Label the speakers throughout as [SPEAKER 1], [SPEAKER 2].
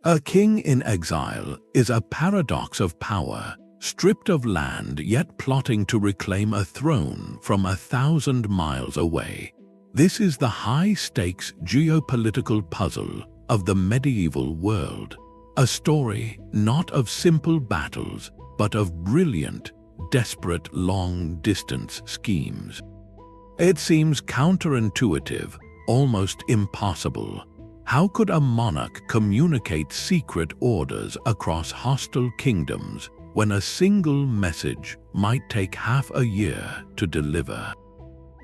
[SPEAKER 1] A king in exile is a paradox of power, stripped of land yet plotting to reclaim a throne from 1,000 miles away. This is the high-stakes geopolitical puzzle of the medieval world, a story not of simple battles, but of brilliant, desperate long-distance schemes. It seems counterintuitive, almost impossible. How could a monarch communicate secret orders across hostile kingdoms when a single message might take half a year to deliver?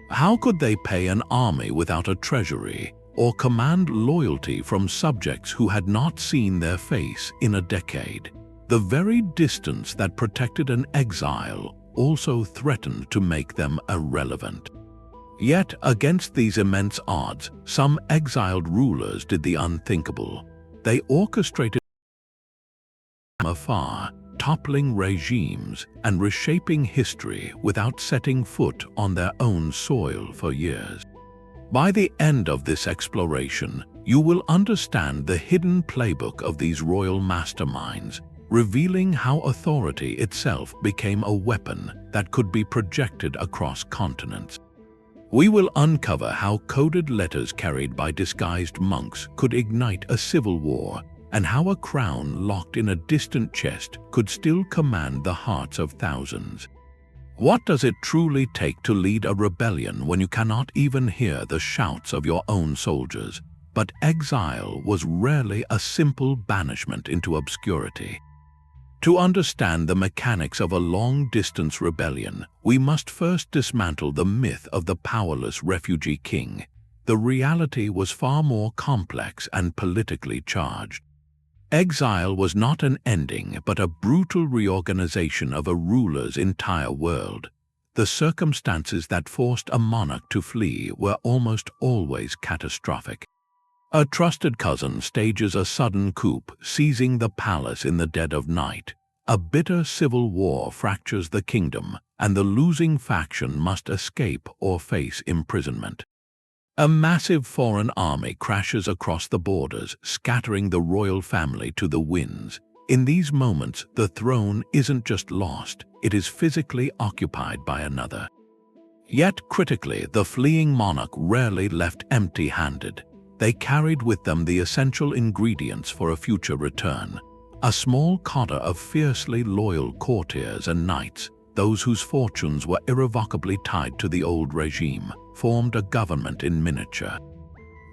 [SPEAKER 1] How could they pay an army without a treasury or command loyalty from subjects who had not seen their face in a decade? The very distance that protected an exile also threatened to make them irrelevant. Yet, against these immense odds, some exiled rulers did the unthinkable. They orchestrated from afar, toppling regimes and reshaping history without setting foot on their own soil for years. By the end of this exploration, you will understand the hidden playbook of these royal masterminds, revealing how authority itself became a weapon that could be projected across continents. We will uncover how coded letters carried by disguised monks could ignite a civil war, and how a crown locked in a distant chest could still command the hearts of thousands. What does it truly take to lead a rebellion when you cannot even hear the shouts of your own soldiers? But exile was rarely a simple banishment into obscurity. To understand the mechanics of a long-distance rebellion, we must first dismantle the myth of the powerless refugee king. The reality was far more complex and politically charged. Exile was not an ending, but a brutal reorganization of a ruler's entire world. The circumstances that forced a monarch to flee were almost always catastrophic. A trusted cousin stages a sudden coup, seizing the palace in the dead of night. A bitter civil war fractures the kingdom, and the losing faction must escape or face imprisonment. A massive foreign army crashes across the borders, scattering the royal family to the winds. In these moments, the throne isn't just lost, it is physically occupied by another. Yet critically, the fleeing monarch rarely left empty-handed. They carried with them the essential ingredients for a future return. A small cotter of fiercely loyal courtiers and knights, those whose fortunes were irrevocably tied to the old regime, formed a government in miniature.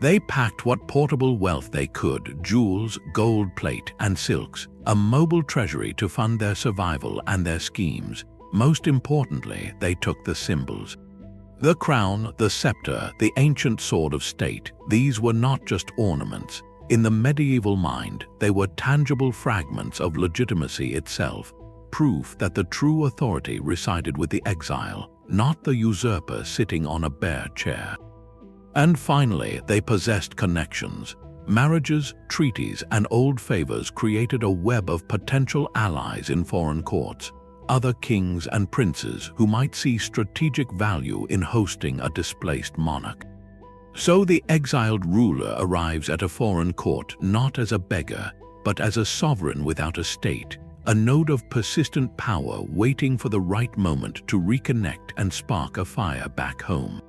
[SPEAKER 1] They packed what portable wealth they could, jewels, gold plate, and silks, a mobile treasury to fund their survival and their schemes. Most importantly, they took the symbols. The crown, the scepter, the ancient sword of state, these were not just ornaments. In the medieval mind, they were tangible fragments of legitimacy itself, proof that the true authority resided with the exile, not the usurper sitting on a bare chair. And finally, they possessed connections. Marriages, treaties, and old favors created a web of potential allies in foreign courts. Other kings and princes who might see strategic value in hosting a displaced monarch. So the exiled ruler arrives at a foreign court not as a beggar, but as a sovereign without a state, a node of persistent power waiting for the right moment to reconnect and spark a fire back home.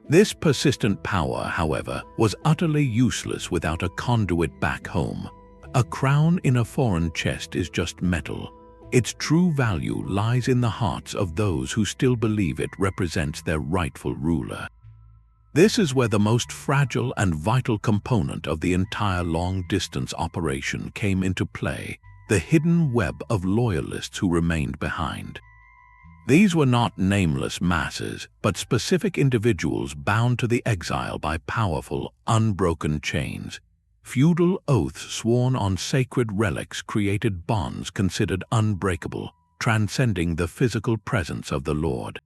[SPEAKER 1] This persistent power, however, was utterly useless without a conduit back home. A crown in a foreign chest is just metal. Its true value lies in the hearts of those who still believe it represents their rightful ruler. This is where the most fragile and vital component of the entire long-distance operation came into play, the hidden web of loyalists who remained behind. These were not nameless masses, but specific individuals bound to the exile by powerful, unbroken chains. Feudal oaths sworn on sacred relics created bonds considered unbreakable, transcending the physical presence of the Lord.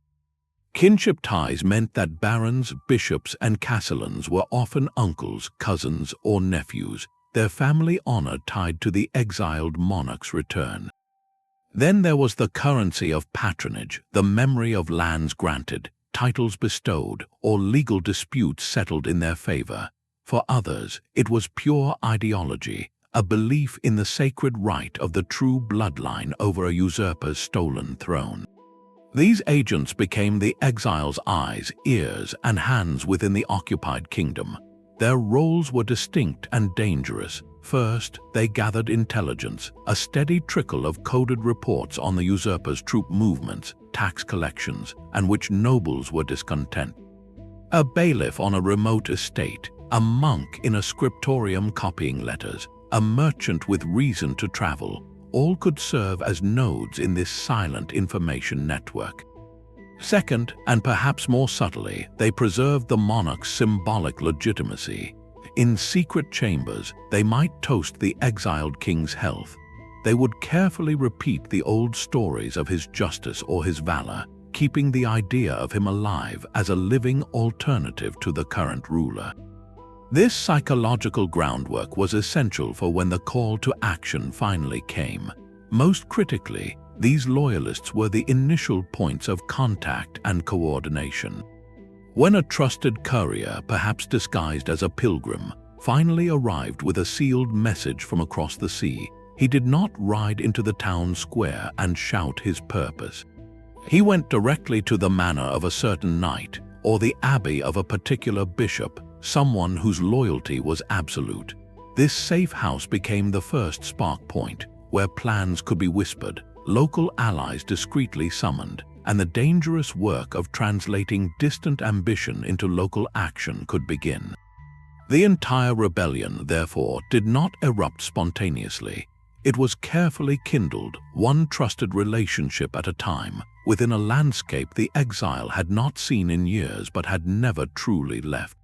[SPEAKER 1] Kinship ties meant that barons, bishops, and castellans were often uncles, cousins, or nephews, their family honor tied to the exiled monarch's return. Then there was the currency of patronage, the memory of lands granted, titles bestowed, or legal disputes settled in their favor. For others, it was pure ideology, a belief in the sacred right of the true bloodline over a usurper's stolen throne. These agents became the exile's eyes, ears, and hands within the occupied kingdom. Their roles were distinct and dangerous. First, they gathered intelligence, a steady trickle of coded reports on the usurper's troop movements, tax collections, and which nobles were discontent. A bailiff on a remote estate, a monk in a scriptorium copying letters, a merchant with reason to travel, all could serve as nodes in this silent information network. Second, and perhaps more subtly, they preserved the monarch's symbolic legitimacy. In secret chambers, they might toast the exiled king's health. They would carefully repeat the old stories of his justice or his valor, keeping the idea of him alive as a living alternative to the current ruler. This psychological groundwork was essential for when the call to action finally came. Most critically, these loyalists were the initial points of contact and coordination. When a trusted courier, perhaps disguised as a pilgrim, finally arrived with a sealed message from across the sea, he did not ride into the town square and shout his purpose. He went directly to the manor of a certain knight, or the abbey of a particular bishop, someone whose loyalty was absolute. This safe house became the first spark point, where plans could be whispered, local allies discreetly summoned, and the dangerous work of translating distant ambition into local action could begin. The entire rebellion, therefore, did not erupt spontaneously. It was carefully kindled, one trusted relationship at a time, within a landscape the exile had not seen in years but had never truly left.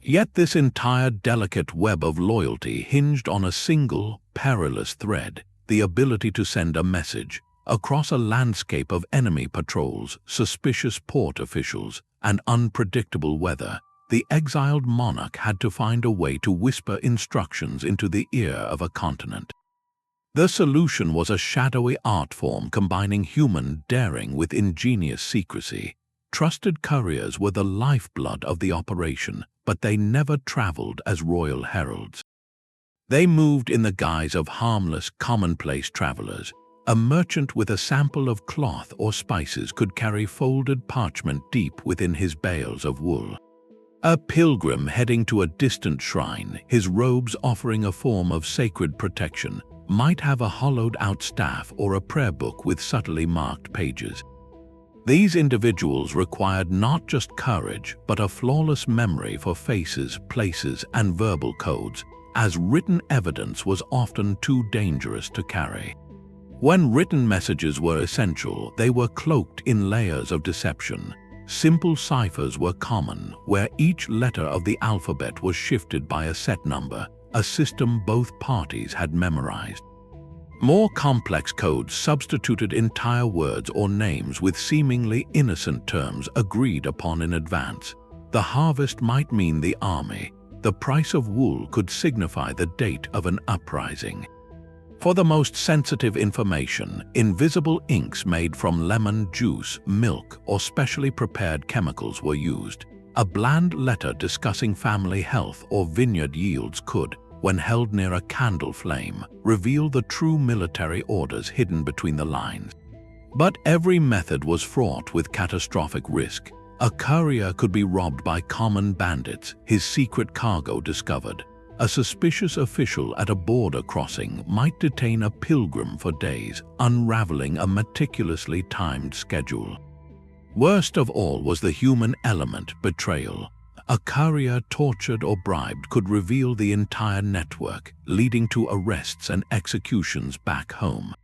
[SPEAKER 1] Yet this entire delicate web of loyalty hinged on a single, perilous thread, the ability to send a message across a landscape of enemy patrols, suspicious port officials, and unpredictable weather. The exiled monarch had to find a way to whisper instructions into the ear of a continent. The solution was a shadowy art form combining human daring with ingenious secrecy. Trusted couriers were the lifeblood of the operation, but they never traveled as royal heralds. They moved in the guise of harmless, commonplace travelers. A merchant with a sample of cloth or spices could carry folded parchment deep within his bales of wool. A pilgrim heading to a distant shrine, his robes offering a form of sacred protection, might have a hollowed-out staff or a prayer book with subtly marked pages. These individuals required not just courage, but a flawless memory for faces, places, and verbal codes, as written evidence was often too dangerous to carry. When written messages were essential, they were cloaked in layers of deception. Simple ciphers were common, where each letter of the alphabet was shifted by a set number, a system both parties had memorized. More complex codes substituted entire words or names with seemingly innocent terms agreed upon in advance. The harvest might mean the army. The price of wool could signify the date of an uprising. For the most sensitive information, invisible inks made from lemon juice, milk, or specially prepared chemicals were used. A bland letter discussing family health or vineyard yields could, when held near a candle flame, reveal the true military orders hidden between the lines. But every method was fraught with catastrophic risk. A courier could be robbed by common bandits, his secret cargo discovered. A suspicious official at a border crossing might detain a pilgrim for days, unraveling a meticulously timed schedule. Worst of all was the human element, betrayal. A courier tortured or bribed could reveal the entire network, leading to arrests and executions back home.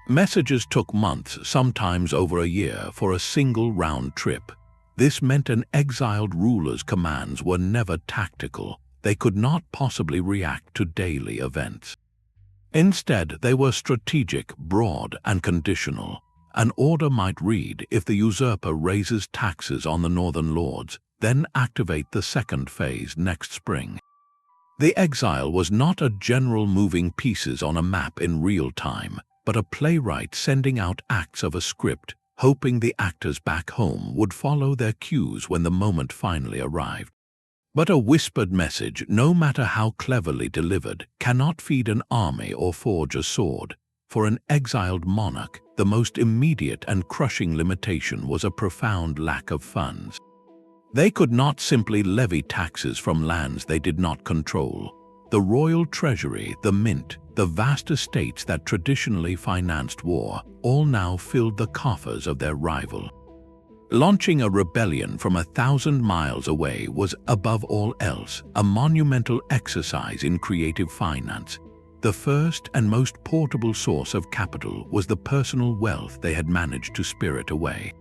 [SPEAKER 1] Messages took months, sometimes over a year, for a single round trip. This meant an exiled ruler's commands were never tactical. They could not possibly react to daily events. Instead, they were strategic, broad, and conditional. An order might read, if the usurper raises taxes on the northern lords, then activate the second phase next spring. The exile was not a general moving pieces on a map in real time, but a playwright sending out acts of a script, hoping the actors back home would follow their cues when the moment finally arrived. But a whispered message, no matter how cleverly delivered, cannot feed an army or forge a sword. For an exiled monarch, the most immediate and crushing limitation was a profound lack of funds. They could not simply levy taxes from lands they did not control. The royal treasury, the mint, the vast estates that traditionally financed war, all now filled the coffers of their rival. Launching a rebellion from 1,000 miles away was, above all else, a monumental exercise in creative finance. The first and most portable source of capital was the personal wealth they had managed to spirit away.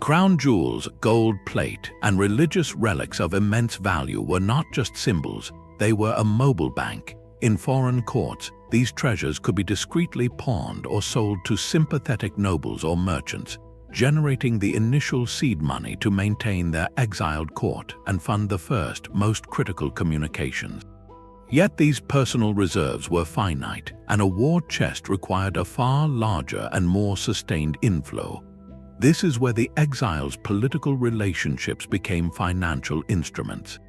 [SPEAKER 1] Crown jewels, gold plate, and religious relics of immense value were not just symbols, they were a mobile bank. In foreign courts, these treasures could be discreetly pawned or sold to sympathetic nobles or merchants, generating the initial seed money to maintain their exiled court and fund the first, most critical communications. Yet these personal reserves were finite, and a war chest required a far larger and more sustained inflow. This is where the exiles' political relationships became financial instruments.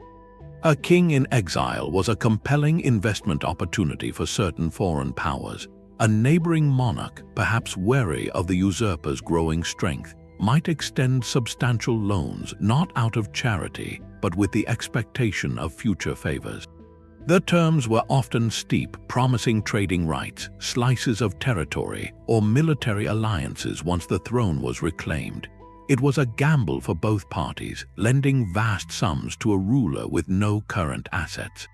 [SPEAKER 1] A king in exile was a compelling investment opportunity for certain foreign powers. A neighboring monarch, perhaps wary of the usurper's growing strength, might extend substantial loans not out of charity, but with the expectation of future favors. The terms were often steep, promising trading rights, slices of territory, or military alliances once the throne was reclaimed. It was a gamble for both parties, lending vast sums to a ruler with no current assets.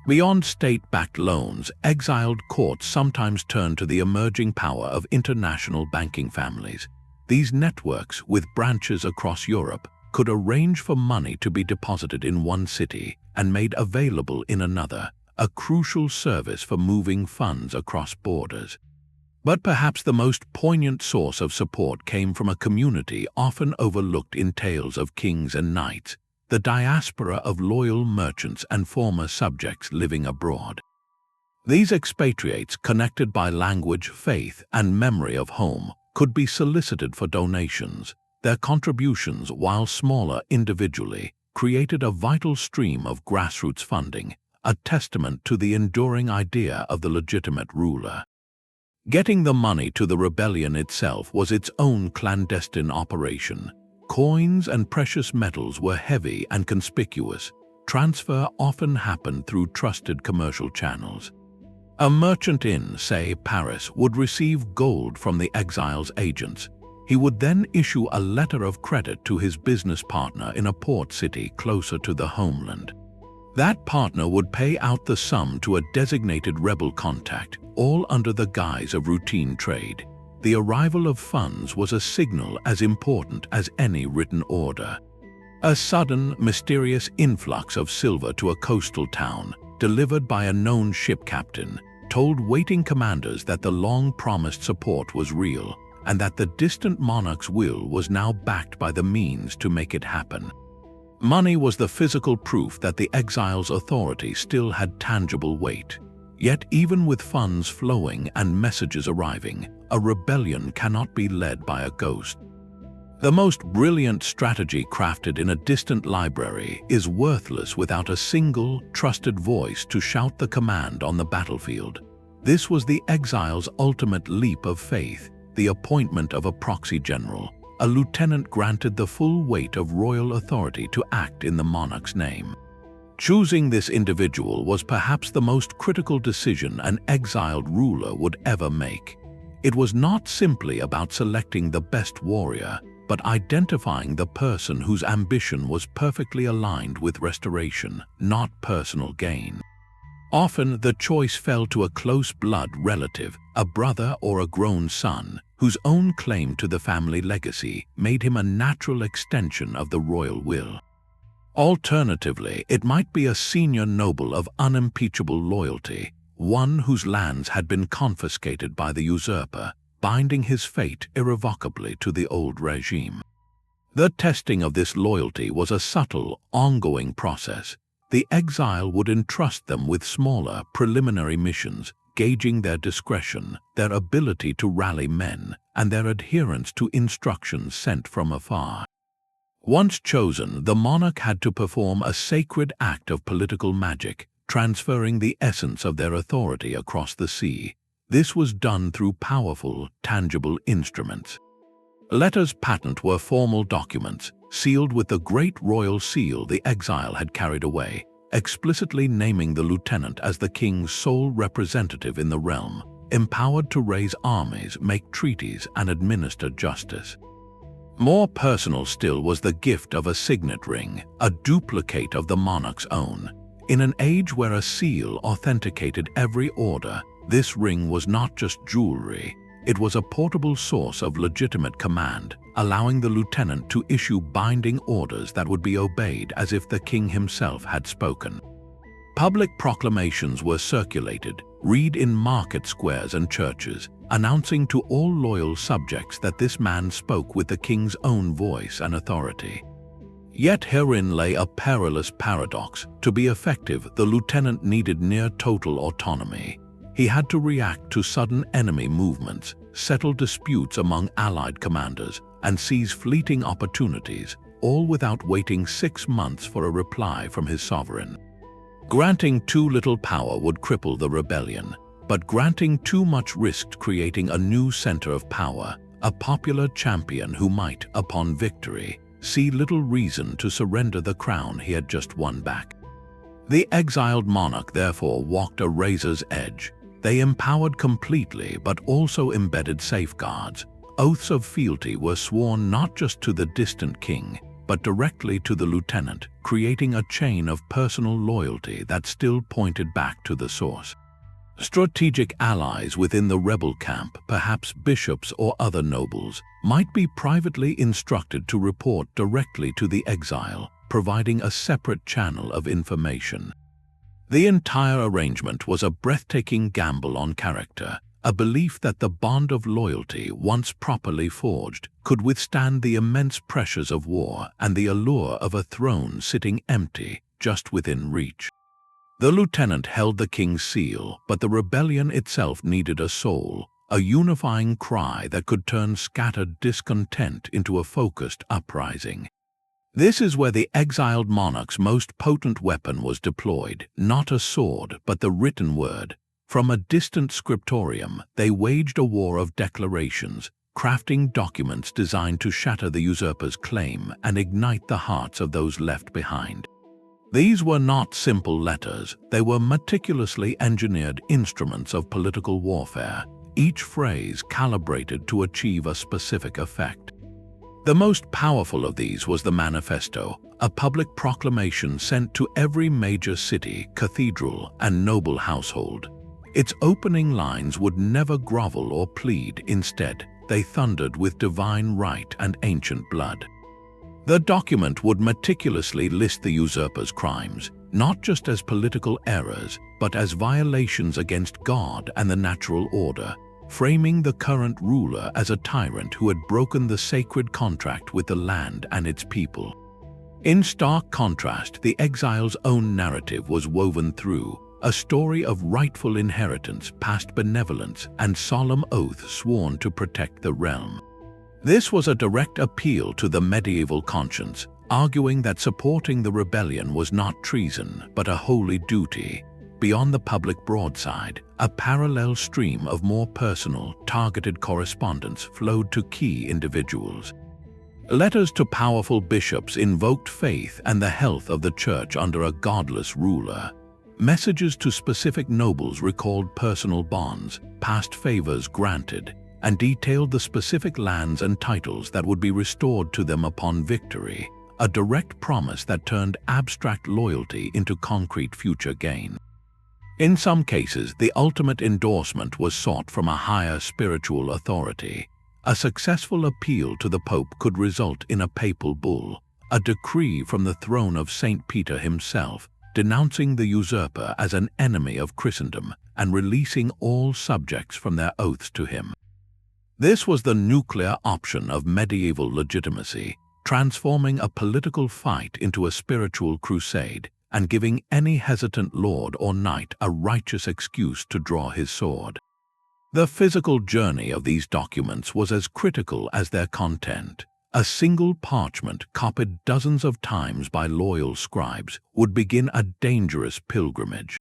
[SPEAKER 1] Beyond state-backed loans, exiled courts sometimes turned to the emerging power of international banking families. These networks, with branches across Europe, could arrange for money to be deposited in one city and made available in another, a crucial service for moving funds across borders. But perhaps the most poignant source of support came from a community often overlooked in tales of kings and knights, the diaspora of loyal merchants and former subjects living abroad. These expatriates, connected by language, faith, and memory of home, could be solicited for donations. Their contributions, while smaller individually, created a vital stream of grassroots funding, a testament to the enduring idea of the legitimate ruler. Getting the money to the rebellion itself was its own clandestine operation. Coins and precious metals were heavy and conspicuous. Transfer often happened through trusted commercial channels. A merchant in, say, Paris would receive gold from the exile's agents. He would then issue a letter of credit to his business partner in a port city closer to the homeland. That partner would pay out the sum to a designated rebel contact, all under the guise of routine trade. The arrival of funds was a signal as important as any written order. A sudden, mysterious influx of silver to a coastal town, delivered by a known ship captain, told waiting commanders that the long-promised support was real, and that the distant monarch's will was now backed by the means to make it happen. Money was the physical proof that the exile's authority still had tangible weight. Yet even with funds flowing and messages arriving, a rebellion cannot be led by a ghost. The most brilliant strategy crafted in a distant library is worthless without a single, trusted voice to shout the command on the battlefield. This was the exile's ultimate leap of faith, the appointment of a proxy general, a lieutenant granted the full weight of royal authority to act in the monarch's name. Choosing this individual was perhaps the most critical decision an exiled ruler would ever make. It was not simply about selecting the best warrior, but identifying the person whose ambition was perfectly aligned with restoration, not personal gain. Often the choice fell to a close blood relative, a brother or a grown son, whose own claim to the family legacy made him a natural extension of the royal will. Alternatively, it might be a senior noble of unimpeachable loyalty, one whose lands had been confiscated by the usurper, binding his fate irrevocably to the old regime. The testing of this loyalty was a subtle, ongoing process. The exile would entrust them with smaller, preliminary missions, gauging their discretion, their ability to rally men, and their adherence to instructions sent from afar. Once chosen, the monarch had to perform a sacred act of political magic, transferring the essence of their authority across the sea. This was done through powerful, tangible instruments. Letters patent were formal documents, sealed with the great royal seal the exile had carried away, explicitly naming the lieutenant as the king's sole representative in the realm, empowered to raise armies, make treaties, and administer justice. More personal still was the gift of a signet ring, a duplicate of the monarch's own. In an age where a seal authenticated every order, this ring was not just jewelry. It was a portable source of legitimate command, allowing the lieutenant to issue binding orders that would be obeyed as if the king himself had spoken. Public proclamations were circulated, read in market squares and churches, announcing to all loyal subjects that this man spoke with the king's own voice and authority. Yet herein lay a perilous paradox. To be effective, the lieutenant needed near-total autonomy. He had to react to sudden enemy movements, settle disputes among allied commanders, and seize fleeting opportunities, all without waiting 6 months for a reply from his sovereign. Granting too little power would cripple the rebellion, but granting too much risked creating a new center of power, a popular champion who might, upon victory, see little reason to surrender the crown he had just won back. The exiled monarch therefore walked a razor's edge. They empowered completely but also embedded safeguards. Oaths of fealty were sworn not just to the distant king, but directly to the lieutenant, creating a chain of personal loyalty that still pointed back to the source. Strategic allies within the rebel camp, perhaps bishops or other nobles, might be privately instructed to report directly to the exile, providing a separate channel of information. The entire arrangement was a breathtaking gamble on character, a belief that the bond of loyalty, once properly forged, could withstand the immense pressures of war and the allure of a throne sitting empty just within reach. The lieutenant held the king's seal, but the rebellion itself needed a soul, a unifying cry that could turn scattered discontent into a focused uprising. This is where the exiled monarch's most potent weapon was deployed, not a sword, but the written word. From a distant scriptorium, they waged a war of declarations, crafting documents designed to shatter the usurper's claim and ignite the hearts of those left behind. These were not simple letters, they were meticulously engineered instruments of political warfare, each phrase calibrated to achieve a specific effect. The most powerful of these was the manifesto, a public proclamation sent to every major city, cathedral, and noble household. Its opening lines would never grovel or plead. Instead, they thundered with divine right and ancient blood. The document would meticulously list the usurper's crimes, not just as political errors, but as violations against God and the natural order, framing the current ruler as a tyrant who had broken the sacred contract with the land and its people. In stark contrast, the exile's own narrative was woven through, a story of rightful inheritance, past benevolence, and solemn oath sworn to protect the realm. This was a direct appeal to the medieval conscience, arguing that supporting the rebellion was not treason, but a holy duty. Beyond the public broadside, a parallel stream of more personal, targeted correspondence flowed to key individuals. Letters to powerful bishops invoked faith and the health of the church under a godless ruler. Messages to specific nobles recalled personal bonds, past favors granted, and detailed the specific lands and titles that would be restored to them upon victory, a direct promise that turned abstract loyalty into concrete future gain. In some cases, the ultimate endorsement was sought from a higher spiritual authority. A successful appeal to the Pope could result in a papal bull, a decree from the throne of St. Peter himself, denouncing the usurper as an enemy of Christendom and releasing all subjects from their oaths to him. This was the nuclear option of medieval legitimacy, transforming a political fight into a spiritual crusade and giving any hesitant lord or knight a righteous excuse to draw his sword. The physical journey of these documents was as critical as their content. A single parchment, copied dozens of times by loyal scribes, would begin a dangerous pilgrimage.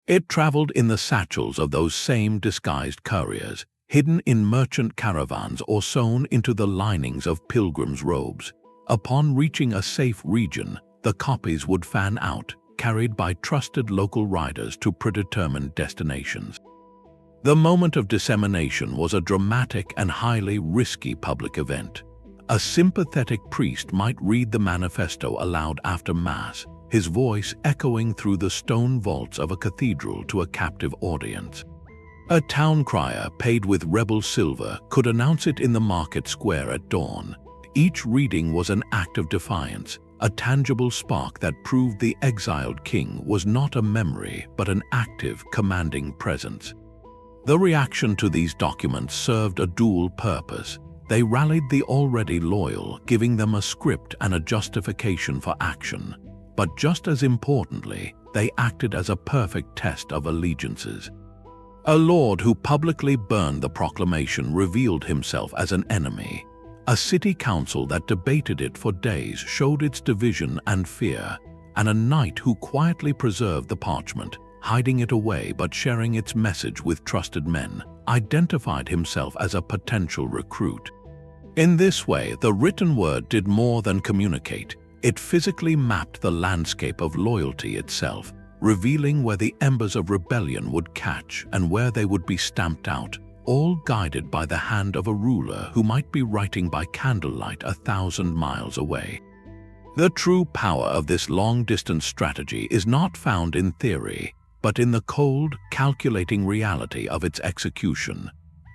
[SPEAKER 1] It traveled in the satchels of those same disguised couriers, hidden in merchant caravans or sewn into the linings of pilgrims' robes. Upon reaching a safe region, the copies would fan out, carried by trusted local riders to predetermined destinations. The moment of dissemination was a dramatic and highly risky public event. A sympathetic priest might read the manifesto aloud after Mass, his voice echoing through the stone vaults of a cathedral to a captive audience. A town crier, paid with rebel silver, could announce it in the market square at dawn. Each reading was an act of defiance, a tangible spark that proved the exiled king was not a memory but an active, commanding presence. The reaction to these documents served a dual purpose. They rallied the already loyal, giving them a script and a justification for action. But just as importantly, they acted as a perfect test of allegiances. A lord who publicly burned the proclamation revealed himself as an enemy. A city council that debated it for days showed its division and fear, and a knight who quietly preserved the parchment, hiding it away but sharing its message with trusted men, identified himself as a potential recruit. In this way, the written word did more than communicate. It physically mapped the landscape of loyalty itself, revealing where the embers of rebellion would catch and where they would be stamped out, all guided by the hand of a ruler who might be writing by candlelight 1,000 miles away. The true power of this long-distance strategy is not found in theory, but in the cold, calculating reality of its execution.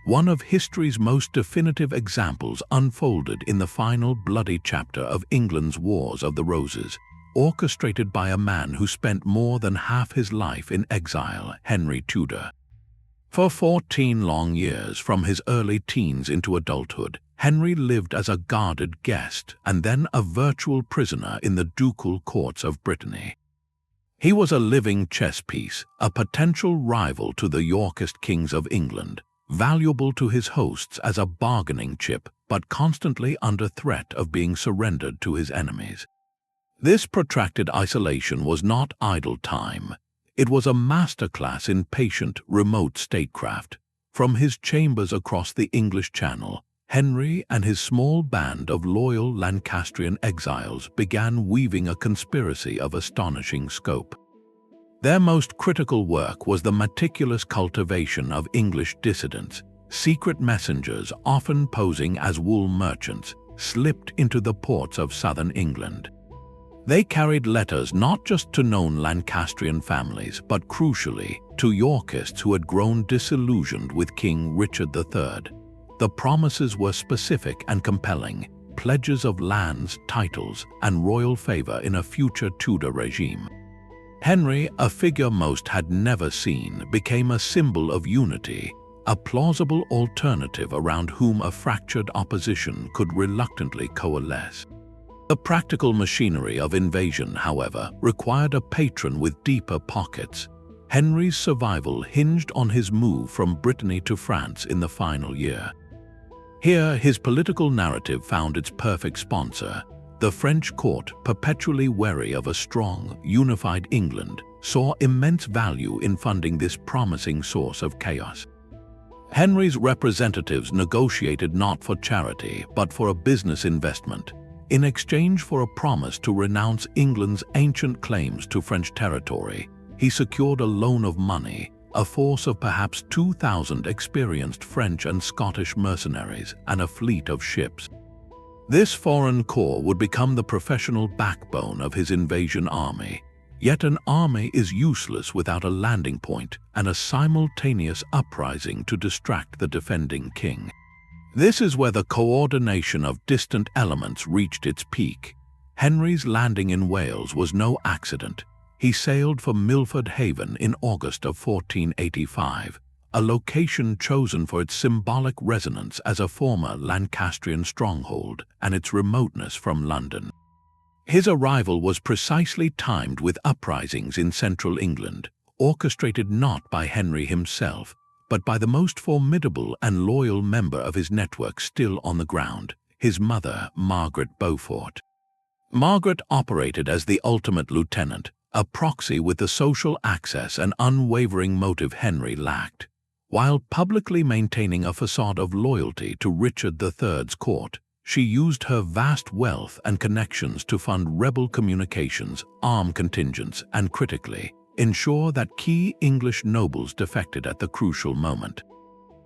[SPEAKER 1] One of history's most definitive examples unfolded in the final bloody chapter of England's Wars of the Roses, orchestrated by a man who spent more than half his life in exile, Henry Tudor. For 14 long years, from his early teens into adulthood, Henry lived as a guarded guest and then a virtual prisoner in the ducal courts of Brittany. He was a living chess piece, a potential rival to the Yorkist kings of England, valuable to his hosts as a bargaining chip, but constantly under threat of being surrendered to his enemies. This protracted isolation was not idle time. It was a masterclass in patient, remote statecraft. From his chambers across the English Channel, Henry and his small band of loyal Lancastrian exiles began weaving a conspiracy of astonishing scope. Their most critical work was the meticulous cultivation of English dissidents. Secret messengers, often posing as wool merchants, slipped into the ports of southern England. They carried letters not just to known Lancastrian families, but crucially, to Yorkists who had grown disillusioned with King Richard III. The promises were specific and compelling, pledges of lands, titles, and royal favor in a future Tudor regime. Henry, a figure most had never seen, became a symbol of unity, a plausible alternative around whom a fractured opposition could reluctantly coalesce. The practical machinery of invasion, however, required a patron with deeper pockets. Henry's survival hinged on his move from Brittany to France in the final year. Here, his political narrative found its perfect sponsor. The French court, perpetually wary of a strong, unified England, saw immense value in funding this promising source of chaos. Henry's representatives negotiated not for charity, but for a business investment. In exchange for a promise to renounce England's ancient claims to French territory, he secured a loan of money, a force of perhaps 2,000 experienced French and Scottish mercenaries, and a fleet of ships. This foreign corps would become the professional backbone of his invasion army. Yet an army is useless without a landing point and a simultaneous uprising to distract the defending king. This is where the coordination of distant elements reached its peak. Henry's landing in Wales was no accident. He sailed for Milford Haven in August of 1485, a location chosen for its symbolic resonance as a former Lancastrian stronghold and its remoteness from London. His arrival was precisely timed with uprisings in central England, orchestrated not by Henry himself, but by the most formidable and loyal member of his network still on the ground, his mother, Margaret Beaufort. Margaret operated as the ultimate lieutenant, a proxy with the social access and unwavering motive Henry lacked. While publicly maintaining a facade of loyalty to Richard III's court, she used her vast wealth and connections to fund rebel communications, arm contingents, and critically, ensure that key English nobles defected at the crucial moment.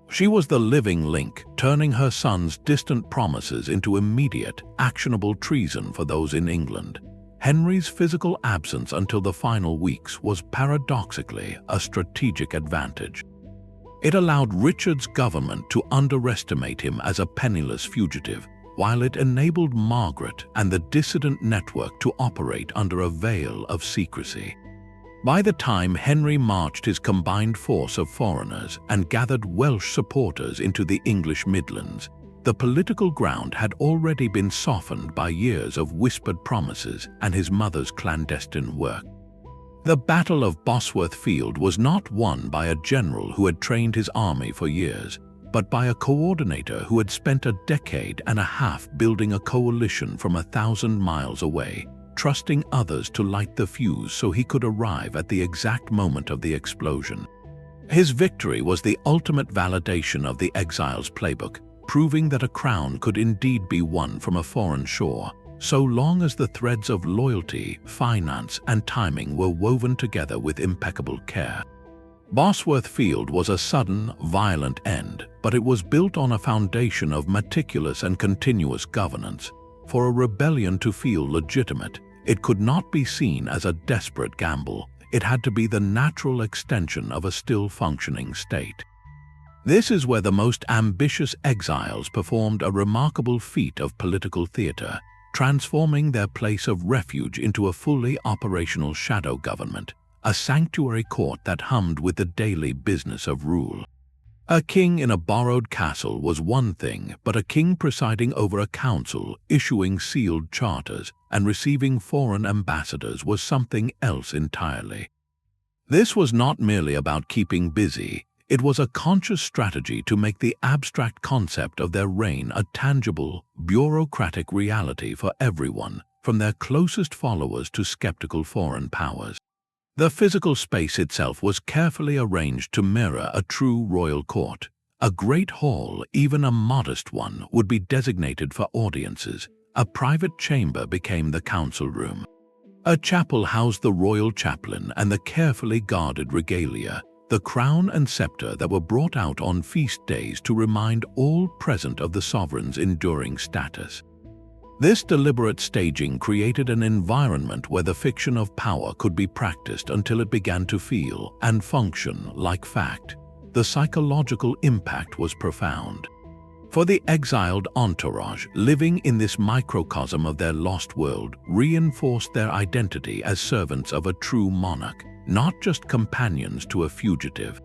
[SPEAKER 1] She was the living link, turning her son's distant promises into immediate, actionable treason for those in England. Henry's physical absence until the final weeks was paradoxically a strategic advantage. It allowed Richard's government to underestimate him as a penniless fugitive, while it enabled Margaret and the dissident network to operate under a veil of secrecy. By the time Henry marched his combined force of foreigners and gathered Welsh supporters into the English Midlands, the political ground had already been softened by years of whispered promises and his mother's clandestine work. The Battle of Bosworth Field was not won by a general who had trained his army for years, but by a coordinator who had spent a decade and a half building a coalition from 1,000 miles away, trusting others to light the fuse so he could arrive at the exact moment of the explosion. His victory was the ultimate validation of the Exile's playbook, proving that a crown could indeed be won from a foreign shore, so long as the threads of loyalty, finance, and timing were woven together with impeccable care. Bosworth Field was a sudden, violent end, but it was built on a foundation of meticulous and continuous governance. For a rebellion to feel legitimate, it could not be seen as a desperate gamble. It had to be the natural extension of a still-functioning state. This is where the most ambitious exiles performed a remarkable feat of political theater, transforming their place of refuge into a fully operational shadow government, a sanctuary court that hummed with the daily business of rule. A king in a borrowed castle was one thing, but a king presiding over a council, issuing sealed charters, and receiving foreign ambassadors was something else entirely. This was not merely about keeping busy. It was a conscious strategy to make the abstract concept of their reign a tangible, bureaucratic reality for everyone, from their closest followers to skeptical foreign powers. The physical space itself was carefully arranged to mirror a true royal court. A great hall, even a modest one, would be designated for audiences. A private chamber became the council room. A chapel housed the royal chaplain and the carefully guarded regalia, the crown and scepter that were brought out on feast days to remind all present of the sovereign's enduring status. This deliberate staging created an environment where the fiction of power could be practiced until it began to feel and function like fact. The psychological impact was profound. For the exiled entourage, living in this microcosm of their lost world reinforced their identity as servants of a true monarch, not just companions to a fugitive.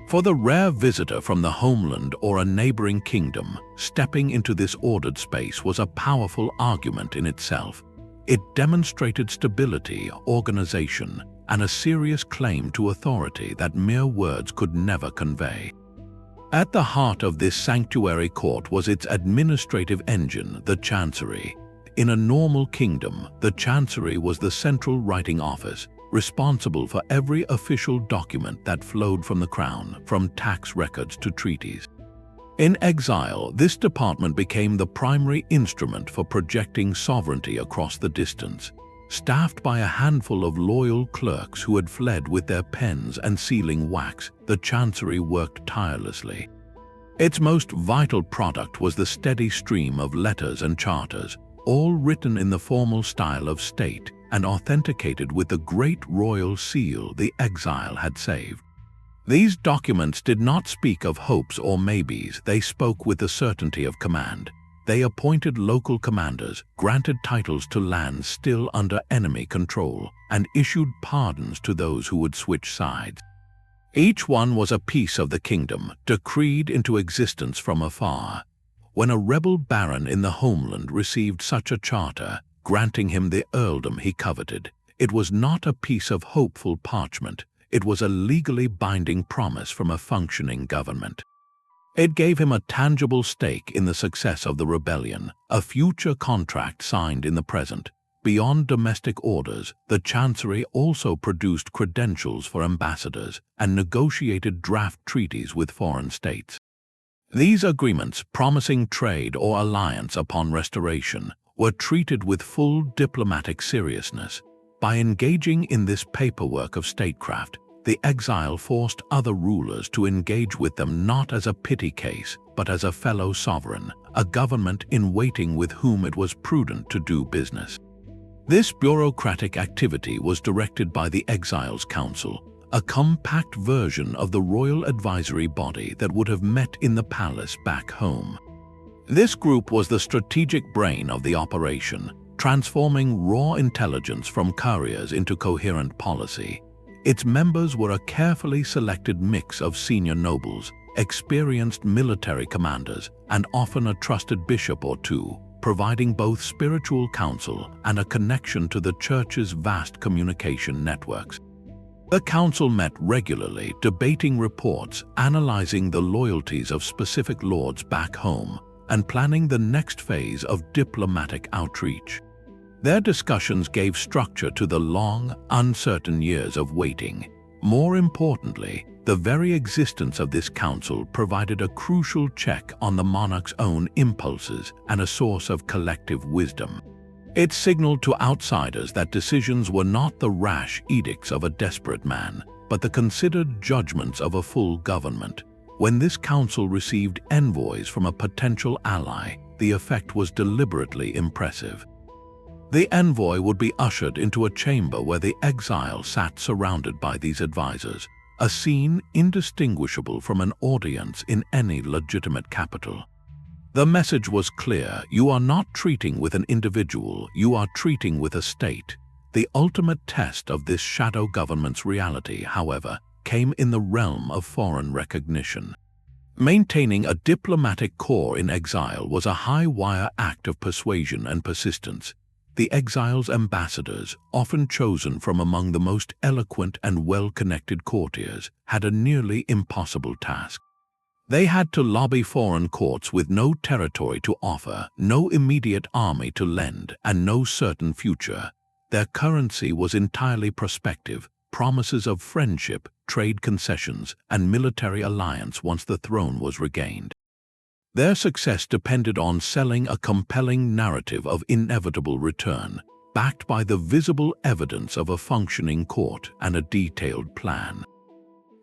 [SPEAKER 1] For the rare visitor from the homeland or a neighboring kingdom, stepping into this ordered space was a powerful argument in itself. It demonstrated stability, organization, and a serious claim to authority that mere words could never convey. At the heart of this sanctuary court was its administrative engine, the Chancery. In a normal kingdom, the Chancery was the central writing office, responsible for every official document that flowed from the crown, from tax records to treaties. In exile, this department became the primary instrument for projecting sovereignty across the distance. Staffed by a handful of loyal clerks who had fled with their pens and sealing wax, the Chancery worked tirelessly. Its most vital product was the steady stream of letters and charters, all written in the formal style of state and authenticated with the great royal seal the exile had saved. These documents did not speak of hopes or maybes, they spoke with the certainty of command. They appointed local commanders, granted titles to lands still under enemy control, and issued pardons to those who would switch sides. Each one was a piece of the kingdom, decreed into existence from afar. When a rebel baron in the homeland received such a charter, granting him the earldom he coveted, it was not a piece of hopeful parchment, it was a legally binding promise from a functioning government. It gave him a tangible stake in the success of the rebellion, a future contract signed in the present. Beyond domestic orders, the Chancery also produced credentials for ambassadors and negotiated draft treaties with foreign states. These agreements, promising trade or alliance upon restoration, were treated with full diplomatic seriousness. By engaging in this paperwork of statecraft, the Exile forced other rulers to engage with them not as a pity case, but as a fellow sovereign, a government in waiting with whom it was prudent to do business. This bureaucratic activity was directed by the Exiles Council, a compact version of the royal advisory body that would have met in the palace back home. This group was the strategic brain of the operation, transforming raw intelligence from couriers into coherent policy. Its members were a carefully selected mix of senior nobles, experienced military commanders, and often a trusted bishop or two, providing both spiritual counsel and a connection to the church's vast communication networks. The council met regularly, debating reports, analyzing the loyalties of specific lords back home, and planning the next phase of diplomatic outreach. Their discussions gave structure to the long, uncertain years of waiting. More importantly, the very existence of this council provided a crucial check on the monarch's own impulses and a source of collective wisdom. It signaled to outsiders that decisions were not the rash edicts of a desperate man, but the considered judgments of a full government. When this council received envoys from a potential ally, the effect was deliberately impressive. The envoy would be ushered into a chamber where the exile sat surrounded by these advisors, a scene indistinguishable from an audience in any legitimate capital. The message was clear: you are not treating with an individual, you are treating with a state. The ultimate test of this shadow government's reality, however, came in the realm of foreign recognition. Maintaining a diplomatic corps in exile was a high-wire act of persuasion and persistence. The exile's ambassadors, often chosen from among the most eloquent and well-connected courtiers, had a nearly impossible task. They had to lobby foreign courts with no territory to offer, no immediate army to lend, and no certain future. Their currency was entirely prospective, promises of friendship, trade concessions, and military alliance once the throne was regained. Their success depended on selling a compelling narrative of inevitable return, backed by the visible evidence of a functioning court and a detailed plan.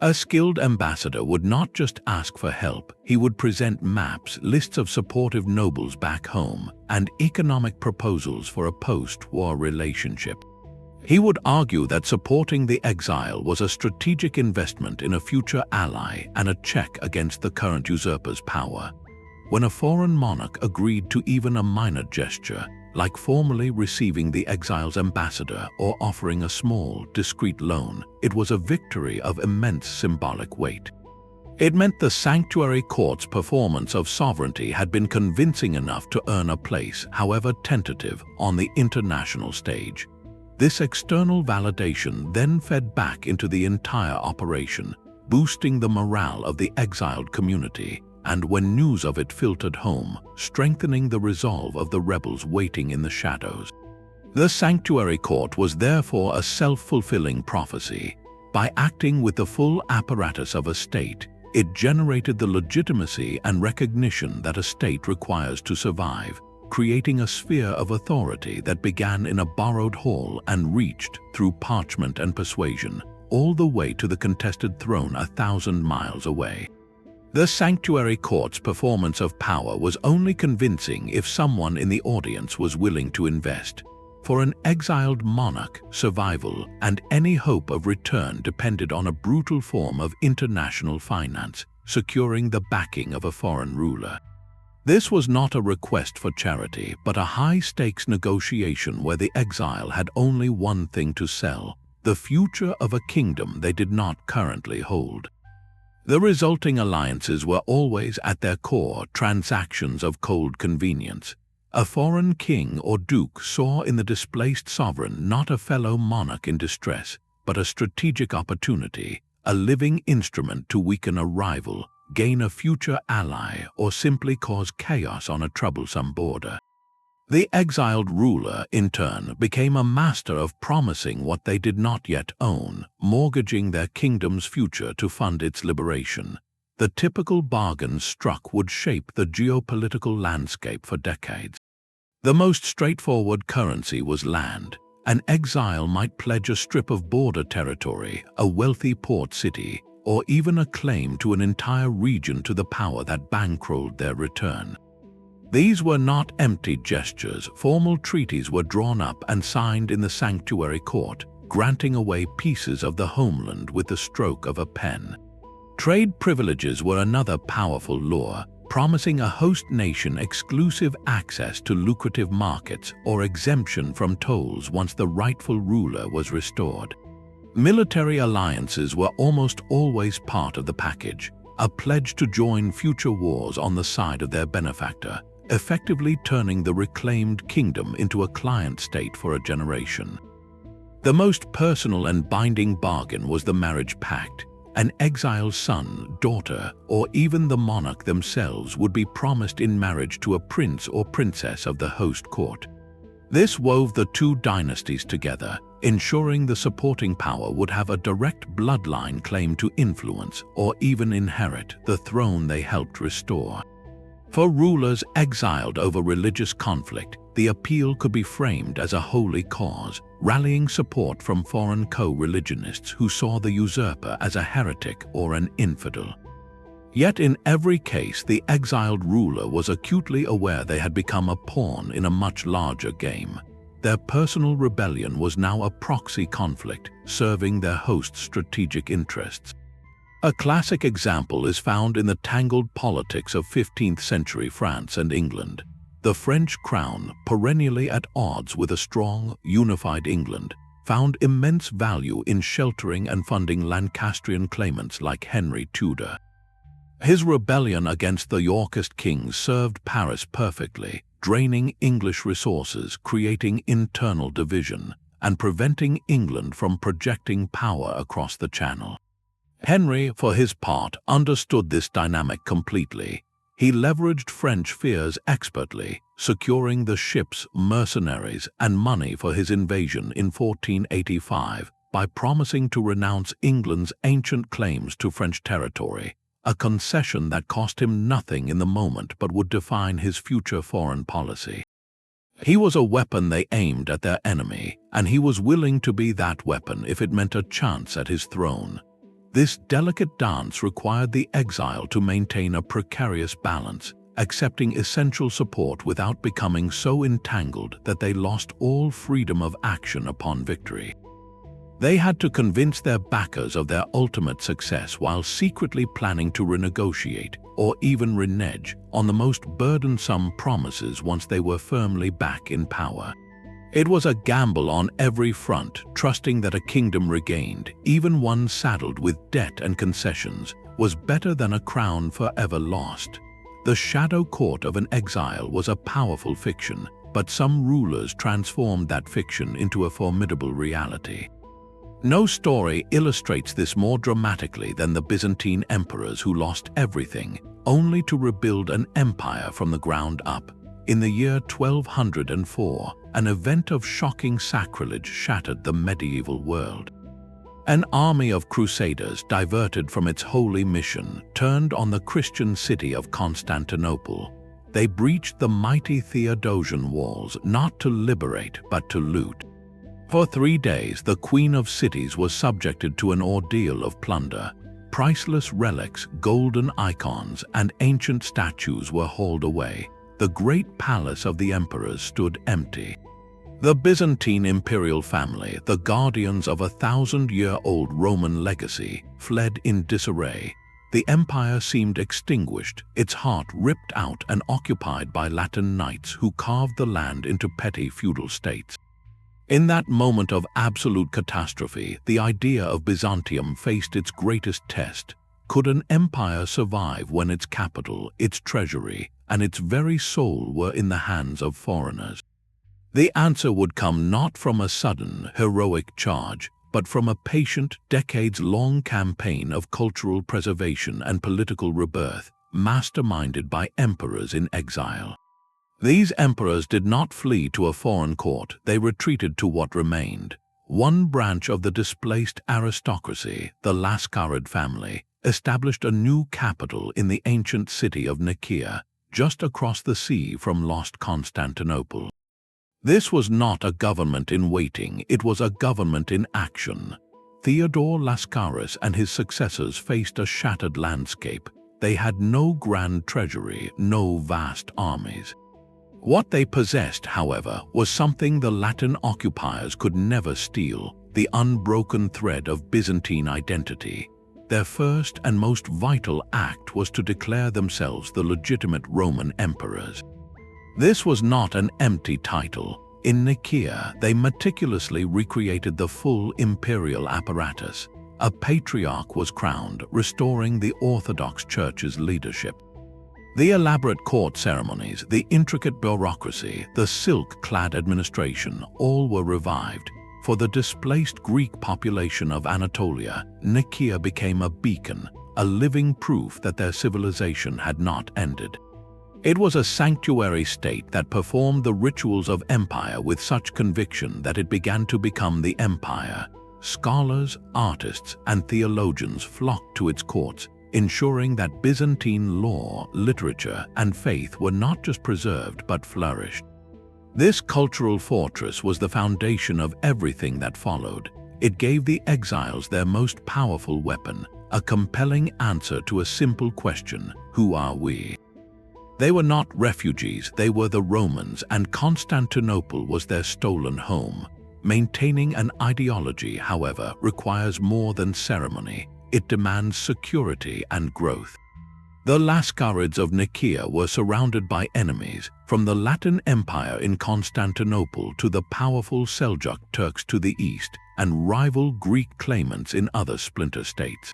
[SPEAKER 1] A skilled ambassador would not just ask for help, he would present maps, lists of supportive nobles back home, and economic proposals for a post-war relationship. He would argue that supporting the exile was a strategic investment in a future ally and a check against the current usurper's power. When a foreign monarch agreed to even a minor gesture, like formally receiving the exile's ambassador or offering a small, discreet loan, it was a victory of immense symbolic weight. It meant the sanctuary court's performance of sovereignty had been convincing enough to earn a place, however tentative, on the international stage. This external validation then fed back into the entire operation, boosting the morale of the exiled community, and when news of it filtered home, strengthening the resolve of the rebels waiting in the shadows. The sanctuary court was therefore a self-fulfilling prophecy. By acting with the full apparatus of a state, it generated the legitimacy and recognition that a state requires to survive, creating a sphere of authority that began in a borrowed hall and reached, through parchment and persuasion, all the way to the contested throne 1,000 miles away. The sanctuary court's performance of power was only convincing if someone in the audience was willing to invest. For an exiled monarch, survival and any hope of return depended on a brutal form of international finance, securing the backing of a foreign ruler. This was not a request for charity, but a high-stakes negotiation where the exile had only one thing to sell: the future of a kingdom they did not currently hold. The resulting alliances were always at their core transactions of cold convenience. A foreign king or duke saw in the displaced sovereign not a fellow monarch in distress, but a strategic opportunity, a living instrument to weaken a rival, gain a future ally, or simply cause chaos on a troublesome border. The exiled ruler, in turn, became a master of promising what they did not yet own, mortgaging their kingdom's future to fund its liberation. The typical bargains struck would shape the geopolitical landscape for decades. The most straightforward currency was land. An exile might pledge a strip of border territory, a wealthy port city, or even a claim to an entire region to the power that bankrolled their return. These were not empty gestures. Formal treaties were drawn up and signed in the sanctuary court, granting away pieces of the homeland with the stroke of a pen. Trade privileges were another powerful lure, promising a host nation exclusive access to lucrative markets or exemption from tolls once the rightful ruler was restored. Military alliances were almost always part of the package, a pledge to join future wars on the side of their benefactor, effectively turning the reclaimed kingdom into a client state for a generation. The most personal and binding bargain was the marriage pact. An exile's son, daughter, or even the monarch themselves would be promised in marriage to a prince or princess of the host court. This wove the two dynasties together, ensuring the supporting power would have a direct bloodline claim to influence or even inherit the throne they helped restore. For rulers exiled over religious conflict, the appeal could be framed as a holy cause, rallying support from foreign co-religionists who saw the usurper as a heretic or an infidel. Yet in every case, the exiled ruler was acutely aware they had become a pawn in a much larger game. Their personal rebellion was now a proxy conflict, serving their host's strategic interests. A classic example is found in the tangled politics of 15th century France and England. The French crown, perennially at odds with a strong, unified England, found immense value in sheltering and funding Lancastrian claimants like Henry Tudor. His rebellion against the Yorkist kings served Paris perfectly, draining English resources, creating internal division, and preventing England from projecting power across the Channel. Henry, for his part, understood this dynamic completely. He leveraged French fears expertly, securing the ships, mercenaries, and money for his invasion in 1485 by promising to renounce England's ancient claims to French territory, a concession that cost him nothing in the moment but would define his future foreign policy. He was a weapon they aimed at their enemy, and he was willing to be that weapon if it meant a chance at his throne. This delicate dance required the exile to maintain a precarious balance, accepting essential support without becoming so entangled that they lost all freedom of action upon victory. They had to convince their backers of their ultimate success while secretly planning to renegotiate, or even renege, on the most burdensome promises once they were firmly back in power. It was a gamble on every front, trusting that a kingdom regained, even one saddled with debt and concessions, was better than a crown forever lost. The shadow court of an exile was a powerful fiction, but some rulers transformed that fiction into a formidable reality. No story illustrates this more dramatically than the Byzantine emperors who lost everything, only to rebuild an empire from the ground up. In the year 1204, an event of shocking sacrilege shattered the medieval world. An army of crusaders, diverted from its holy mission, turned on the Christian city of Constantinople. They breached the mighty Theodosian walls, not to liberate but to loot. For 3 days, the Queen of Cities was subjected to an ordeal of plunder. Priceless relics, golden icons, and ancient statues were hauled away. The great palace of the emperors stood empty. The Byzantine imperial family, the guardians of a 1,000-year-old Roman legacy, fled in disarray. The empire seemed extinguished, its heart ripped out and occupied by Latin knights who carved the land into petty feudal states. In that moment of absolute catastrophe, the idea of Byzantium faced its greatest test. Could an empire survive when its capital, its treasury, and its very soul were in the hands of foreigners? The answer would come not from a sudden, heroic charge, but from a patient, decades-long campaign of cultural preservation and political rebirth, masterminded by emperors in exile. These emperors did not flee to a foreign court, they retreated to what remained. One branch of the displaced aristocracy, the Lascarid family, established a new capital in the ancient city of Nicaea, just across the sea from lost Constantinople. This was not a government in waiting, it was a government in action. Theodore Lascaris and his successors faced a shattered landscape. They had no grand treasury, no vast armies. What they possessed, however, was something the Latin occupiers could never steal: the unbroken thread of Byzantine identity. Their first and most vital act was to declare themselves the legitimate Roman emperors. This was not an empty title. In Nicaea, they meticulously recreated the full imperial apparatus. A patriarch was crowned, restoring the Orthodox Church's leadership. The elaborate court ceremonies, the intricate bureaucracy, the silk-clad administration, all were revived. For the displaced Greek population of Anatolia, Nicaea became a beacon, a living proof that their civilization had not ended. It was a sanctuary state that performed the rituals of empire with such conviction that it began to become the empire. Scholars, artists, and theologians flocked to its courts, ensuring that Byzantine law, literature, and faith were not just preserved but flourished. This cultural fortress was the foundation of everything that followed. It gave the exiles their most powerful weapon, a compelling answer to a simple question: who are we? They were not refugees, they were the Romans, and Constantinople was their stolen home. Maintaining an ideology, however, requires more than ceremony. It demands security and growth. The Lascarids of Nicaea were surrounded by enemies, from the Latin Empire in Constantinople to the powerful Seljuk Turks to the east, and rival Greek claimants in other splinter states.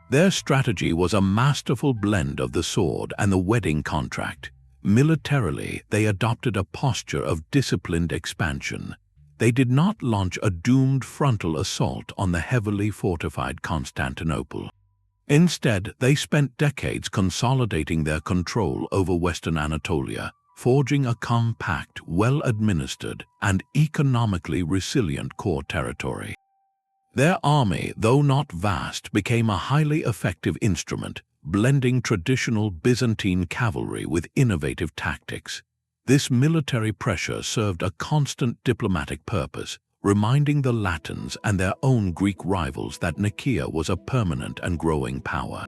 [SPEAKER 1] Their strategy was a masterful blend of the sword and the wedding contract. Militarily, they adopted a posture of disciplined expansion. They did not launch a doomed frontal assault on the heavily fortified Constantinople. Instead, they spent decades consolidating their control over Western Anatolia, forging a compact, well-administered, and economically resilient core territory. Their army, though not vast, became a highly effective instrument, blending traditional Byzantine cavalry with innovative tactics. This military pressure served a constant diplomatic purpose, reminding the Latins and their own Greek rivals that Nicaea was a permanent and growing power.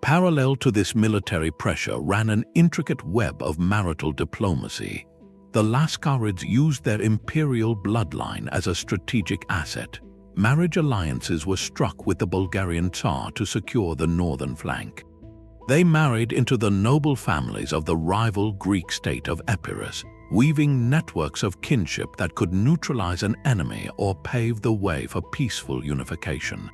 [SPEAKER 1] Parallel to this military pressure ran an intricate web of marital diplomacy. The Lascarids used their imperial bloodline as a strategic asset. Marriage alliances were struck with the Bulgarian Tsar to secure the northern flank. They married into the noble families of the rival Greek state of Epirus, weaving networks of kinship that could neutralize an enemy or pave the way for peaceful unification.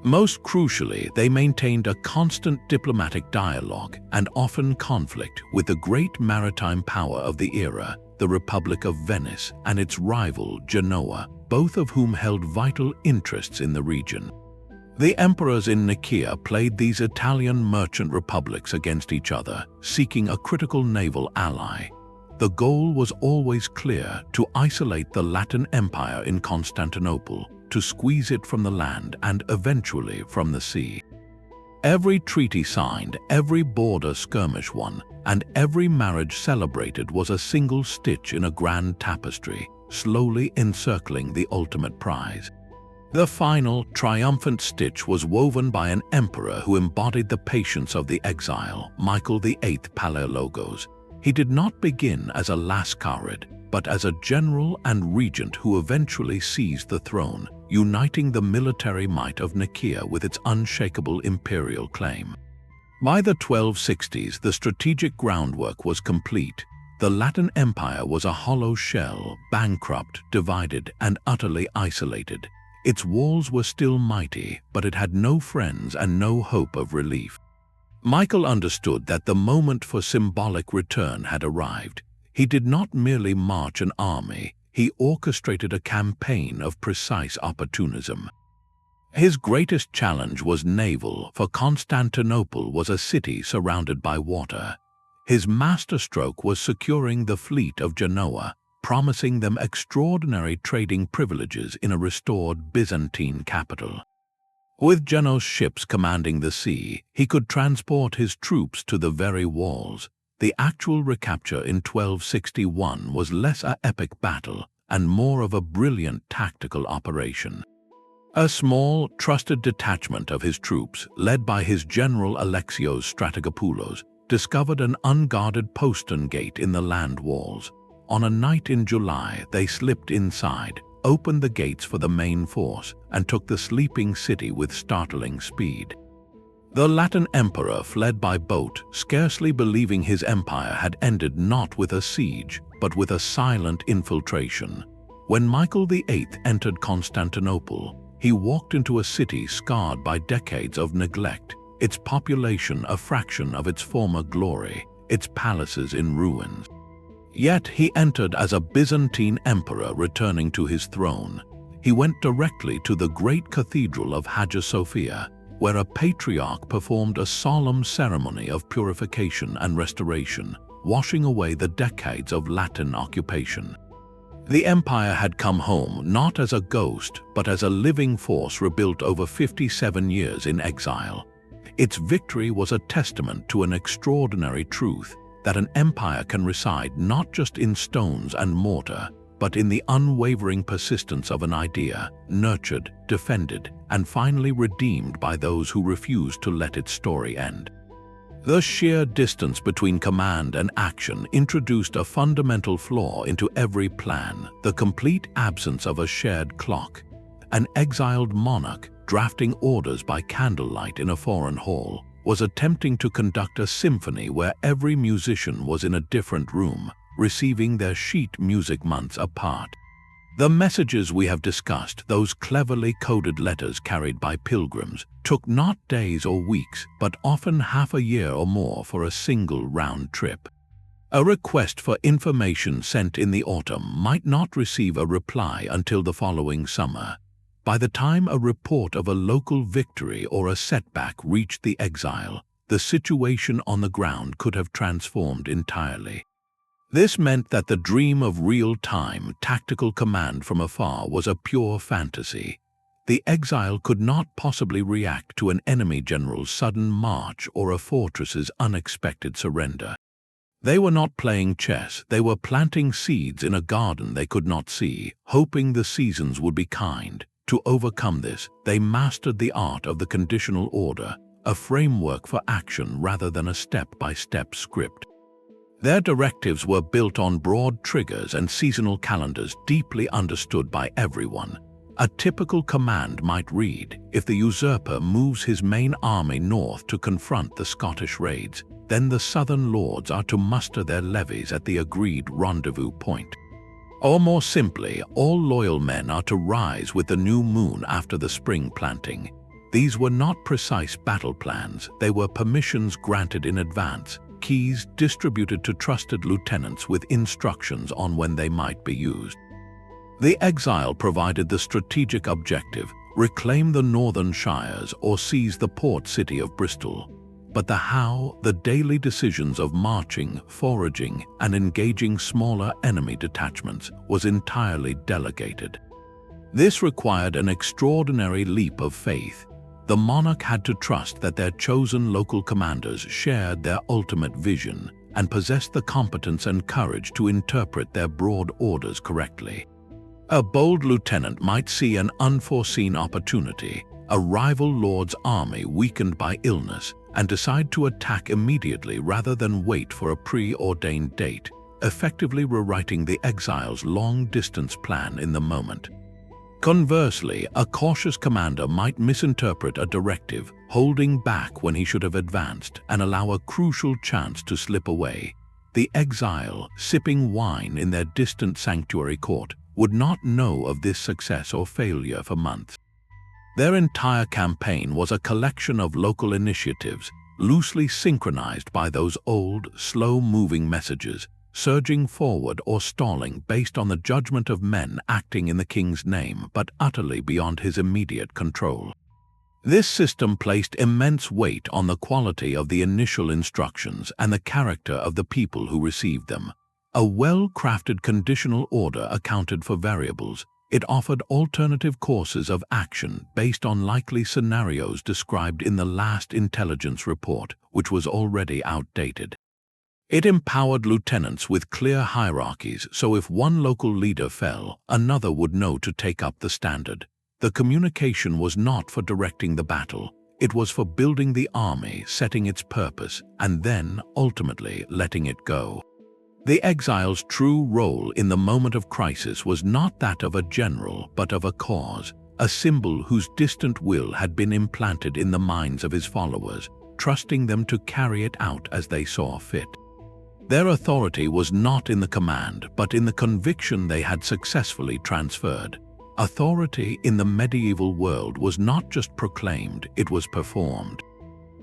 [SPEAKER 1] Most crucially, they maintained a constant diplomatic dialogue and often conflict with the great maritime power of the era, the Republic of Venice, and its rival Genoa, both of whom held vital interests in the region. The emperors in Nicaea played these Italian merchant republics against each other, seeking a critical naval ally. The goal was always clear: to isolate the Latin Empire in Constantinople, to squeeze it from the land and eventually from the sea. Every treaty signed, every border skirmish won, and every marriage celebrated was a single stitch in a grand tapestry, slowly encircling the ultimate prize. The final, triumphant stitch was woven by an emperor who embodied the patience of the exile, Michael VIII Palaiologos. He did not begin as a Lascarid, but as a general and regent who eventually seized the throne, uniting the military might of Nicaea with its unshakable imperial claim. By the 1260s, the strategic groundwork was complete. The Latin Empire was a hollow shell, bankrupt, divided, and utterly isolated. Its walls were still mighty, but it had no friends and no hope of relief. Michael understood that the moment for symbolic return had arrived. He did not merely march an army, he orchestrated a campaign of precise opportunism. His greatest challenge was naval, for Constantinople was a city surrounded by water. His masterstroke was securing the fleet of Genoa, promising them extraordinary trading privileges in a restored Byzantine capital. With Genoa's ships commanding the sea, he could transport his troops to the very walls. The actual recapture in 1261 was less an epic battle and more of a brilliant tactical operation. A small, trusted detachment of his troops, led by his general Alexios Strategopoulos, discovered an unguarded postern gate in the land walls. On a night in July, they slipped inside, opened the gates for the main force, and took the sleeping city with startling speed. The Latin emperor fled by boat, scarcely believing his empire had ended not with a siege, but with a silent infiltration. When Michael VIII entered Constantinople, he walked into a city scarred by decades of neglect, its population a fraction of its former glory, its palaces in ruins. Yet he entered as a Byzantine emperor returning to his throne. He went directly to the great cathedral of Hagia Sophia, where a patriarch performed a solemn ceremony of purification and restoration, washing away the decades of Latin occupation. The empire had come home not as a ghost, but as a living force rebuilt over 57 years in exile. Its victory was a testament to an extraordinary truth, that an empire can reside not just in stones and mortar, but in the unwavering persistence of an idea, nurtured, defended, and finally redeemed by those who refuse to let its story end. The sheer distance between command and action introduced a fundamental flaw into every plan, the complete absence of a shared clock. An exiled monarch, drafting orders by candlelight in a foreign hall, was attempting to conduct a symphony where every musician was in a different room, receiving their sheet music months apart. The messages we have discussed, those cleverly coded letters carried by pilgrims, took not days or weeks, but often half a year or more for a single round trip. A request for information sent in the autumn might not receive a reply until the following summer. By the time a report of a local victory or a setback reached the exile, the situation on the ground could have transformed entirely. This meant that the dream of real-time, tactical command from afar was a pure fantasy. The exile could not possibly react to an enemy general's sudden march or a fortress's unexpected surrender. They were not playing chess, they were planting seeds in a garden they could not see, hoping the seasons would be kind. To overcome this, they mastered the art of the conditional order, a framework for action rather than a step-by-step script. Their directives were built on broad triggers and seasonal calendars deeply understood by everyone. A typical command might read, if the usurper moves his main army north to confront the Scottish raids, then the southern lords are to muster their levies at the agreed rendezvous point. Or more simply, all loyal men are to rise with the new moon after the spring planting. These were not precise battle plans, they were permissions granted in advance, keys distributed to trusted lieutenants with instructions on when they might be used. The exile provided the strategic objective, reclaim the northern shires or seize the port city of Bristol. But the how, the daily decisions of marching, foraging, and engaging smaller enemy detachments was entirely delegated. This required an extraordinary leap of faith. The monarch had to trust that their chosen local commanders shared their ultimate vision and possessed the competence and courage to interpret their broad orders correctly. A bold lieutenant might see an unforeseen opportunity, a rival lord's army weakened by illness, and decide to attack immediately rather than wait for a preordained date, effectively rewriting the exile's long-distance plan in the moment. Conversely, a cautious commander might misinterpret a directive, holding back when he should have advanced, and allow a crucial chance to slip away. The exile, sipping wine in their distant sanctuary court, would not know of this success or failure for months. Their entire campaign was a collection of local initiatives, loosely synchronized by those old, slow-moving messages, surging forward or stalling based on the judgment of men acting in the king's name but utterly beyond his immediate control. This system placed immense weight on the quality of the initial instructions and the character of the people who received them. A well-crafted conditional order accounted for variables. It offered alternative courses of action based on likely scenarios described in the last intelligence report, which was already outdated. It empowered lieutenants with clear hierarchies, so if one local leader fell, another would know to take up the standard. The communication was not for directing the battle. It was for building the army, setting its purpose, and then, ultimately, letting it go. The exile's true role in the moment of crisis was not that of a general, but of a cause, a symbol whose distant will had been implanted in the minds of his followers, trusting them to carry it out as they saw fit. Their authority was not in the command, but in the conviction they had successfully transferred. Authority in the medieval world was not just proclaimed, it was performed.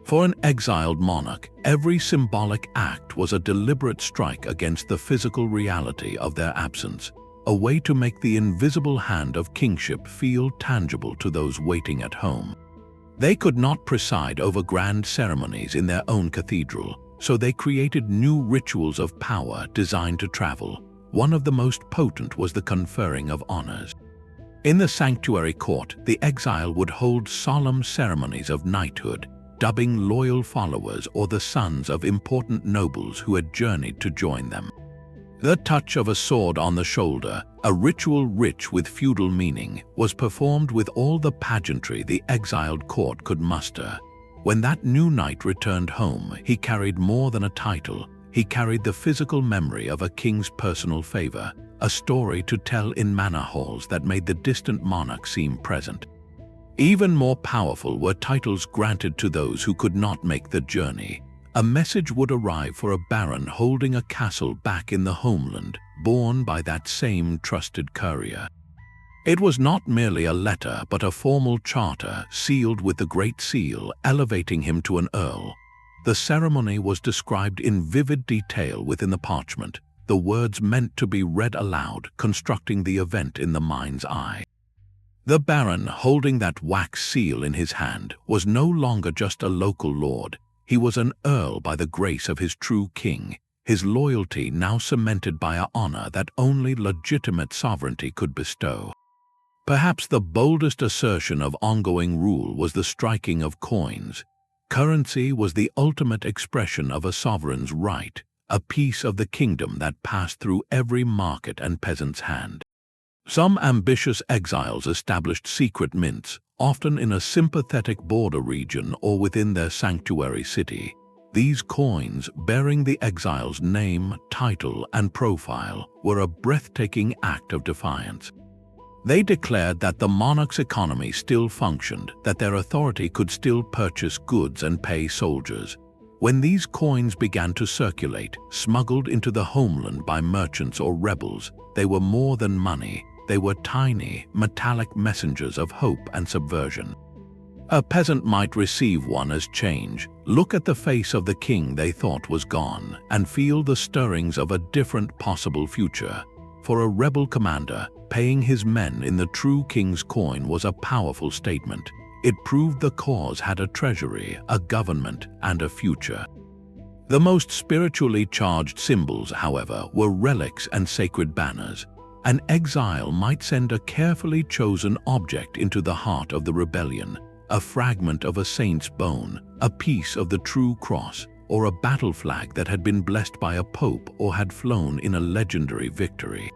[SPEAKER 1] For an exiled monarch, every symbolic act was a deliberate strike against the physical reality of their absence, a way to make the invisible hand of kingship feel tangible to those waiting at home. They could not preside over grand ceremonies in their own cathedral, so they created new rituals of power designed to travel. One of the most potent was the conferring of honors. In the sanctuary court, the exile would hold solemn ceremonies of knighthood, dubbing loyal followers or the sons of important nobles who had journeyed to join them. The touch of a sword on the shoulder, a ritual rich with feudal meaning, was performed with all the pageantry the exiled court could muster. When that new knight returned home, he carried more than a title. He carried the physical memory of a king's personal favor, a story to tell in manor halls that made the distant monarch seem present. Even more powerful were titles granted to those who could not make the journey. A message would arrive for a baron holding a castle back in the homeland, borne by that same trusted courier. It was not merely a letter, but a formal charter sealed with the Great Seal, elevating him to an earl. The ceremony was described in vivid detail within the parchment, the words meant to be read aloud, constructing the event in the mind's eye. The baron, holding that wax seal in his hand, was no longer just a local lord. He was an earl by the grace of his true king, his loyalty now cemented by an honor that only legitimate sovereignty could bestow. Perhaps the boldest assertion of ongoing rule was the striking of coins. Currency was the ultimate expression of a sovereign's right, a piece of the kingdom that passed through every market and peasant's hand. Some ambitious exiles established secret mints, often in a sympathetic border region or within their sanctuary city. These coins, bearing the exile's name, title, and profile, were a breathtaking act of defiance. They declared that the monarch's economy still functioned, that their authority could still purchase goods and pay soldiers. When these coins began to circulate, smuggled into the homeland by merchants or rebels, they were more than money. They were tiny, metallic messengers of hope and subversion. A peasant might receive one as change, look at the face of the king they thought was gone, and feel the stirrings of a different possible future. For a rebel commander, paying his men in the true king's coin was a powerful statement. It proved the cause had a treasury, a government, and a future. The most spiritually charged symbols, however, were relics and sacred banners. An exile might send a carefully chosen object into the heart of the rebellion, a fragment of a saint's bone, a piece of the true cross, or a battle flag that had been blessed by a pope or had flown in a legendary victory.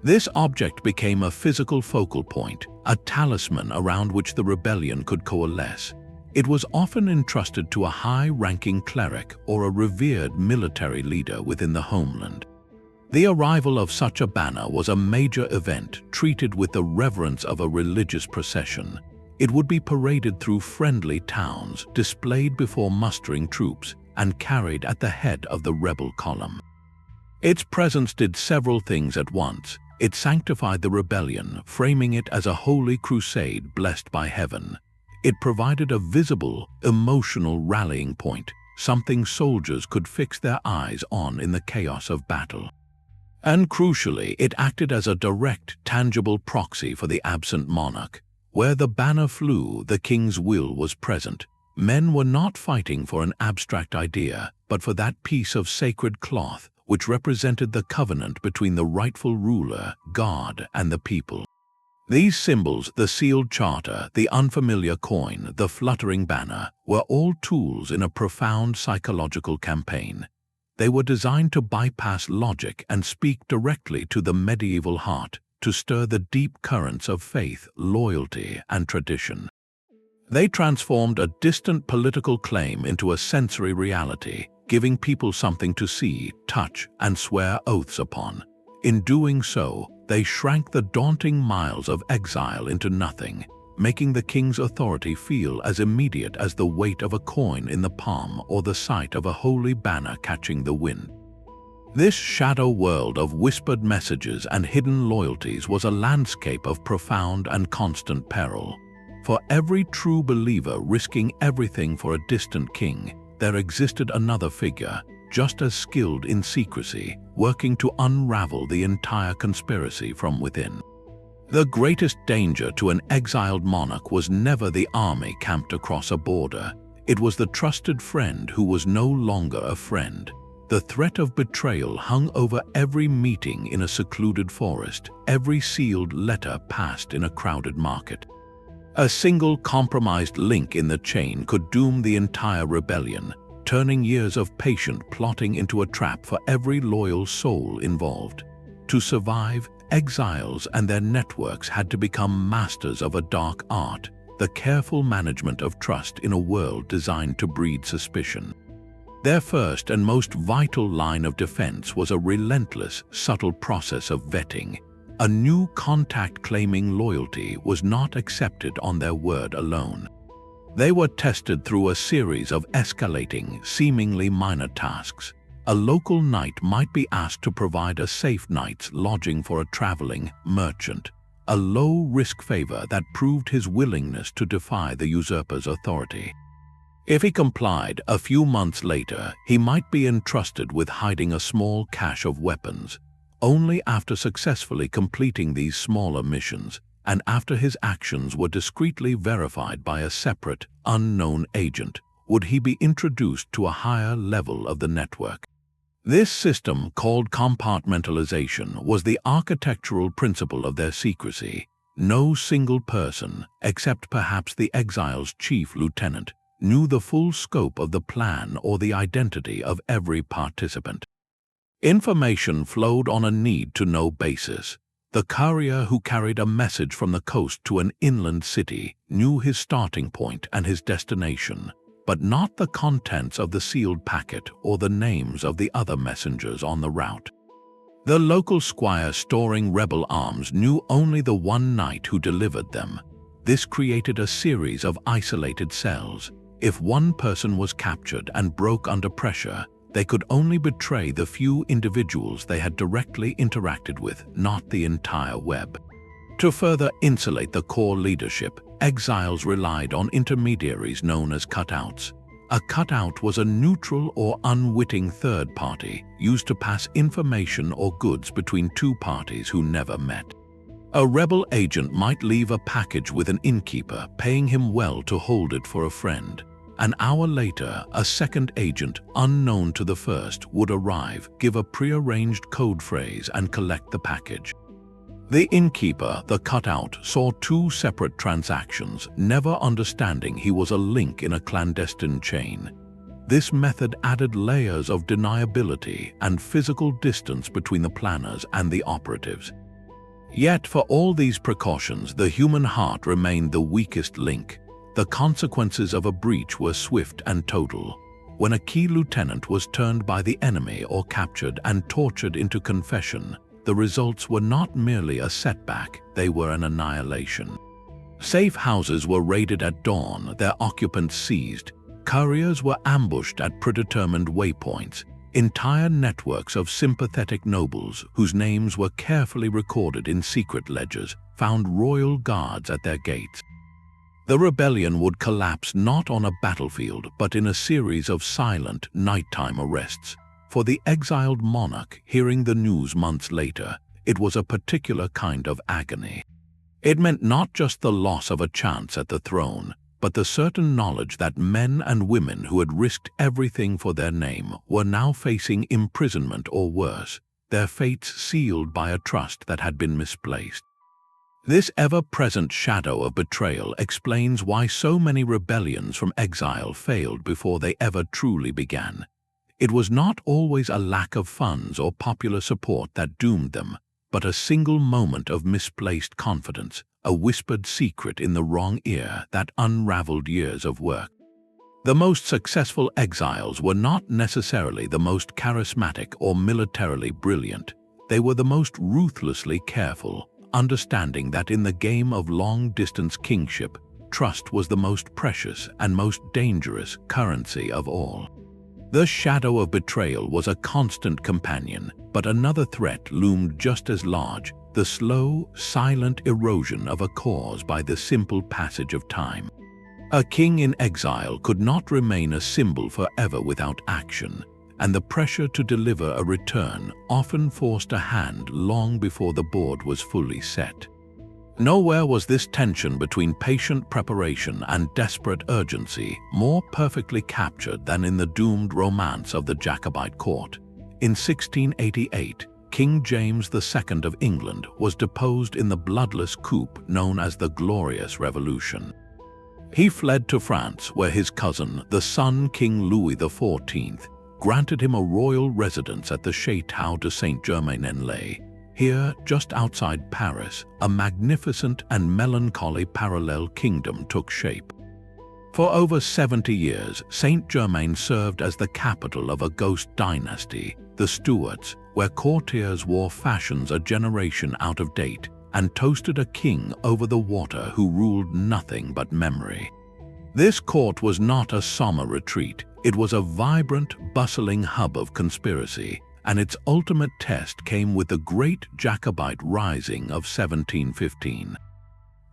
[SPEAKER 1] This object became a physical focal point, a talisman around which the rebellion could coalesce. It was often entrusted to a high-ranking cleric or a revered military leader within the homeland. The arrival of such a banner was a major event, treated with the reverence of a religious procession. It would be paraded through friendly towns, displayed before mustering troops, and carried at the head of the rebel column. Its presence did several things at once. It sanctified the rebellion, framing it as a holy crusade blessed by heaven. It provided a visible, emotional rallying point, something soldiers could fix their eyes on in the chaos of battle. And crucially, it acted as a direct, tangible proxy for the absent monarch. Where the banner flew, the king's will was present. Men were not fighting for an abstract idea, but for that piece of sacred cloth which represented the covenant between the rightful ruler, God, and the people. These symbols, the sealed charter, the unfamiliar coin, the fluttering banner, were all tools in a profound psychological campaign. They were designed to bypass logic and speak directly to the medieval heart, to stir the deep currents of faith, loyalty, and tradition. They transformed a distant political claim into a sensory reality, giving people something to see, touch, and swear oaths upon. In doing so, they shrank the daunting miles of exile into nothing, making the king's authority feel as immediate as the weight of a coin in the palm or the sight of a holy banner catching the wind. This shadow world of whispered messages and hidden loyalties was a landscape of profound and constant peril. For every true believer risking everything for a distant king, there existed another figure, just as skilled in secrecy, working to unravel the entire conspiracy from within. The greatest danger to an exiled monarch was never the army camped across a border. It was the trusted friend who was no longer a friend. The threat of betrayal hung over every meeting in a secluded forest, every sealed letter passed in a crowded market. A single compromised link in the chain could doom the entire rebellion, turning years of patient plotting into a trap for every loyal soul involved. To survive, exiles and their networks had to become masters of a dark art, the careful management of trust in a world designed to breed suspicion. Their first and most vital line of defense was a relentless, subtle process of vetting. A new contact claiming loyalty was not accepted on their word alone. They were tested through a series of escalating, seemingly minor tasks. A local knight might be asked to provide a safe night's lodging for a traveling merchant, a low-risk favor that proved his willingness to defy the usurper's authority. If he complied, a few months later, he might be entrusted with hiding a small cache of weapons. Only after successfully completing these smaller missions, and after his actions were discreetly verified by a separate, unknown agent, would he be introduced to a higher level of the network. This system, called compartmentalization, was the architectural principle of their secrecy. No single person, except perhaps the exile's chief lieutenant, knew the full scope of the plan or the identity of every participant. Information flowed on a need-to-know basis. The courier who carried a message from the coast to an inland city knew his starting point and his destination, but not the contents of the sealed packet or the names of the other messengers on the route. The local squire storing rebel arms knew only the one knight who delivered them. This created a series of isolated cells. If one person was captured and broke under pressure, they could only betray the few individuals they had directly interacted with, not the entire web. To further insulate the core leadership, exiles relied on intermediaries known as cutouts. A cutout was a neutral or unwitting third party used to pass information or goods between two parties who never met. A rebel agent might leave a package with an innkeeper, paying him well to hold it for a friend. An hour later, a second agent, unknown to the first, would arrive, give a prearranged code phrase, and collect the package. The innkeeper, the cutout, saw two separate transactions, never understanding he was a link in a clandestine chain. This method added layers of deniability and physical distance between the planners and the operatives. Yet, for all these precautions, the human heart remained the weakest link. The consequences of a breach were swift and total. When a key lieutenant was turned by the enemy or captured and tortured into confession, the results were not merely a setback, they were an annihilation. Safe houses were raided at dawn, their occupants seized. Couriers were ambushed at predetermined waypoints. Entire networks of sympathetic nobles, whose names were carefully recorded in secret ledgers, found royal guards at their gates. The rebellion would collapse not on a battlefield but in a series of silent, nighttime arrests. For the exiled monarch, hearing the news months later, it was a particular kind of agony. It meant not just the loss of a chance at the throne, but the certain knowledge that men and women who had risked everything for their name were now facing imprisonment or worse, their fates sealed by a trust that had been misplaced. This ever-present shadow of betrayal explains why so many rebellions from exile failed before they ever truly began. It was not always a lack of funds or popular support that doomed them, but a single moment of misplaced confidence, a whispered secret in the wrong ear that unraveled years of work. The most successful exiles were not necessarily the most charismatic or militarily brilliant. They were the most ruthlessly careful, understanding that in the game of long-distance kingship, trust was the most precious and most dangerous currency of all. The shadow of betrayal was a constant companion, but another threat loomed just as large, the slow, silent erosion of a cause by the simple passage of time. A king in exile could not remain a symbol forever without action, and the pressure to deliver a return often forced a hand long before the board was fully set. Nowhere was this tension between patient preparation and desperate urgency more perfectly captured than in the doomed romance of the Jacobite court. In 1688, King James II of England was deposed in the bloodless coup known as the Glorious Revolution. He fled to France, where his cousin, the Sun King Louis XIV, granted him a royal residence at the Château de Saint-Germain-en-Laye. Here, just outside Paris, a magnificent and melancholy parallel kingdom took shape. For over 70 years, Saint-Germain served as the capital of a ghost dynasty, the Stuarts, where courtiers wore fashions a generation out of date and toasted a king over the water who ruled nothing but memory. This court was not a somber retreat. It was a vibrant, bustling hub of conspiracy, and its ultimate test came with the Great Jacobite Rising of 1715.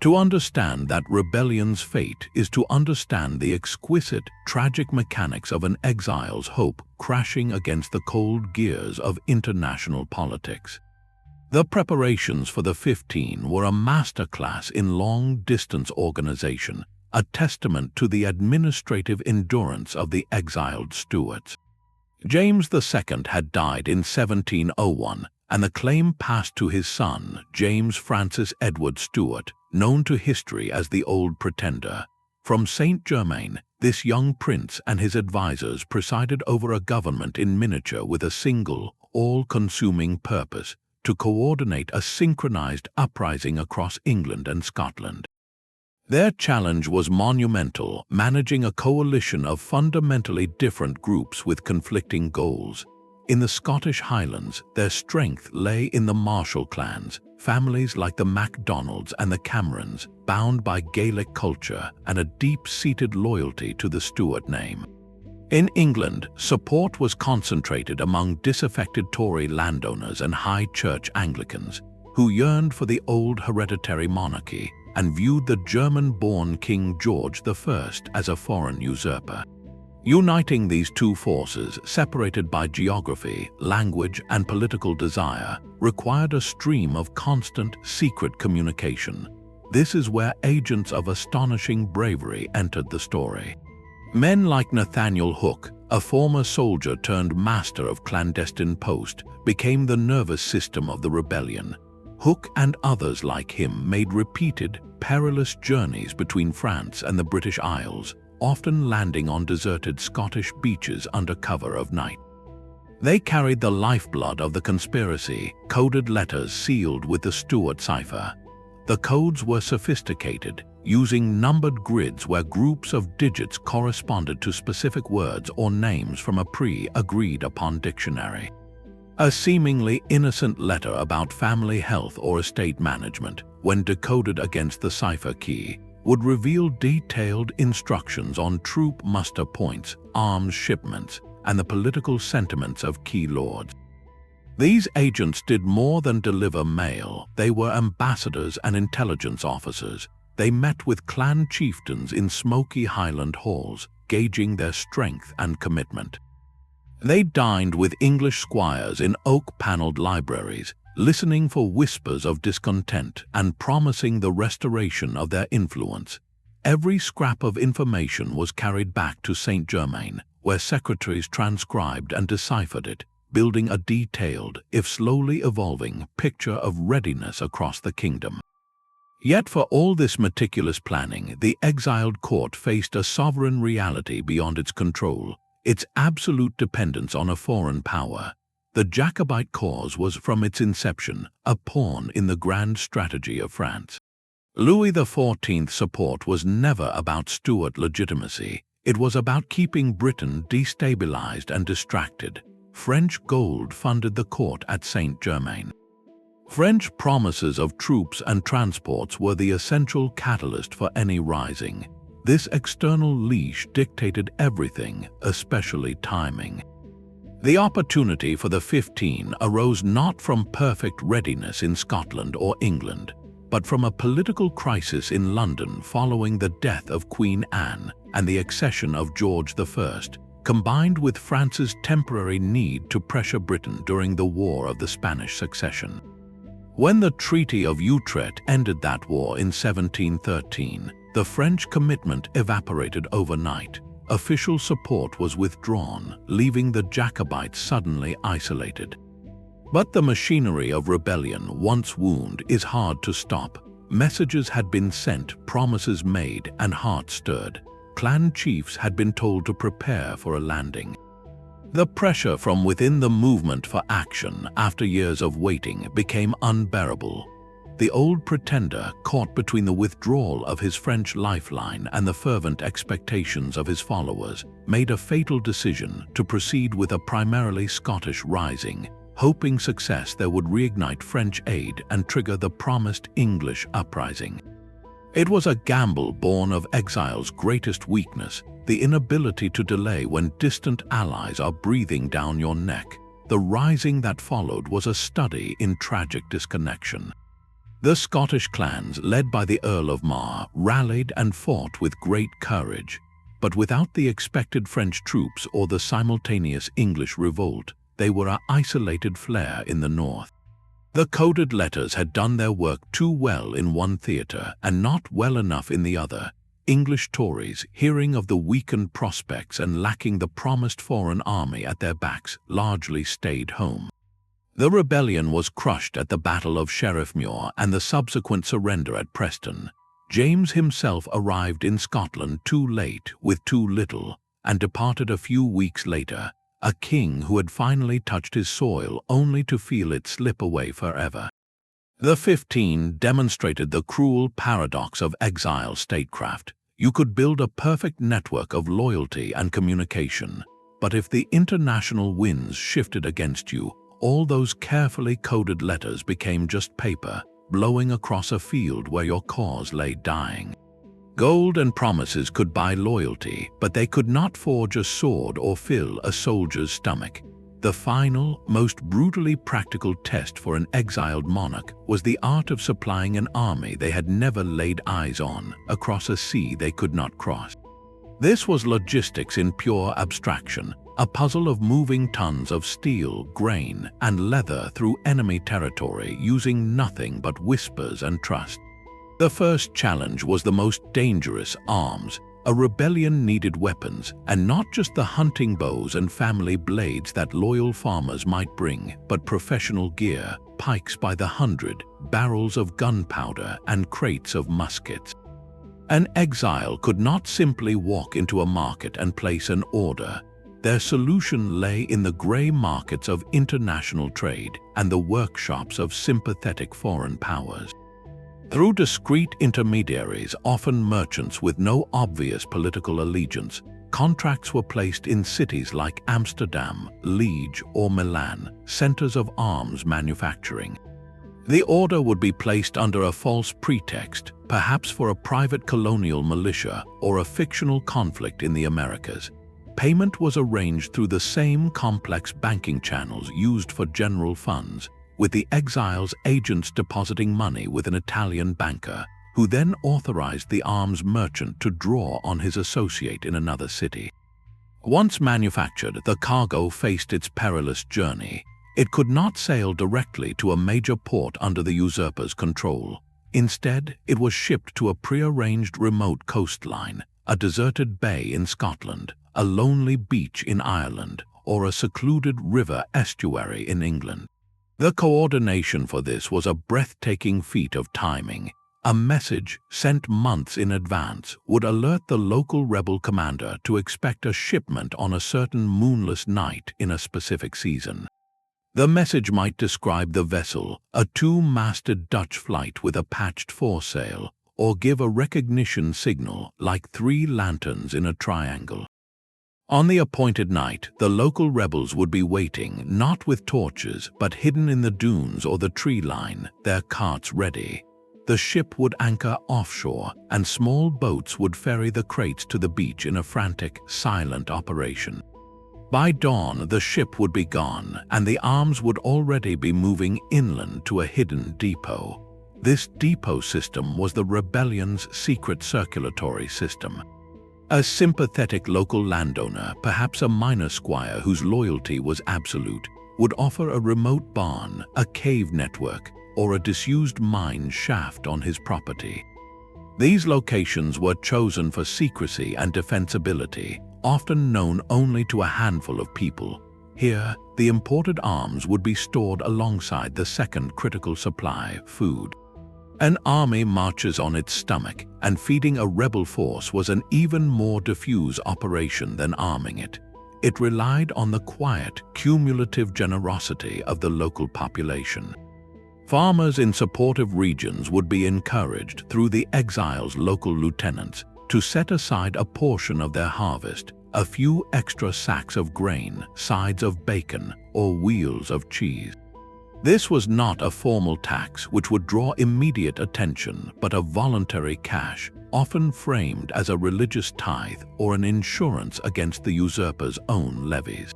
[SPEAKER 1] To understand that rebellion's fate is to understand the exquisite, tragic mechanics of an exile's hope crashing against the cold gears of international politics. The preparations for the 15 were a masterclass in long-distance organization, a testament to the administrative endurance of the exiled Stuarts. James II had died in 1701, and the claim passed to his son, James Francis Edward Stuart, known to history as the Old Pretender. From Saint-Germain, this young prince and his advisors presided over a government in miniature with a single, all-consuming purpose: to coordinate a synchronized uprising across England and Scotland. Their challenge was monumental, managing a coalition of fundamentally different groups with conflicting goals. In the Scottish Highlands, their strength lay in the Marshall clans, families like the MacDonalds and the Camerons, bound by Gaelic culture and a deep-seated loyalty to the Stuart name. In England, support was concentrated among disaffected Tory landowners and High Church Anglicans, who yearned for the old hereditary monarchy and viewed the German-born King George I as a foreign usurper. Uniting these two forces, separated by geography, language, and political desire, required a stream of constant, secret communication. This is where agents of astonishing bravery entered the story. Men like Nathaniel Hooke, a former soldier turned master of clandestine post, became the nervous system of the rebellion. Hooke and others like him made repeated, perilous journeys between France and the British Isles, often landing on deserted Scottish beaches under cover of night. They carried the lifeblood of the conspiracy, coded letters sealed with the Stuart cipher. The codes were sophisticated, using numbered grids where groups of digits corresponded to specific words or names from a pre-agreed-upon dictionary. A seemingly innocent letter about family health or estate management, when decoded against the cipher key, would reveal detailed instructions on troop muster points, arms shipments, and the political sentiments of key lords. These agents did more than deliver mail. They were ambassadors and intelligence officers, they met with clan chieftains in smoky Highland halls, gauging their strength and commitment. They dined with English squires in oak-paneled libraries, listening for whispers of discontent and promising the restoration of their influence. Every scrap of information was carried back to Saint-Germain, where secretaries transcribed and deciphered it, building a detailed, if slowly evolving, picture of readiness across the kingdom. Yet for all this meticulous planning, the exiled court faced a sovereign reality beyond its control, its absolute dependence on a foreign power. The Jacobite cause was from its inception a pawn in the grand strategy of France. Louis XIV's support was never about Stuart legitimacy. It was about keeping Britain destabilized and distracted. French gold funded the court at Saint-Germain. French promises of troops and transports were the essential catalyst for any rising. This external leash dictated everything, especially timing. The opportunity for the 15 arose not from perfect readiness in Scotland or England, but from a political crisis in London following the death of Queen Anne and the accession of George I, combined with France's temporary need to pressure Britain during the War of the Spanish Succession. When the Treaty of Utrecht ended that war in 1713, the French commitment evaporated overnight. Official support was withdrawn, leaving the Jacobites suddenly isolated. But the machinery of rebellion, once wound, is hard to stop. Messages had been sent, promises made, and hearts stirred. Clan chiefs had been told to prepare for a landing. The pressure from within the movement for action, after years of waiting, became unbearable. The old pretender, caught between the withdrawal of his French lifeline and the fervent expectations of his followers, made a fatal decision to proceed with a primarily Scottish rising, hoping success there would reignite French aid and trigger the promised English uprising. It was a gamble born of exile's greatest weakness, the inability to delay when distant allies are breathing down your neck. The rising that followed was a study in tragic disconnection. The Scottish clans, led by the Earl of Mar, rallied and fought with great courage, but without the expected French troops or the simultaneous English revolt, they were an isolated flare in the north. The coded letters had done their work too well in one theatre and not well enough in the other. English Tories, hearing of the weakened prospects and lacking the promised foreign army at their backs, largely stayed home. The rebellion was crushed at the Battle of Sheriffmuir and the subsequent surrender at Preston. James himself arrived in Scotland too late with too little and departed a few weeks later, a king who had finally touched his soil only to feel it slip away forever. The 15 demonstrated the cruel paradox of exile statecraft. You could build a perfect network of loyalty and communication, but if the international winds shifted against you, all those carefully coded letters became just paper, blowing across a field where your cause lay dying. Gold and promises could buy loyalty, but they could not forge a sword or fill a soldier's stomach. The final, most brutally practical test for an exiled monarch was the art of supplying an army they had never laid eyes on, across a sea they could not cross. This was logistics in pure abstraction, a puzzle of moving tons of steel, grain, and leather through enemy territory using nothing but whispers and trust. The first challenge was the most dangerous: arms. A rebellion needed weapons, and not just the hunting bows and family blades that loyal farmers might bring, but professional gear, pikes by the hundred, barrels of gunpowder, and crates of muskets. An exile could not simply walk into a market and place an order. Their solution lay in the grey markets of international trade and the workshops of sympathetic foreign powers. Through discreet intermediaries, often merchants with no obvious political allegiance, contracts were placed in cities like Amsterdam, Liege, or Milan, centers of arms manufacturing. The order would be placed under a false pretext, perhaps for a private colonial militia or a fictional conflict in the Americas. Payment was arranged through the same complex banking channels used for general funds, with the exile's agents depositing money with an Italian banker, who then authorized the arms merchant to draw on his associate in another city. Once manufactured, the cargo faced its perilous journey. It could not sail directly to a major port under the usurper's control. Instead, it was shipped to a prearranged remote coastline, a deserted bay in Scotland, a lonely beach in Ireland, or a secluded river estuary in England. The coordination for this was a breathtaking feat of timing. A message sent months in advance would alert the local rebel commander to expect a shipment on a certain moonless night in a specific season. The message might describe the vessel, a two-masted Dutch flight with a patched foresail, or give a recognition signal like 3 lanterns in a triangle. On the appointed night, the local rebels would be waiting, not with torches, but hidden in the dunes or the tree line, their carts ready. The ship would anchor offshore, and small boats would ferry the crates to the beach in a frantic, silent operation. By dawn, the ship would be gone, and the arms would already be moving inland to a hidden depot. This depot system was the rebellion's secret circulatory system. A sympathetic local landowner, perhaps a minor squire whose loyalty was absolute, would offer a remote barn, a cave network, or a disused mine shaft on his property. These locations were chosen for secrecy and defensibility, often known only to a handful of people. Here, the imported arms would be stored alongside the second critical supply, food. An army marches on its stomach, and feeding a rebel force was an even more diffuse operation than arming it. It relied on the quiet, cumulative generosity of the local population. Farmers in supportive regions would be encouraged through the Exile's local lieutenants to set aside a portion of their harvest, a few extra sacks of grain, sides of bacon, or wheels of cheese. This was not a formal tax which would draw immediate attention, but a voluntary cash, often framed as a religious tithe or an insurance against the usurper's own levies.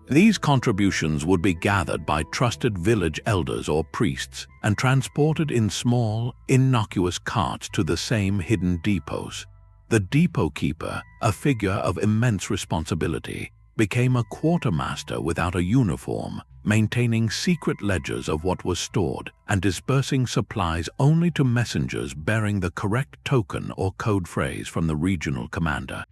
[SPEAKER 1] These contributions would be gathered by trusted village elders or priests and transported in small, innocuous carts to the same hidden depots. The depot keeper, a figure of immense responsibility, became a quartermaster without a uniform, maintaining secret ledgers of what was stored and dispersing supplies only to messengers bearing the correct token or code phrase from the regional commander.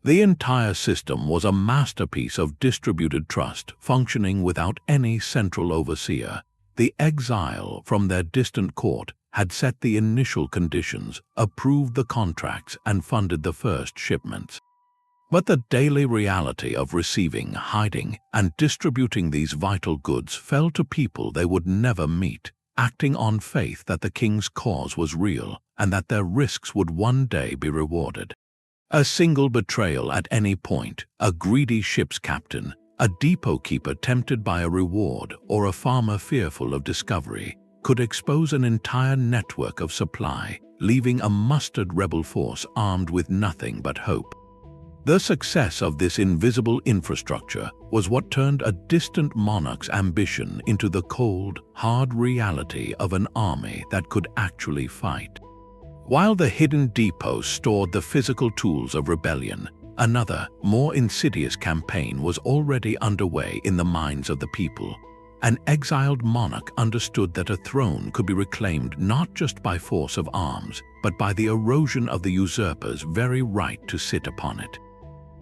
[SPEAKER 1] The entire system was a masterpiece of distributed trust, functioning without any central overseer. The Exile from their distant court had set the initial conditions, approved the contracts, and funded the first shipments. But the daily reality of receiving, hiding, and distributing these vital goods fell to people they would never meet, acting on faith that the king's cause was real and that their risks would one day be rewarded. A single betrayal at any point, a greedy ship's captain, a depot keeper tempted by a reward, or a farmer fearful of discovery, could expose an entire network of supply, leaving a mustered rebel force armed with nothing but hope. The success of this invisible infrastructure was what turned a distant monarch's ambition into the cold, hard reality of an army that could actually fight. While the hidden depots stored the physical tools of rebellion, another, more insidious campaign was already underway in the minds of the people. An exiled monarch understood that a throne could be reclaimed not just by force of arms, but by the erosion of the usurper's very right to sit upon it.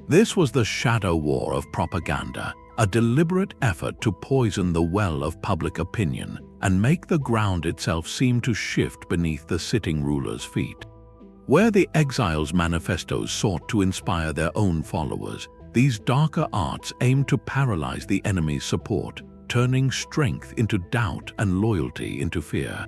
[SPEAKER 1] This was the shadow war of propaganda, a deliberate effort to poison the well of public opinion and make the ground itself seem to shift beneath the sitting ruler's feet. Where the Exile's manifestos sought to inspire their own followers, these darker arts aimed to paralyze the enemy's support, turning strength into doubt and loyalty into fear.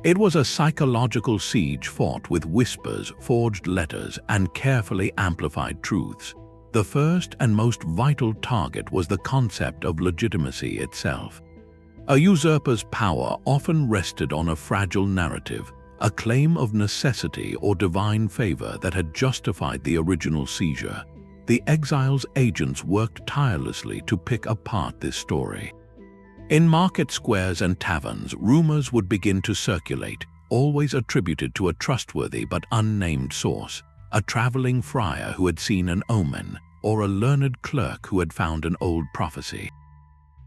[SPEAKER 1] It was a psychological siege fought with whispers, forged letters, and carefully amplified truths. The first and most vital target was the concept of legitimacy itself. A usurper's power often rested on a fragile narrative, a claim of necessity or divine favor that had justified the original seizure. The Exile's agents worked tirelessly to pick apart this story. In market squares and taverns, rumors would begin to circulate. always attributed to a trustworthy but unnamed source, a traveling friar who had seen an omen, or a learned clerk who had found an old prophecy.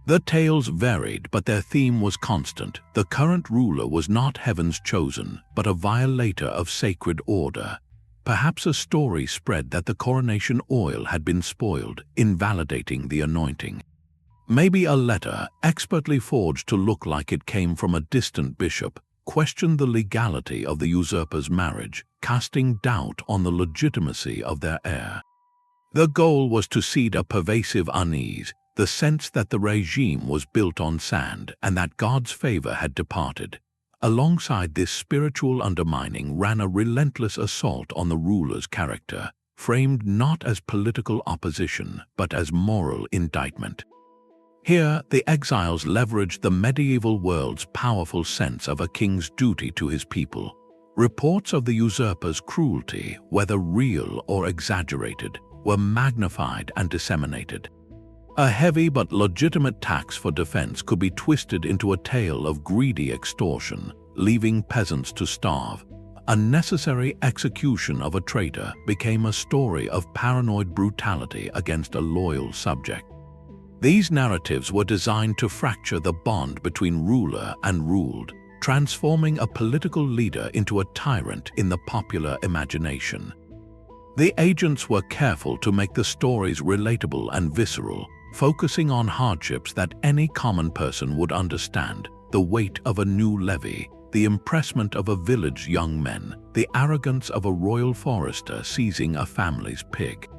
[SPEAKER 1] The tales varied, but their theme was constant. The current ruler was not heaven's chosen, but a violator of sacred order. Perhaps a story spread that the coronation oil had been spoiled, invalidating the anointing. Maybe a letter, expertly forged to look like it came from a distant bishop, questioned the legality of the usurper's marriage, casting doubt on the legitimacy of their heir. The goal was to seed a pervasive unease, the sense that the regime was built on sand and that God's favor had departed. Alongside this spiritual undermining ran a relentless assault on the ruler's character, framed not as political opposition but as moral indictment. Here, the exiles leveraged the medieval world's powerful sense of a king's duty to his people. Reports of the usurper's cruelty, whether real or exaggerated, were magnified and disseminated. A heavy but legitimate tax for defense could be twisted into a tale of greedy extortion, leaving peasants to starve. A necessary execution of a traitor became a story of paranoid brutality against a loyal subject. These narratives were designed to fracture the bond between ruler and ruled, transforming a political leader into a tyrant in the popular imagination. The agents were careful to make the stories relatable and visceral, focusing on hardships that any common person would understand: the weight of a new levy, the impressment of a village's young men, the arrogance of a royal forester seizing a family's pig.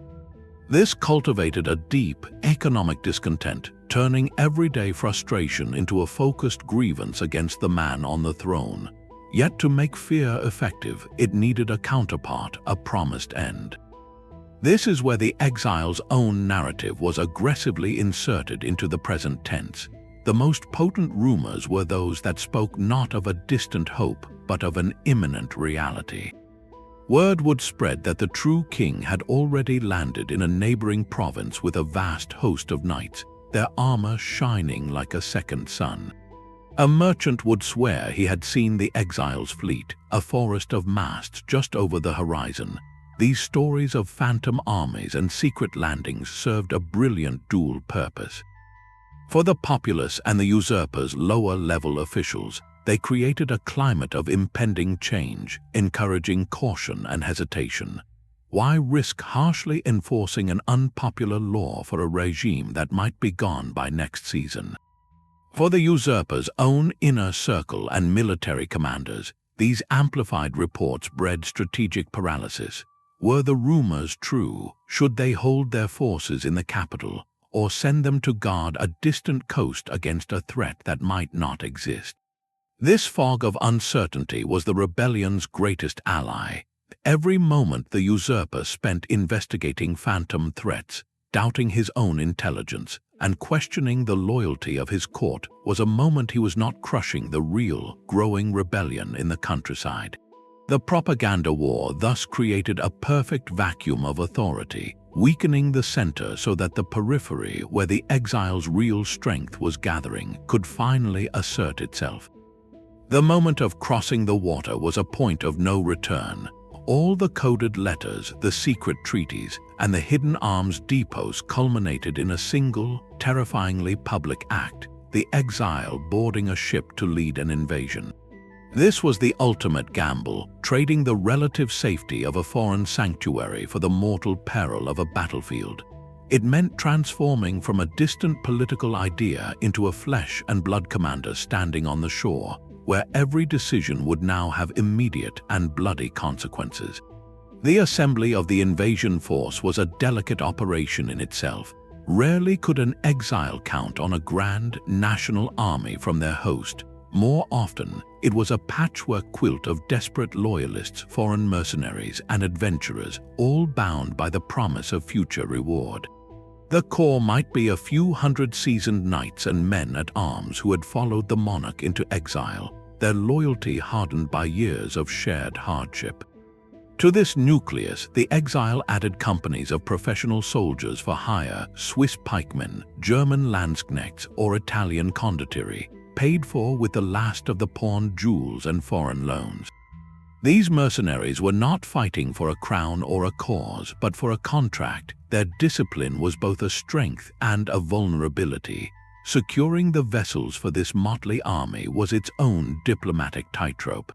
[SPEAKER 1] This cultivated a deep economic discontent, turning everyday frustration into a focused grievance against the man on the throne. Yet to make fear effective, it needed a counterpart, a promised end. This is where the exile's own narrative was aggressively inserted into the present tense. The most potent rumors were those that spoke not of a distant hope, but of an imminent reality. Word would spread that the true king had already landed in a neighboring province with a vast host of knights, their armor shining like a second sun. A merchant would swear he had seen the exile's fleet, a forest of masts just over the horizon. These stories of phantom armies and secret landings served a brilliant dual purpose. For the populace and the usurper's lower-level officials, they created a climate of impending change, encouraging caution and hesitation. Why risk harshly enforcing an unpopular law for a regime that might be gone by next season? For the usurper's own inner circle and military commanders, these amplified reports bred strategic paralysis. Were the rumors true? Should they hold their forces in the capital, or send them to guard a distant coast against a threat that might not exist? This fog of uncertainty was the rebellion's greatest ally. Every moment the usurper spent investigating phantom threats, doubting his own intelligence, and questioning the loyalty of his court was a moment he was not crushing the real, growing rebellion in the countryside. The propaganda war thus created a perfect vacuum of authority, weakening the center so that the periphery, where the exile's real strength was gathering, could finally assert itself. The moment of crossing the water was a point of no return. All the coded letters, the secret treaties, and the hidden arms depots culminated in a single, terrifyingly public act: the exile boarding a ship to lead an invasion. This was the ultimate gamble, trading the relative safety of a foreign sanctuary for the mortal peril of a battlefield. It meant transforming from a distant political idea into a flesh and blood commander standing on the shore, where every decision would now have immediate and bloody consequences. The assembly of the invasion force was a delicate operation in itself. Rarely could an exile count on a grand national army from their host. More often, it was a patchwork quilt of desperate loyalists, foreign mercenaries, and adventurers, all bound by the promise of future reward. The core might be a few hundred seasoned knights and men at arms who had followed the monarch into exile, their loyalty hardened by years of shared hardship. To this nucleus, the exile added companies of professional soldiers for hire, Swiss pikemen, German landsknechts, or Italian condottieri. paid for with the last of the pawned jewels and foreign loans. These mercenaries were not fighting for a crown or a cause, but for a contract. Their discipline was both a strength and a vulnerability. Securing the vessels for this motley army was its own diplomatic tightrope.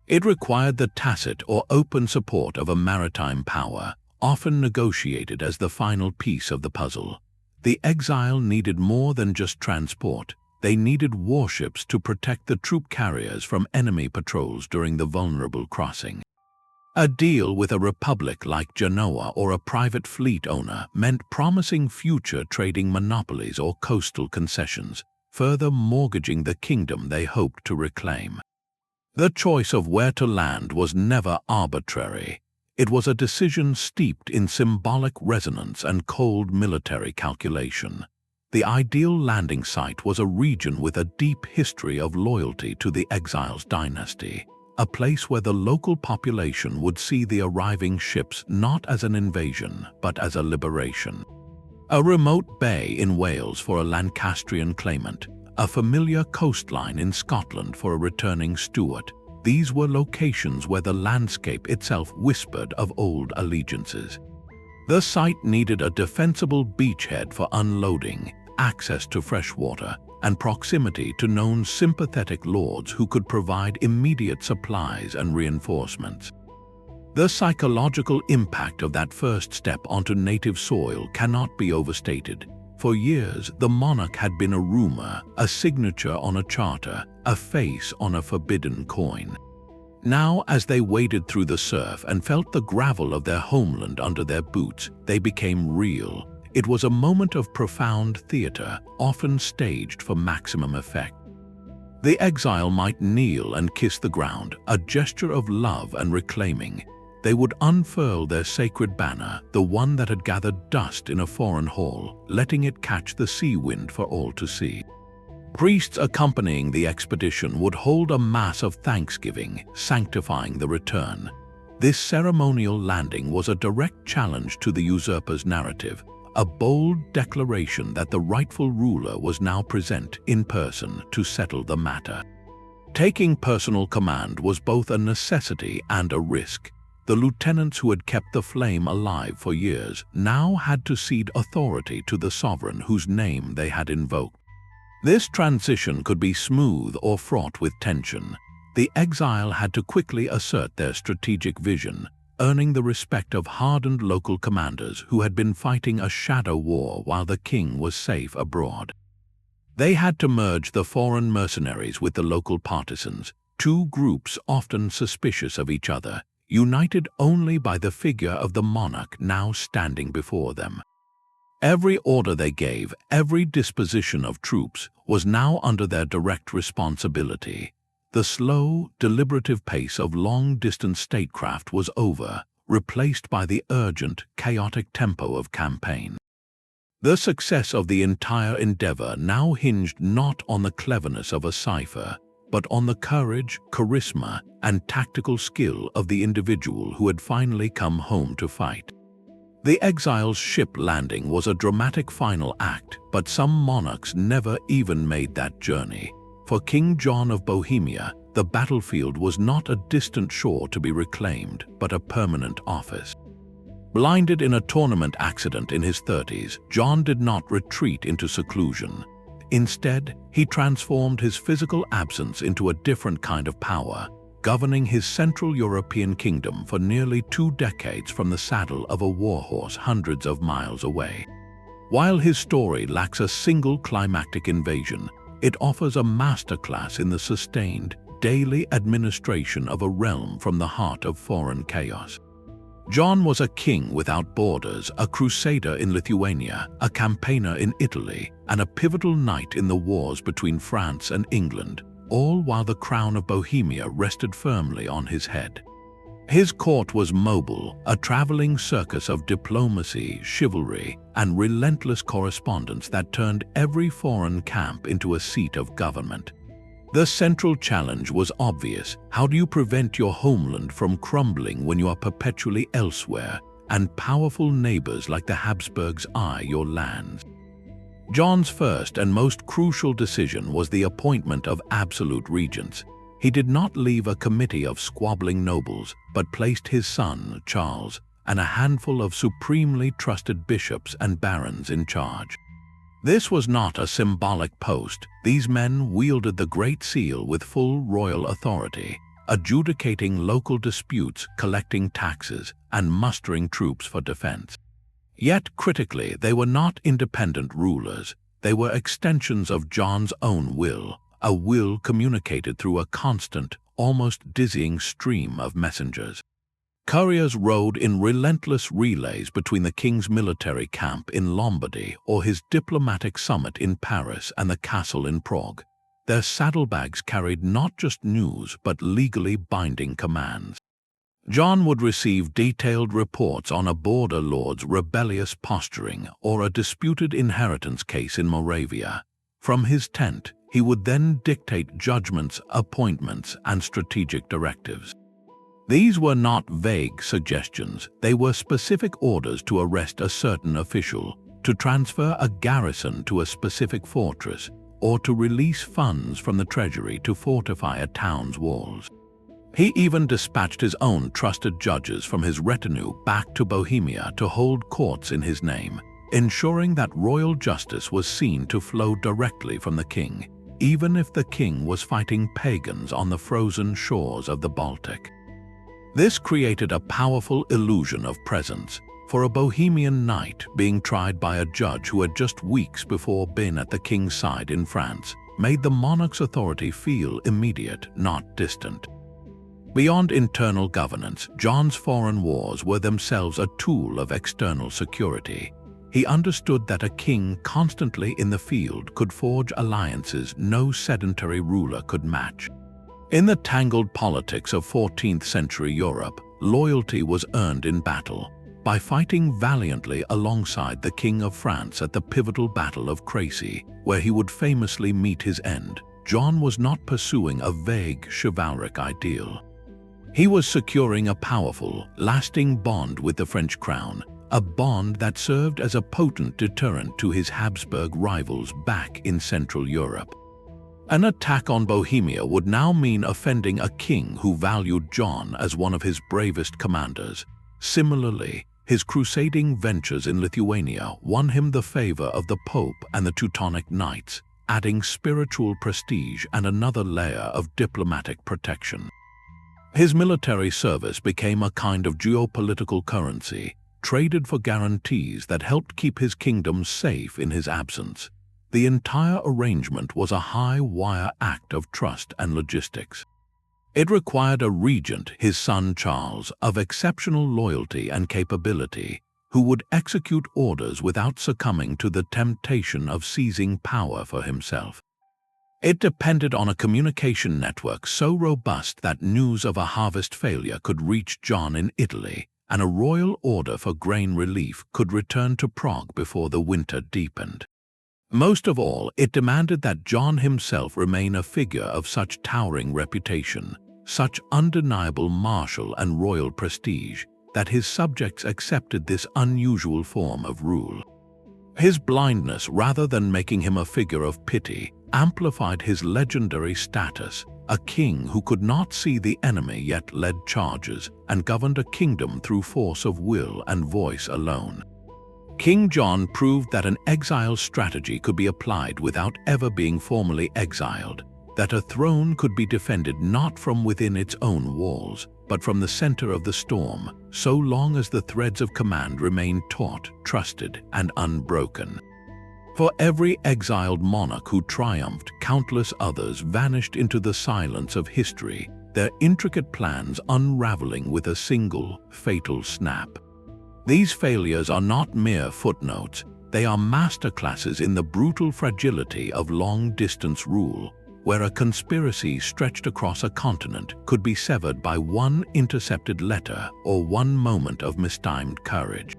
[SPEAKER 1] It required the tacit or open support of a maritime power, often negotiated as the final piece of the puzzle. The Exile needed more than just transport. They needed warships to protect the troop carriers from enemy patrols during the vulnerable crossing. A deal with a republic like Genoa or a private fleet owner meant promising future trading monopolies or coastal concessions, further mortgaging the kingdom they hoped to reclaim. The choice of where to land was never arbitrary. It was a decision steeped in symbolic resonance and cold military calculation. The ideal landing site was a region with a deep history of loyalty to the Exiles' dynasty, a place where the local population would see the arriving ships not as an invasion, but as a liberation. A remote bay in Wales for a Lancastrian claimant, a familiar coastline in Scotland for a returning Stuart. These were locations where the landscape itself whispered of old allegiances. The site needed a defensible beachhead for unloading, access to fresh water, and proximity to known sympathetic lords who could provide immediate supplies and reinforcements. The psychological impact of that first step onto native soil cannot be overstated. For years, the monarch had been a rumor, a signature on a charter, a face on a forbidden coin. Now, as they waded through the surf and felt the gravel of their homeland under their boots, they became real. It was a moment of profound theater, often staged for maximum effect. The Exile might kneel and kiss the ground, a gesture of love and reclaiming. They would unfurl their sacred banner, the one that had gathered dust in a foreign hall, letting it catch the sea wind for all to see. Priests accompanying the expedition would hold a mass of thanksgiving, sanctifying the return. This ceremonial landing was a direct challenge to the usurper's narrative, a bold declaration that the rightful ruler was now present in person to settle the matter. Taking personal command was both a necessity and a risk. The lieutenants who had kept the flame alive for years now had to cede authority to the sovereign whose name they had invoked. This transition could be smooth or fraught with tension. The Exile had to quickly assert their strategic vision, earning the respect of hardened local commanders who had been fighting a shadow war while the king was safe abroad. They had to merge the foreign mercenaries with the local partisans, two groups often suspicious of each other, united only by the figure of the monarch now standing before them. Every order they gave, every disposition of troops, was now under their direct responsibility. The slow, deliberative pace of long-distance statecraft was over, replaced by the urgent, chaotic tempo of campaign. The success of the entire endeavor now hinged not on the cleverness of a cipher, but on the courage, charisma, and tactical skill of the individual who had finally come home to fight. The Exile's ship landing was a dramatic final act, but some monarchs never even made that journey. For King John of Bohemia, the battlefield was not a distant shore to be reclaimed, but a permanent office. Blinded in a tournament accident in his 30s, John did not retreat into seclusion. Instead, he transformed his physical absence into a different kind of power, governing his Central European kingdom for nearly 2 decades from the saddle of a warhorse hundreds of miles away. While his story lacks a single climactic invasion, it offers a masterclass in the sustained, daily administration of a realm from the heart of foreign chaos. John was a king without borders, a crusader in Lithuania, a campaigner in Italy, and a pivotal knight in the wars between France and England, all while the crown of Bohemia rested firmly on his head. His court was mobile, a traveling circus of diplomacy, chivalry, and relentless correspondence that turned every foreign camp into a seat of government. The central challenge was obvious. How do you prevent your homeland from crumbling when you are perpetually elsewhere, and powerful neighbors like the Habsburgs eye your lands? John's first and most crucial decision was the appointment of absolute regents. He did not leave a committee of squabbling nobles, but placed his son, Charles, and a handful of supremely trusted bishops and barons in charge. This was not a symbolic post. These men wielded the Great Seal with full royal authority, adjudicating local disputes, collecting taxes, and mustering troops for defense. Yet critically, they were not independent rulers. They were extensions of John's own will, a will communicated through a constant, almost dizzying stream of messengers. Couriers rode in relentless relays between the king's military camp in Lombardy or his diplomatic summit in Paris and the castle in Prague. Their saddlebags carried not just news but legally binding commands. John would receive detailed reports on a border lord's rebellious posturing or a disputed inheritance case in Moravia. From his tent, he would then dictate judgments, appointments, and strategic directives. These were not vague suggestions. They were specific orders to arrest a certain official, to transfer a garrison to a specific fortress, or to release funds from the treasury to fortify a town's walls. He even dispatched his own trusted judges from his retinue back to Bohemia to hold courts in his name, ensuring that royal justice was seen to flow directly from the king, even if the king was fighting pagans on the frozen shores of the Baltic. This created a powerful illusion of presence, for a Bohemian knight being tried by a judge who had just weeks before been at the king's side in France made the monarch's authority feel immediate, not distant. Beyond internal governance, John's foreign wars were themselves a tool of external security. He understood that a king constantly in the field could forge alliances no sedentary ruler could match. In the tangled politics of 14th century Europe, loyalty was earned in battle. By fighting valiantly alongside the King of France at the pivotal Battle of Crécy, where he would famously meet his end, John was not pursuing a vague chivalric ideal. He was securing a powerful, lasting bond with the French crown, a bond that served as a potent deterrent to his Habsburg rivals back in Central Europe. An attack on Bohemia would now mean offending a king who valued John as one of his bravest commanders. Similarly, his crusading ventures in Lithuania won him the favor of the Pope and the Teutonic Knights, adding spiritual prestige and another layer of diplomatic protection. His military service became a kind of geopolitical currency, traded for guarantees that helped keep his kingdom safe in his absence. The entire arrangement was a high-wire act of trust and logistics. It required a regent, his son Charles, of exceptional loyalty and capability, who would execute orders without succumbing to the temptation of seizing power for himself. It depended on a communication network so robust that news of a harvest failure could reach John in Italy, and a royal order for grain relief could return to Prague before the winter deepened. Most of all, it demanded that John himself remain a figure of such towering reputation, such undeniable martial and royal prestige, that his subjects accepted this unusual form of rule. His blindness, rather than making him a figure of pity, amplified his legendary status, a king who could not see the enemy yet led charges and governed a kingdom through force of will and voice alone. King John proved that an exile strategy could be applied without ever being formally exiled, that a throne could be defended not from within its own walls, but from the center of the storm, so long as the threads of command remained taut, trusted, and unbroken. For every exiled monarch who triumphed, countless others vanished into the silence of history, their intricate plans unraveling with a single, fatal snap. These failures are not mere footnotes, they are masterclasses in the brutal fragility of long-distance rule, where a conspiracy stretched across a continent could be severed by one intercepted letter or one moment of mistimed courage.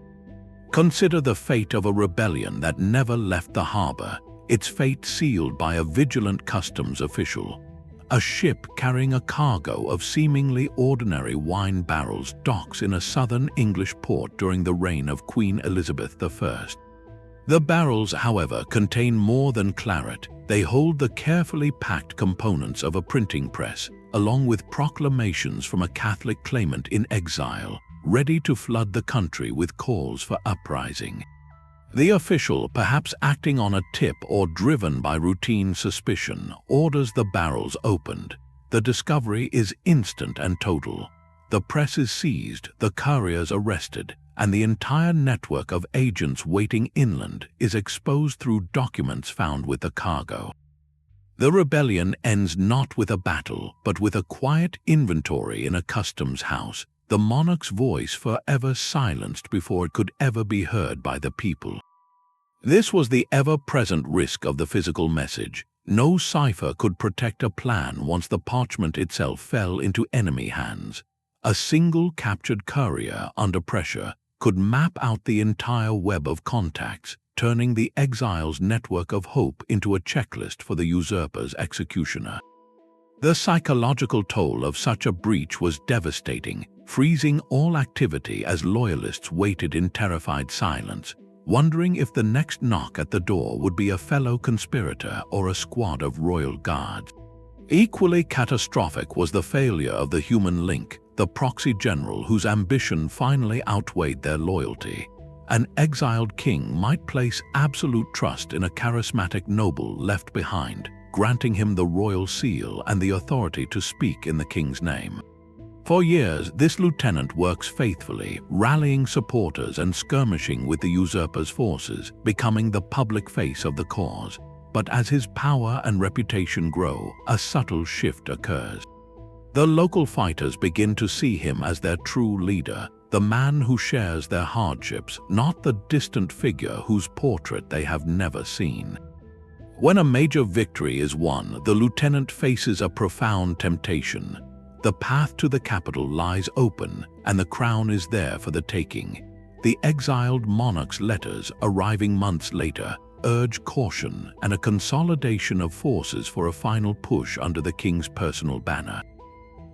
[SPEAKER 1] Consider the fate of a rebellion that never left the harbor, its fate sealed by a vigilant customs official. A ship carrying a cargo of seemingly ordinary wine barrels docks in a southern English port during the reign of Queen Elizabeth I. The barrels, however, contain more than claret. They hold the carefully packed components of a printing press, along with proclamations from a Catholic claimant in exile, ready to flood the country with calls for uprising. The official, perhaps acting on a tip or driven by routine suspicion, orders the barrels opened. The discovery is instant and total. The press is seized, the couriers arrested, and the entire network of agents waiting inland is exposed through documents found with the cargo. The rebellion ends not with a battle, but with a quiet inventory in a customs house, the monarch's voice forever silenced before it could ever be heard by the people. This was the ever-present risk of the physical message. No cipher could protect a plan once the parchment itself fell into enemy hands. A single captured courier under pressure could map out the entire web of contacts, turning the exile's network of hope into a checklist for the usurper's executioner. The psychological toll of such a breach was devastating, freezing all activity as loyalists waited in terrified silence, wondering if the next knock at the door would be a fellow conspirator or a squad of royal guards. Equally catastrophic was the failure of the human link, the proxy general whose ambition finally outweighed their loyalty. An exiled king might place absolute trust in a charismatic noble left behind, granting him the royal seal and the authority to speak in the king's name. For years, this lieutenant works faithfully, rallying supporters and skirmishing with the usurper's forces, becoming the public face of the cause. But as his power and reputation grow, a subtle shift occurs. The local fighters begin to see him as their true leader, the man who shares their hardships, not the distant figure whose portrait they have never seen. When a major victory is won, the lieutenant faces a profound temptation. The path to the capital lies open, and the crown is there for the taking. The exiled monarch's letters, arriving months later, urge caution and a consolidation of forces for a final push under the king's personal banner.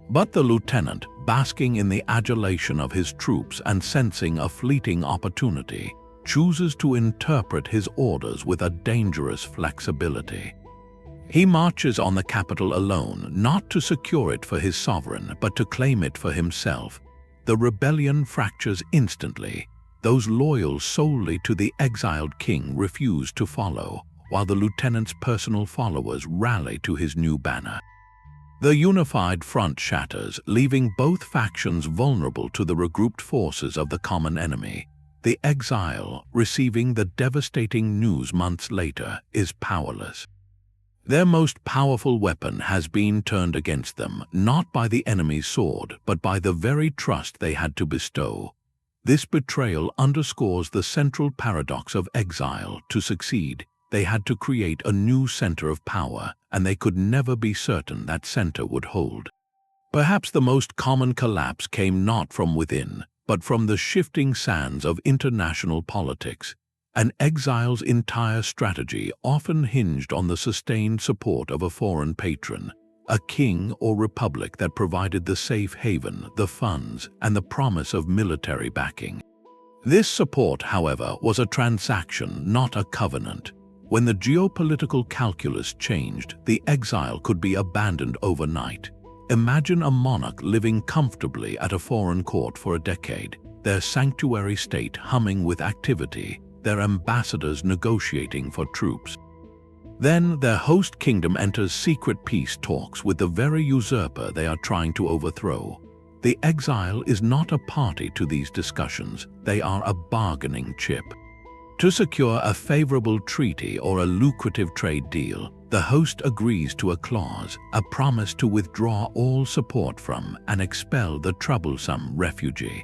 [SPEAKER 1] But the lieutenant, basking in the adulation of his troops and sensing a fleeting opportunity, chooses to interpret his orders with a dangerous flexibility. He marches on the capital alone, not to secure it for his sovereign, but to claim it for himself. The rebellion fractures instantly. Those loyal solely to the exiled king refuse to follow, while the lieutenant's personal followers rally to his new banner. The unified front shatters, leaving both factions vulnerable to the regrouped forces of the common enemy. The exile, receiving the devastating news months later, is powerless. Their most powerful weapon has been turned against them, not by the enemy's sword, but by the very trust they had to bestow. This betrayal underscores the central paradox of exile. To succeed, they had to create a new center of power, and they could never be certain that center would hold. Perhaps the most common collapse came not from within, but from the shifting sands of international politics. An exile's entire strategy often hinged on the sustained support of a foreign patron, a king or republic that provided the safe haven, the funds, and the promise of military backing. This support, however, was a transaction, not a covenant. When the geopolitical calculus changed, the exile could be abandoned overnight. Imagine a monarch living comfortably at a foreign court for a decade, their sanctuary state humming with activity, their ambassadors negotiating for troops. Then their host kingdom enters secret peace talks with the very usurper they are trying to overthrow. The exile is not a party to these discussions, they are a bargaining chip. To secure a favorable treaty or a lucrative trade deal, the host agrees to a clause, a promise to withdraw all support from and expel the troublesome refugee.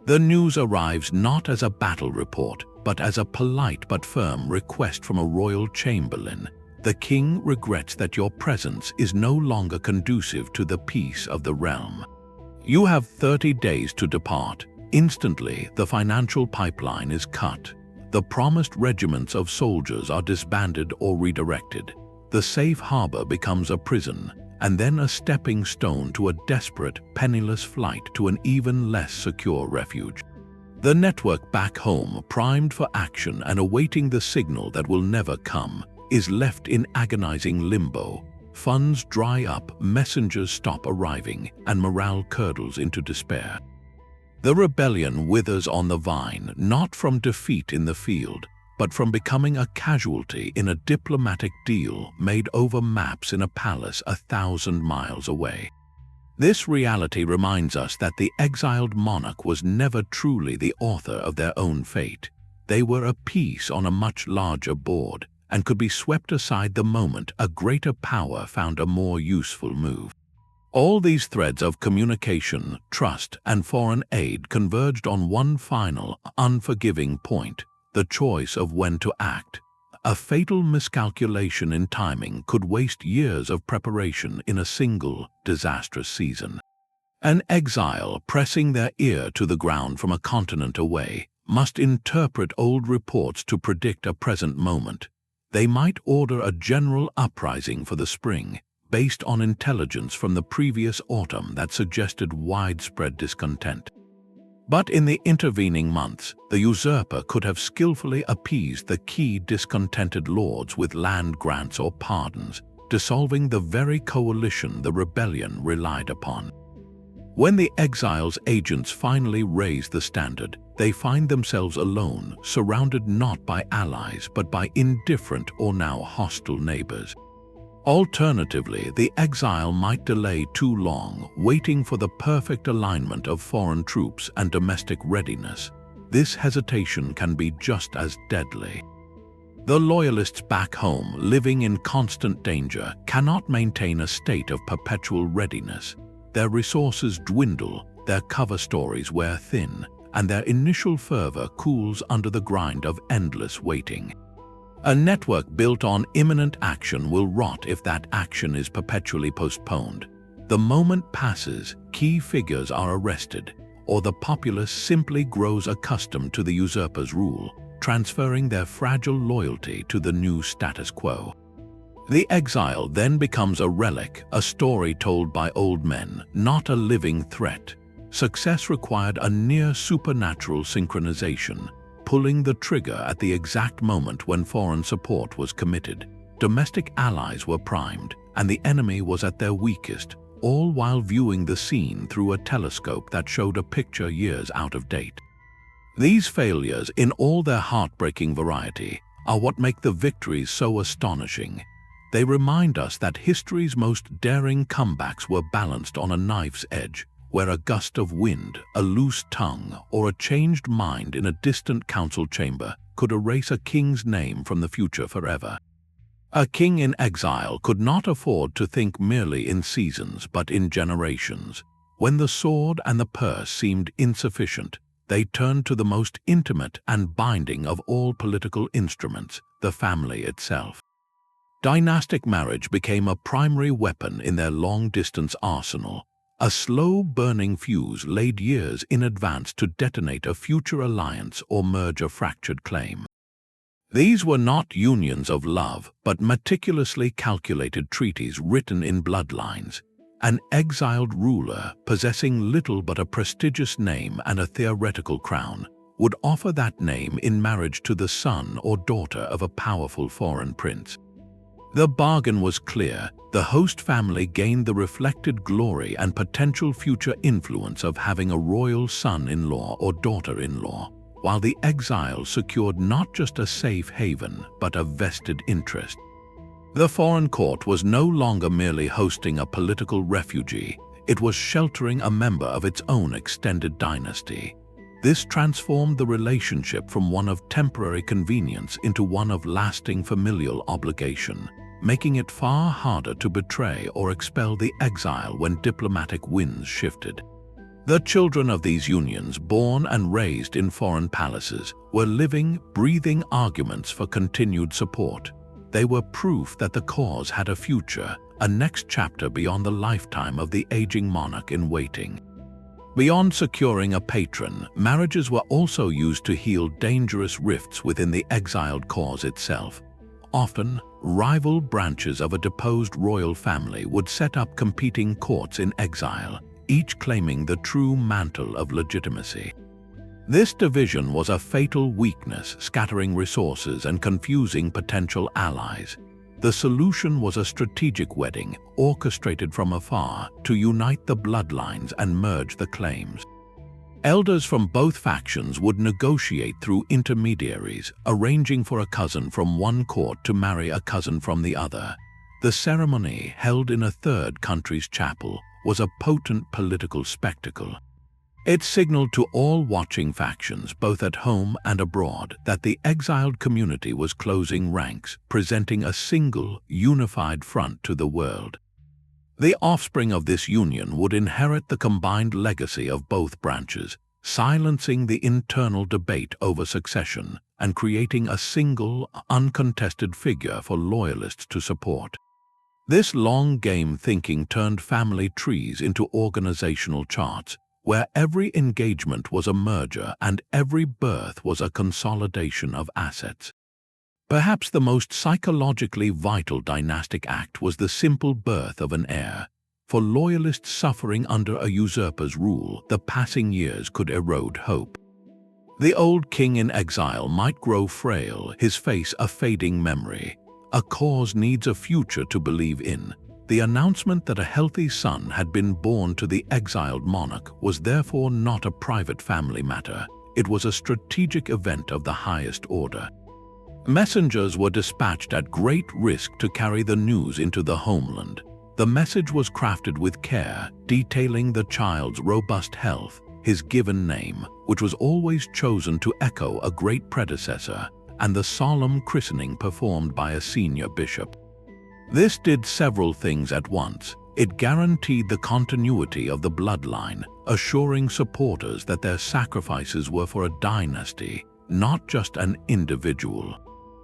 [SPEAKER 1] The news arrives not as a battle report, but as a polite but firm request from a royal chamberlain. The king regrets that your presence is no longer conducive to the peace of the realm. You have 30 days to depart. Instantly, the financial pipeline is cut. The promised regiments of soldiers are disbanded or redirected. The safe harbor becomes a prison, and then a stepping stone to a desperate, penniless flight to an even less secure refuge. The network back home, primed for action and awaiting the signal that will never come, is left in agonizing limbo. Funds dry up, messengers stop arriving, and morale curdles into despair. The rebellion withers on the vine, not from defeat in the field, but from becoming a casualty in a diplomatic deal made over maps in a palace 1,000 miles away. This reality reminds us that the exiled monarch was never truly the author of their own fate. They were a piece on a much larger board and could be swept aside the moment a greater power found a more useful move. All these threads of communication, trust, and foreign aid converged on one final, unforgiving point: the choice of when to act. A fatal miscalculation in timing could waste years of preparation in a single, disastrous season. An exile, pressing their ear to the ground from a continent away, must interpret old reports to predict a present moment. They might order a general uprising for the spring, based on intelligence from the previous autumn that suggested widespread discontent. But in the intervening months, the usurper could have skillfully appeased the key discontented lords with land grants or pardons, dissolving the very coalition the rebellion relied upon. When the exile's agents finally raise the standard, they find themselves alone, surrounded not by allies but by indifferent or now hostile neighbors. Alternatively, the exile might delay too long, waiting for the perfect alignment of foreign troops and domestic readiness. This hesitation can be just as deadly. The loyalists back home, living in constant danger, cannot maintain a state of perpetual readiness. Their resources dwindle, their cover stories wear thin, and their initial fervor cools under the grind of endless waiting. A network built on imminent action will rot if that action is perpetually postponed. The moment passes, key figures are arrested, or the populace simply grows accustomed to the usurper's rule, transferring their fragile loyalty to the new status quo. The exile then becomes a relic, a story told by old men, not a living threat. Success required a near supernatural synchronization, pulling the trigger at the exact moment when foreign support was committed. Domestic allies were primed, and the enemy was at their weakest, all while viewing the scene through a telescope that showed a picture years out of date. These failures, in all their heartbreaking variety, are what make the victories so astonishing. They remind us that history's most daring comebacks were balanced on a knife's edge, where a gust of wind, a loose tongue, or a changed mind in a distant council chamber could erase a king's name from the future forever. A king in exile could not afford to think merely in seasons but in generations. When the sword and the purse seemed insufficient, they turned to the most intimate and binding of all political instruments, the family itself. Dynastic marriage became a primary weapon in their long-distance arsenal, a slow-burning fuse laid years in advance to detonate a future alliance or merge a fractured claim. These were not unions of love, but meticulously calculated treaties written in bloodlines. An exiled ruler, possessing little but a prestigious name and a theoretical crown, would offer that name in marriage to the son or daughter of a powerful foreign prince. The bargain was clear. The host family gained the reflected glory and potential future influence of having a royal son-in-law or daughter-in-law, while the exile secured not just a safe haven, but a vested interest. The foreign court was no longer merely hosting a political refugee, it was sheltering a member of its own extended dynasty. This transformed the relationship from one of temporary convenience into one of lasting familial obligation, making it far harder to betray or expel the exile when diplomatic winds shifted. The children of these unions, born and raised in foreign palaces, were living, breathing arguments for continued support. They were proof that the cause had a future, a next chapter beyond the lifetime of the aging monarch in waiting. Beyond securing a patron, marriages were also used to heal dangerous rifts within the exiled cause itself. Often, rival branches of a deposed royal family would set up competing courts in exile, each claiming the true mantle of legitimacy. This division was a fatal weakness, scattering resources and confusing potential allies. The solution was a strategic wedding, orchestrated from afar, to unite the bloodlines and merge the claims. Elders from both factions would negotiate through intermediaries, arranging for a cousin from one court to marry a cousin from the other. The ceremony, held in a third country's chapel, was a potent political spectacle. It signaled to all watching factions, both at home and abroad, that the exiled community was closing ranks, presenting a single, unified front to the world. The offspring of this union would inherit the combined legacy of both branches, silencing the internal debate over succession and creating a single, uncontested figure for loyalists to support. This long-game thinking turned family trees into organizational charts, where every engagement was a merger and every birth was a consolidation of assets. Perhaps the most psychologically vital dynastic act was the simple birth of an heir. For loyalists suffering under a usurper's rule, the passing years could erode hope. The old king in exile might grow frail, his face a fading memory. A cause needs a future to believe in. The announcement that a healthy son had been born to the exiled monarch was therefore not a private family matter. It was a strategic event of the highest order. Messengers were dispatched at great risk to carry the news into the homeland. The message was crafted with care, detailing the child's robust health, his given name, which was always chosen to echo a great predecessor, and the solemn christening performed by a senior bishop. This did several things at once. It guaranteed the continuity of the bloodline, assuring supporters that their sacrifices were for a dynasty, not just an individual.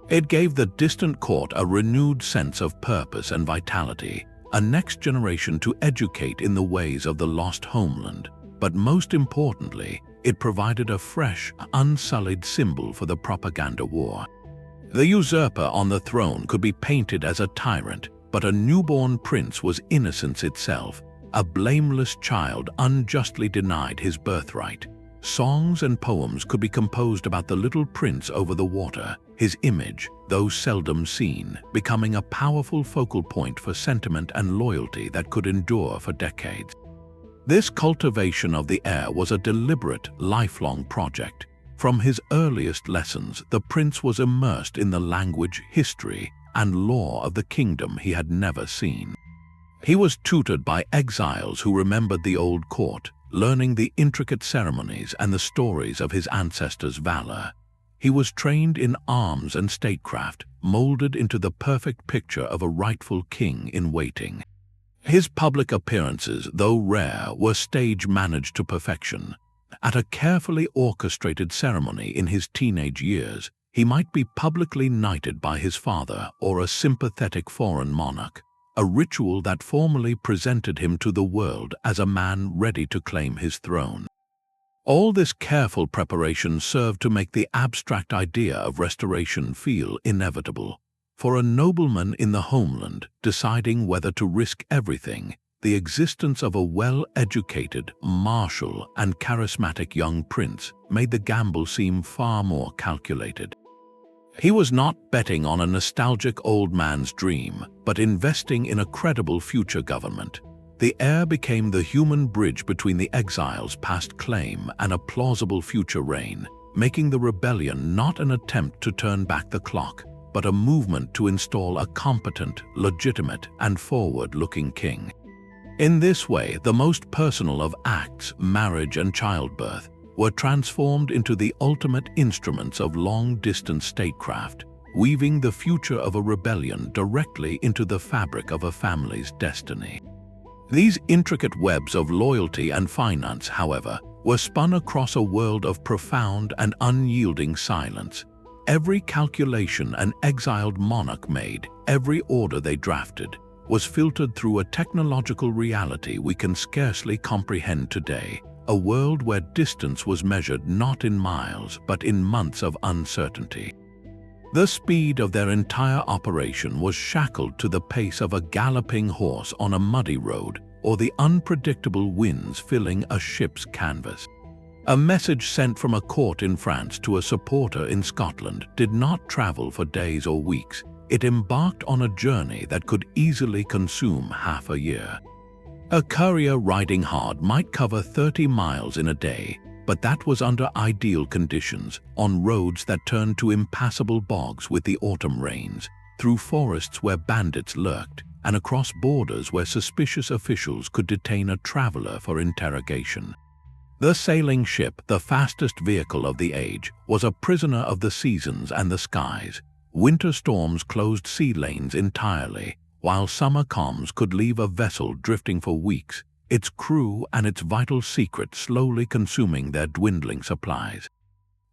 [SPEAKER 1] It gave the distant court a renewed sense of purpose and vitality, a next generation to educate in the ways of the lost homeland. But most importantly, it provided a fresh, unsullied symbol for the propaganda war. The usurper on the throne could be painted as a tyrant, but a newborn prince was innocence itself, a blameless child unjustly denied his birthright. Songs and poems could be composed about the little prince over the water, his image, though seldom seen, becoming a powerful focal point for sentiment and loyalty that could endure for decades. This cultivation of the heir was a deliberate, lifelong project. From his earliest lessons, the prince was immersed in the language, history, and lore of the kingdom he had never seen. He was tutored by exiles who remembered the old court, learning the intricate ceremonies and the stories of his ancestors' valor. He was trained in arms and statecraft, molded into the perfect picture of a rightful king in waiting. His public appearances, though rare, were stage-managed to perfection. At a carefully orchestrated ceremony in his teenage years, he might be publicly knighted by his father or a sympathetic foreign monarch, a ritual that formally presented him to the world as a man ready to claim his throne. All this careful preparation served to make the abstract idea of restoration feel inevitable. For a nobleman in the homeland, deciding whether to risk everything, the existence of a well-educated, martial, and charismatic young prince made the gamble seem far more calculated. He was not betting on a nostalgic old man's dream, but investing in a credible future government. The heir became the human bridge between the exile's past claim and a plausible future reign, making the rebellion not an attempt to turn back the clock, but a movement to install a competent, legitimate, and forward-looking king. In this way, the most personal of acts, marriage and childbirth, were transformed into the ultimate instruments of long-distance statecraft, weaving the future of a rebellion directly into the fabric of a family's destiny. These intricate webs of loyalty and finance, however, were spun across a world of profound and unyielding silence. Every calculation an exiled monarch made, every order they drafted, was filtered through a technological reality we can scarcely comprehend today, a world where distance was measured not in miles but in months of uncertainty. The speed of their entire operation was shackled to the pace of a galloping horse on a muddy road or the unpredictable winds filling a ship's canvas. A message sent from a court in France to a supporter in Scotland did not travel for days or weeks. It embarked on a journey that could easily consume half a year. A courier riding hard might cover 30 miles in a day, but that was under ideal conditions, on roads that turned to impassable bogs with the autumn rains, through forests where bandits lurked, and across borders where suspicious officials could detain a traveler for interrogation. The sailing ship, the fastest vehicle of the age, was a prisoner of the seasons and the skies. Winter storms closed sea lanes entirely, while summer calms could leave a vessel drifting for weeks, its crew and its vital secret slowly consuming their dwindling supplies.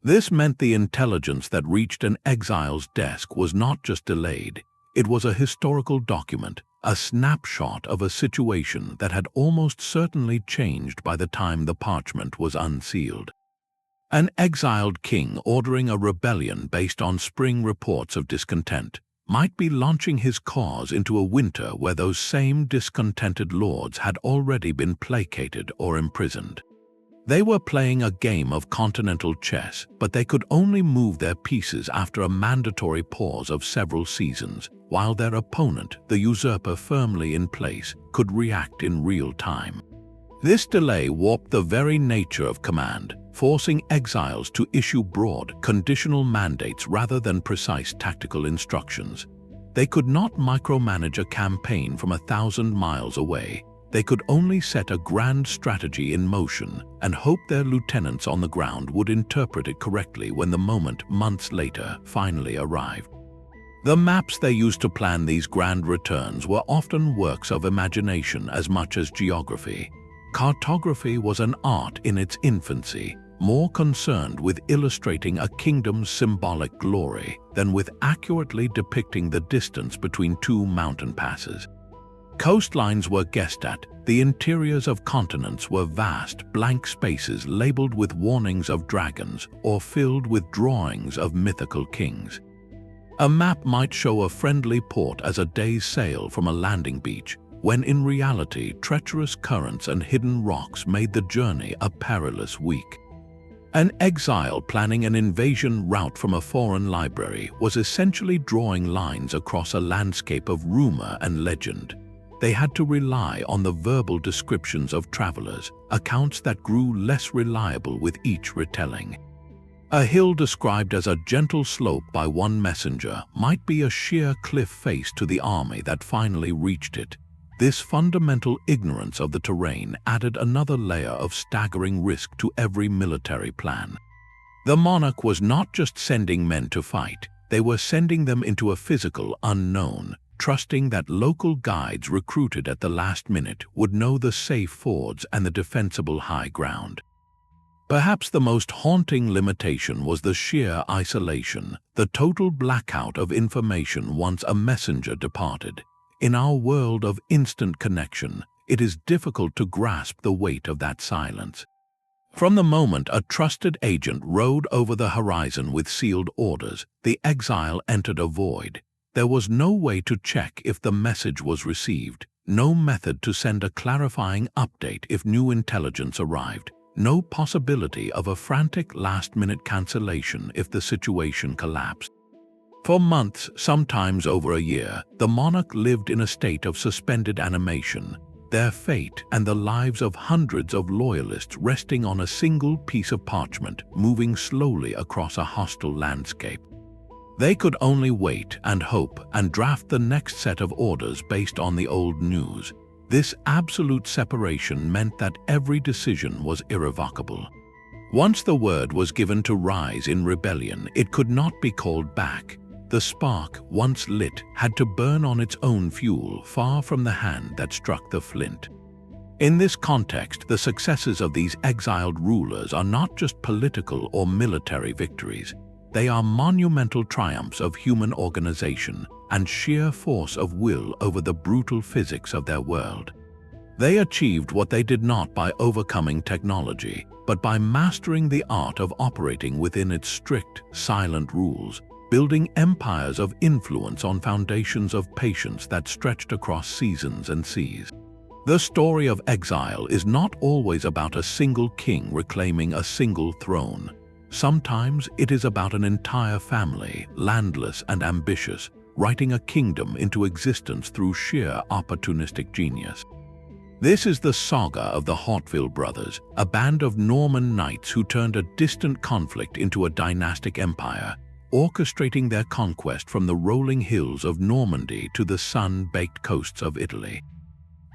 [SPEAKER 1] This meant the intelligence that reached an exile's desk was not just delayed, it was a historical document, a snapshot of a situation that had almost certainly changed by the time the parchment was unsealed. An exiled king ordering a rebellion based on spring reports of discontent might be launching his cause into a winter where those same discontented lords had already been placated or imprisoned. They were playing a game of continental chess, but they could only move their pieces after a mandatory pause of several seasons, while their opponent, the usurper firmly in place, could react in real time. This delay warped the very nature of command, forcing exiles to issue broad, conditional mandates rather than precise tactical instructions. They could not micromanage a campaign from 1,000 miles away. They could only set a grand strategy in motion and hope their lieutenants on the ground would interpret it correctly when the moment, months later, finally arrived. The maps they used to plan these grand returns were often works of imagination as much as geography. Cartography was an art in its infancy, more concerned with illustrating a kingdom's symbolic glory than with accurately depicting the distance between two mountain passes. Coastlines were guessed at, the interiors of continents were vast, blank spaces labeled with warnings of dragons or filled with drawings of mythical kings. A map might show a friendly port as a day's sail from a landing beach, when in reality treacherous currents and hidden rocks made the journey a perilous week. An exile planning an invasion route from a foreign library was essentially drawing lines across a landscape of rumor and legend. They had to rely on the verbal descriptions of travelers, accounts that grew less reliable with each retelling. A hill described as a gentle slope by one messenger might be a sheer cliff face to the army that finally reached it. This fundamental ignorance of the terrain added another layer of staggering risk to every military plan. The monarch was not just sending men to fight, they were sending them into a physical unknown, trusting that local guides recruited at the last minute would know the safe fords and the defensible high ground. Perhaps the most haunting limitation was the sheer isolation, the total blackout of information once a messenger departed. In our world of instant connection, it is difficult to grasp the weight of that silence. From the moment a trusted agent rode over the horizon with sealed orders, the exile entered a void. There was no way to check if the message was received, no method to send a clarifying update if new intelligence arrived, no possibility of a frantic last-minute cancellation if the situation collapsed. For months, sometimes over a year, the monarch lived in a state of suspended animation, their fate and the lives of hundreds of loyalists resting on a single piece of parchment moving slowly across a hostile landscape. They could only wait and hope and draft the next set of orders based on the old news. This absolute separation meant that every decision was irrevocable. Once the word was given to rise in rebellion, it could not be called back. The spark, once lit, had to burn on its own fuel, far from the hand that struck the flint. In this context, the successes of these exiled rulers are not just political or military victories. They are monumental triumphs of human organization and sheer force of will over the brutal physics of their world. They achieved what they did not by overcoming technology, but by mastering the art of operating within its strict, silent rules, building empires of influence on foundations of patience that stretched across seasons and seas. The story of exile is not always about a single king reclaiming a single throne. Sometimes it is about an entire family, landless and ambitious, writing a kingdom into existence through sheer opportunistic genius. This is the saga of the Hautevilles brothers, a band of Norman knights who turned a distant conflict into a dynastic empire, orchestrating their conquest from the rolling hills of Normandy to the sun-baked coasts of Italy.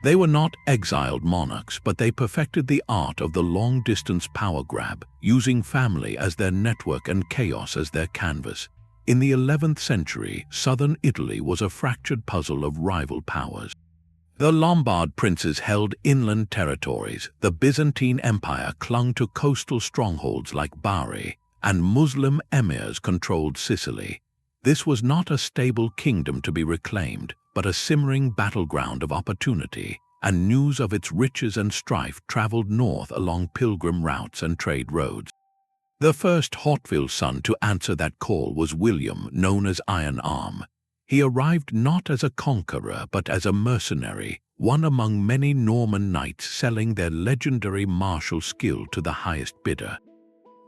[SPEAKER 1] They were not exiled monarchs, but they perfected the art of the long-distance power grab, using family as their network and chaos as their canvas. In the 11th century, southern Italy was a fractured puzzle of rival powers. The Lombard princes held inland territories, the Byzantine Empire clung to coastal strongholds like Bari, and Muslim emirs controlled Sicily. This was not a stable kingdom to be reclaimed, but a simmering battleground of opportunity, and news of its riches and strife traveled north along pilgrim routes and trade roads. The first Hautevilles son to answer that call was William, known as Iron Arm. He arrived not as a conqueror but as a mercenary, one among many Norman knights selling their legendary martial skill to the highest bidder.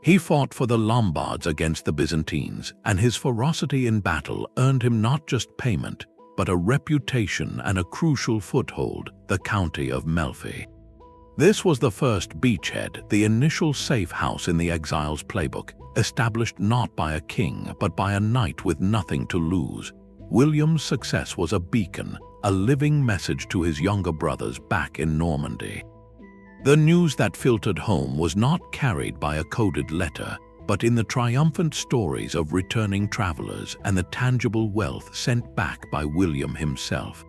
[SPEAKER 1] He fought for the Lombards against the Byzantines, and his ferocity in battle earned him not just payment, but a reputation and a crucial foothold, the County of Melfi. This was the first beachhead, the initial safe house in the Exile's playbook, established not by a king but by a knight with nothing to lose. William's success was a beacon, a living message to his younger brothers back in Normandy. The news that filtered home was not carried by a coded letter, but in the triumphant stories of returning travelers and the tangible wealth sent back by William himself.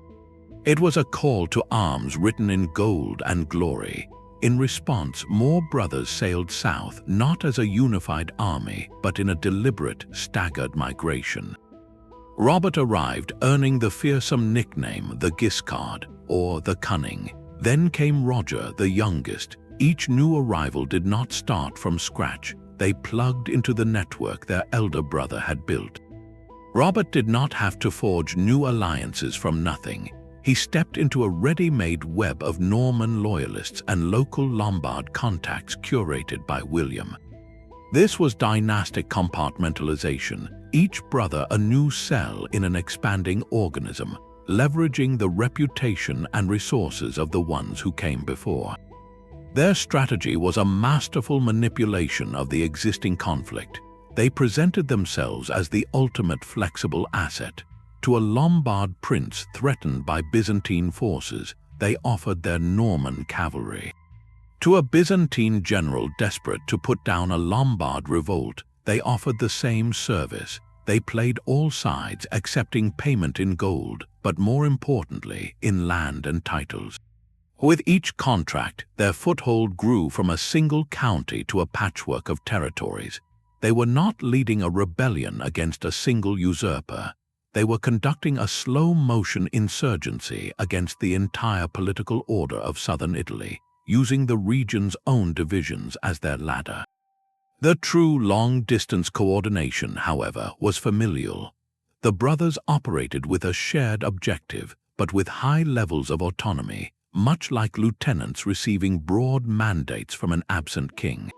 [SPEAKER 1] It was a call to arms written in gold and glory. In response, more brothers sailed south, not as a unified army, but in a deliberate, staggered migration. Robert arrived, earning the fearsome nickname the Guiscard, or the Cunning. Then came Roger, the youngest. Each new arrival did not start from scratch. They plugged into the network their elder brother had built. Robert did not have to forge new alliances from nothing. He stepped into a ready-made web of Norman loyalists and local Lombard contacts curated by William. This was dynastic compartmentalization, each brother a new cell in an expanding organism, leveraging the reputation and resources of the ones who came before. Their strategy was a masterful manipulation of the existing conflict. They presented themselves as the ultimate flexible asset. To a Lombard prince threatened by Byzantine forces, they offered their Norman cavalry. To a Byzantine general desperate to put down a Lombard revolt, they offered the same service. They played all sides, accepting payment in gold, but more importantly, in land and titles. With each contract, their foothold grew from a single county to a patchwork of territories. They were not leading a rebellion against a single usurper. They were conducting a slow-motion insurgency against the entire political order of southern Italy, using the region's own divisions as their ladder. The true long-distance coordination, however, was familial. The brothers operated with a shared objective, but with high levels of autonomy, much like lieutenants receiving broad mandates from an absent king.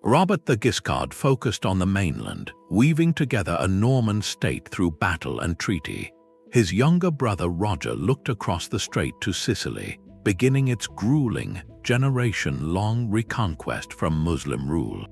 [SPEAKER 1] Robert the Guiscard focused on the mainland, weaving together a Norman state through battle and treaty. His younger brother Roger looked across the strait to Sicily, beginning its grueling, generation-long reconquest from Muslim rule.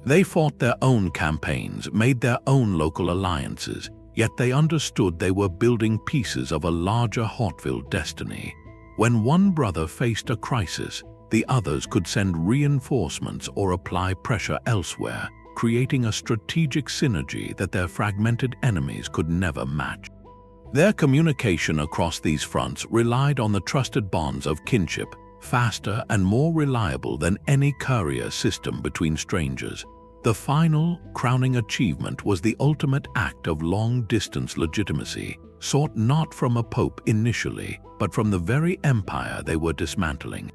[SPEAKER 1] They fought their own campaigns, made their own local alliances, yet they understood they were building pieces of a larger Hautevilles destiny. When one brother faced a crisis, the others could send reinforcements or apply pressure elsewhere, creating a strategic synergy that their fragmented enemies could never match. Their communication across these fronts relied on the trusted bonds of kinship, faster and more reliable than any courier system between strangers. The final, crowning achievement was the ultimate act of long-distance legitimacy, sought not from a pope initially, but from the very empire they were dismantling.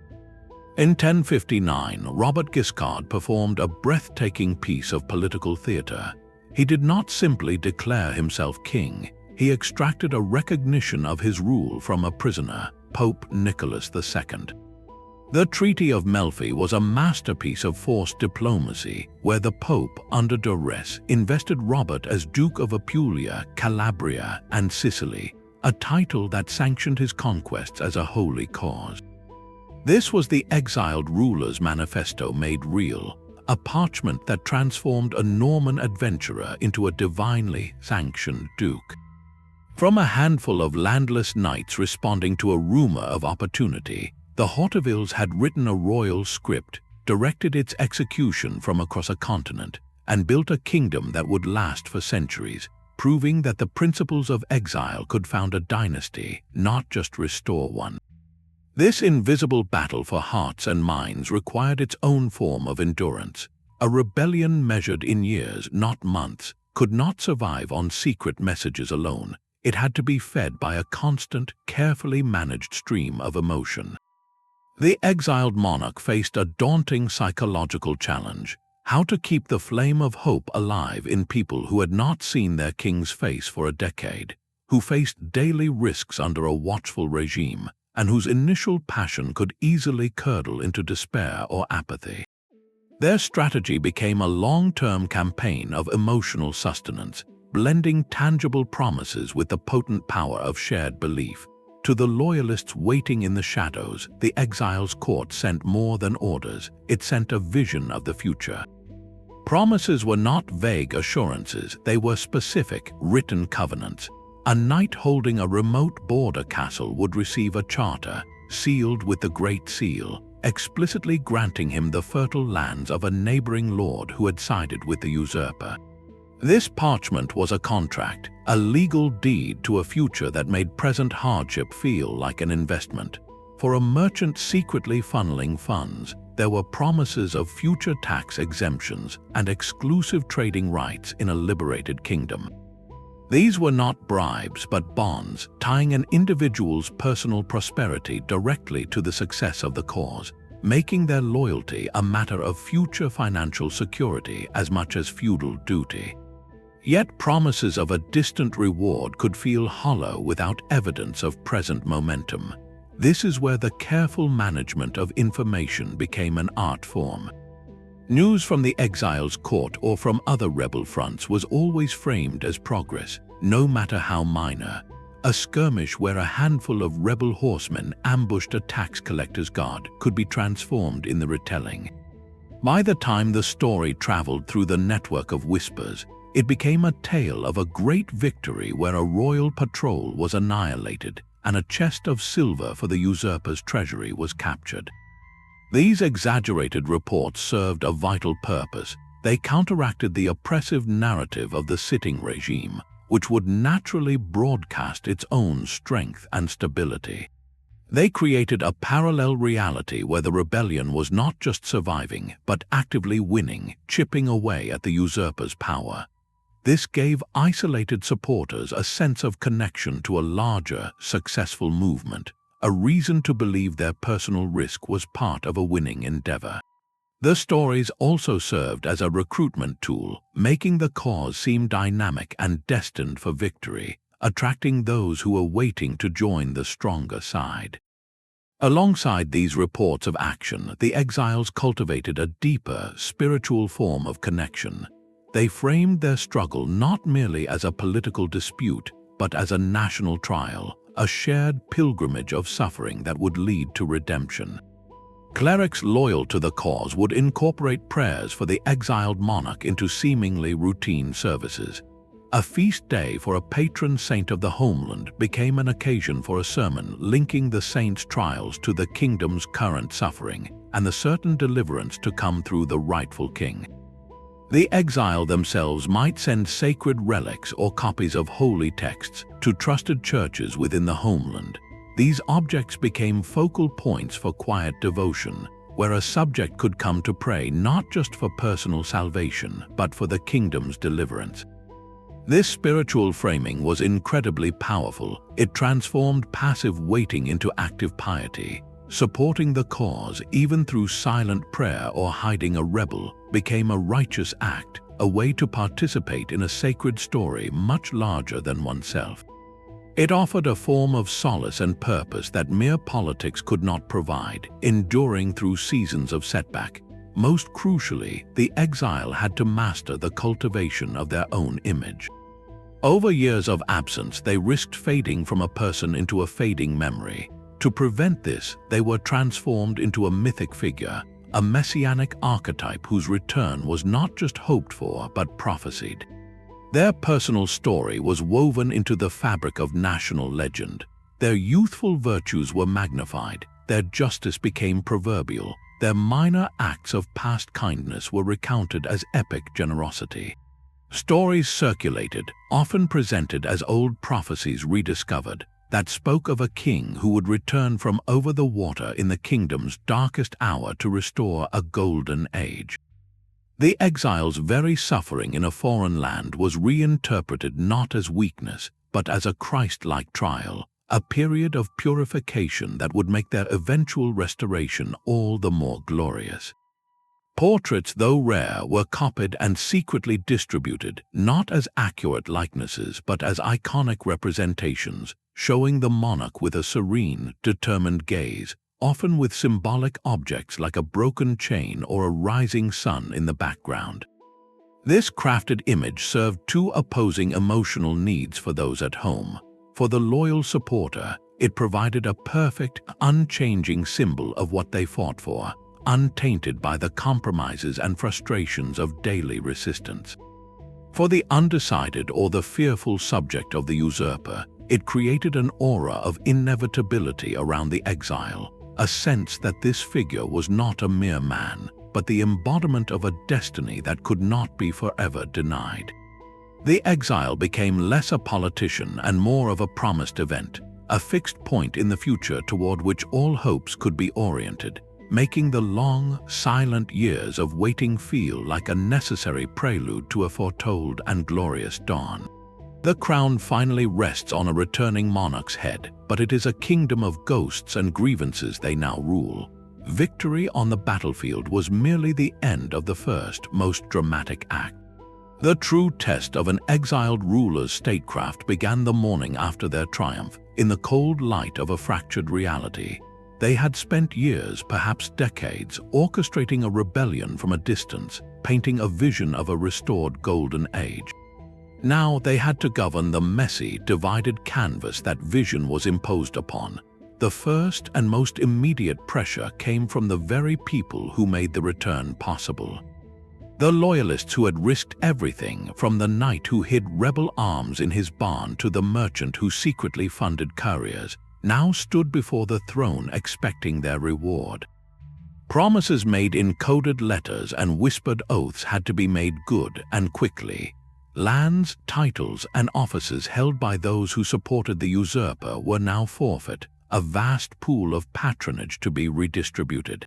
[SPEAKER 1] In 1059, Robert Guiscard performed a breathtaking piece of political theater. He did not simply declare himself king, he extracted a recognition of his rule from a prisoner. Pope Nicholas II. The Treaty of Melfi was a masterpiece of forced diplomacy, where the Pope, under duress, invested Robert as Duke of Apulia, Calabria, and Sicily, a title that sanctioned his conquests as a holy cause. This was the exiled ruler's manifesto made real, a parchment that transformed a Norman adventurer into a divinely sanctioned duke. From a handful of landless knights responding to a rumor of opportunity, the Hautevilles had written a royal script, directed its execution from across a continent, and built a kingdom that would last for centuries, proving that the principles of exile could found a dynasty, not just restore one. This invisible battle for hearts and minds required its own form of endurance. A rebellion measured in years, not months, could not survive on secret messages alone. It had to be fed by a constant, carefully managed stream of emotion. The exiled monarch faced a daunting psychological challenge: how to keep the flame of hope alive in people who had not seen their king's face for a decade, who faced daily risks under a watchful regime, and whose initial passion could easily curdle into despair or apathy. Their strategy became a long-term campaign of emotional sustenance, blending tangible promises with the potent power of shared belief. To the loyalists waiting in the shadows, the exile's court sent more than orders. It sent a vision of the future. Promises were not vague assurances, they were specific, written covenants. A knight holding a remote border castle would receive a charter, sealed with the Great Seal, explicitly granting him the fertile lands of a neighboring lord who had sided with the usurper. This parchment was a contract, a legal deed to a future that made present hardship feel like an investment. For a merchant secretly funneling funds, there were promises of future tax exemptions and exclusive trading rights in a liberated kingdom. These were not bribes but bonds, tying an individual's personal prosperity directly to the success of the cause, making their loyalty a matter of future financial security as much as feudal duty. Yet promises of a distant reward could feel hollow without evidence of present momentum. This is where the careful management of information became an art form. News from the exile's court or from other rebel fronts was always framed as progress, no matter how minor. A skirmish where a handful of rebel horsemen ambushed a tax collector's guard could be transformed in the retelling. By the time the story traveled through the network of whispers, it became a tale of a great victory where a royal patrol was annihilated and a chest of silver for the usurper's treasury was captured. These exaggerated reports served a vital purpose. They counteracted the oppressive narrative of the sitting regime, which would naturally broadcast its own strength and stability. They created a parallel reality where the rebellion was not just surviving, but actively winning, chipping away at the usurper's power. This gave isolated supporters a sense of connection to a larger, successful movement, a reason to believe their personal risk was part of a winning endeavor. The stories also served as a recruitment tool, making the cause seem dynamic and destined for victory, attracting those who were waiting to join the stronger side. Alongside these reports of action, the exiles cultivated a deeper, spiritual form of connection. They framed their struggle not merely as a political dispute, but as a national trial, a shared pilgrimage of suffering that would lead to redemption. Clerics loyal to the cause would incorporate prayers for the exiled monarch into seemingly routine services. A feast day for a patron saint of the homeland became an occasion for a sermon linking the saint's trials to the kingdom's current suffering and the certain deliverance to come through the rightful king. The exile themselves might send sacred relics or copies of holy texts to trusted churches within the homeland. These objects became focal points for quiet devotion, where a subject could come to pray not just for personal salvation, but for the kingdom's deliverance. This spiritual framing was incredibly powerful. It transformed passive waiting into active piety. Supporting the cause, even through silent prayer or hiding a rebel, became a righteous act, a way to participate in a sacred story much larger than oneself. It offered a form of solace and purpose that mere politics could not provide, enduring through seasons of setback. Most crucially, the exile had to master the cultivation of their own image. Over years of absence, they risked fading from a person into a fading memory. To prevent this, they were transformed into a mythic figure, a messianic archetype whose return was not just hoped for but prophesied. Their personal story was woven into the fabric of national legend. Their youthful virtues were magnified, their justice became proverbial, their minor acts of past kindness were recounted as epic generosity. Stories circulated, often presented as old prophecies rediscovered, that spoke of a king who would return from over the water in the kingdom's darkest hour to restore a golden age. The exile's very suffering in a foreign land was reinterpreted not as weakness, but as a Christ-like trial, a period of purification that would make their eventual restoration all the more glorious. Portraits, though rare, were copied and secretly distributed, not as accurate likenesses but as iconic representations, showing the monarch with a serene, determined gaze, often with symbolic objects like a broken chain or a rising sun in the background. This crafted image served two opposing emotional needs for those at home. For the loyal supporter, it provided a perfect, unchanging symbol of what they fought for, untainted by the compromises and frustrations of daily resistance. For the undecided or the fearful subject of the usurper, it created an aura of inevitability around the exile, a sense that this figure was not a mere man, but the embodiment of a destiny that could not be forever denied. The exile became less a politician and more of a promised event, a fixed point in the future toward which all hopes could be oriented, making the long, silent years of waiting feel like a necessary prelude to a foretold and glorious dawn. The crown finally rests on a returning monarch's head, but it is a kingdom of ghosts and grievances they now rule. Victory on the battlefield was merely the end of the first, most dramatic act. The true test of an exiled ruler's statecraft began the morning after their triumph, in the cold light of a fractured reality. They had spent years, perhaps decades, orchestrating a rebellion from a distance, painting a vision of a restored golden age. Now they had to govern the messy, divided canvas that vision was imposed upon. The first and most immediate pressure came from the very people who made the return possible. The loyalists who had risked everything, from the knight who hid rebel arms in his barn to the merchant who secretly funded couriers, now stood before the throne expecting their reward. Promises made in coded letters and whispered oaths had to be made good and quickly. Lands, titles, and offices held by those who supported the usurper were now forfeit, a vast pool of patronage to be redistributed.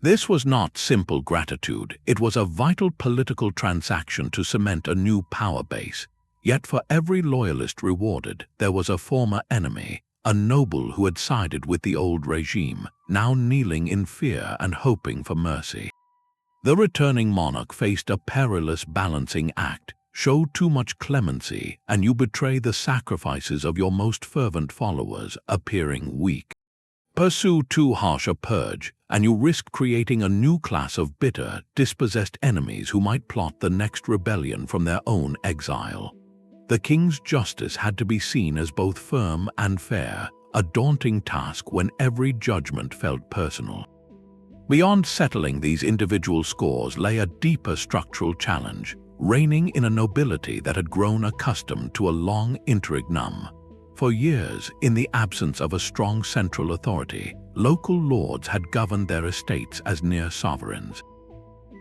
[SPEAKER 1] This was not simple gratitude, it was a vital political transaction to cement a new power base. Yet for every loyalist rewarded, there was a former enemy, a noble who had sided with the old regime, now kneeling in fear and hoping for mercy. The returning monarch faced a perilous balancing act. Show too much clemency, and you betray the sacrifices of your most fervent followers, appearing weak. Pursue too harsh a purge, and you risk creating a new class of bitter, dispossessed enemies who might plot the next rebellion from their own exile. The king's justice had to be seen as both firm and fair, a daunting task when every judgment felt personal. Beyond settling these individual scores lay a deeper structural challenge, reigning in a nobility that had grown accustomed to a long interregnum. For years, in the absence of a strong central authority, local lords had governed their estates as near sovereigns.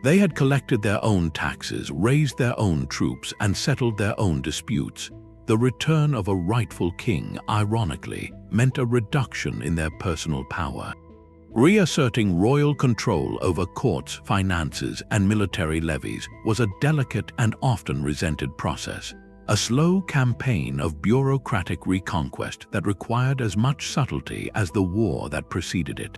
[SPEAKER 1] They had collected their own taxes, raised their own troops, and settled their own disputes. The return of a rightful king, ironically, meant a reduction in their personal power. Reasserting royal control over courts, finances, and military levies was a delicate and often resented process, a slow campaign of bureaucratic reconquest that required as much subtlety as the war that preceded it.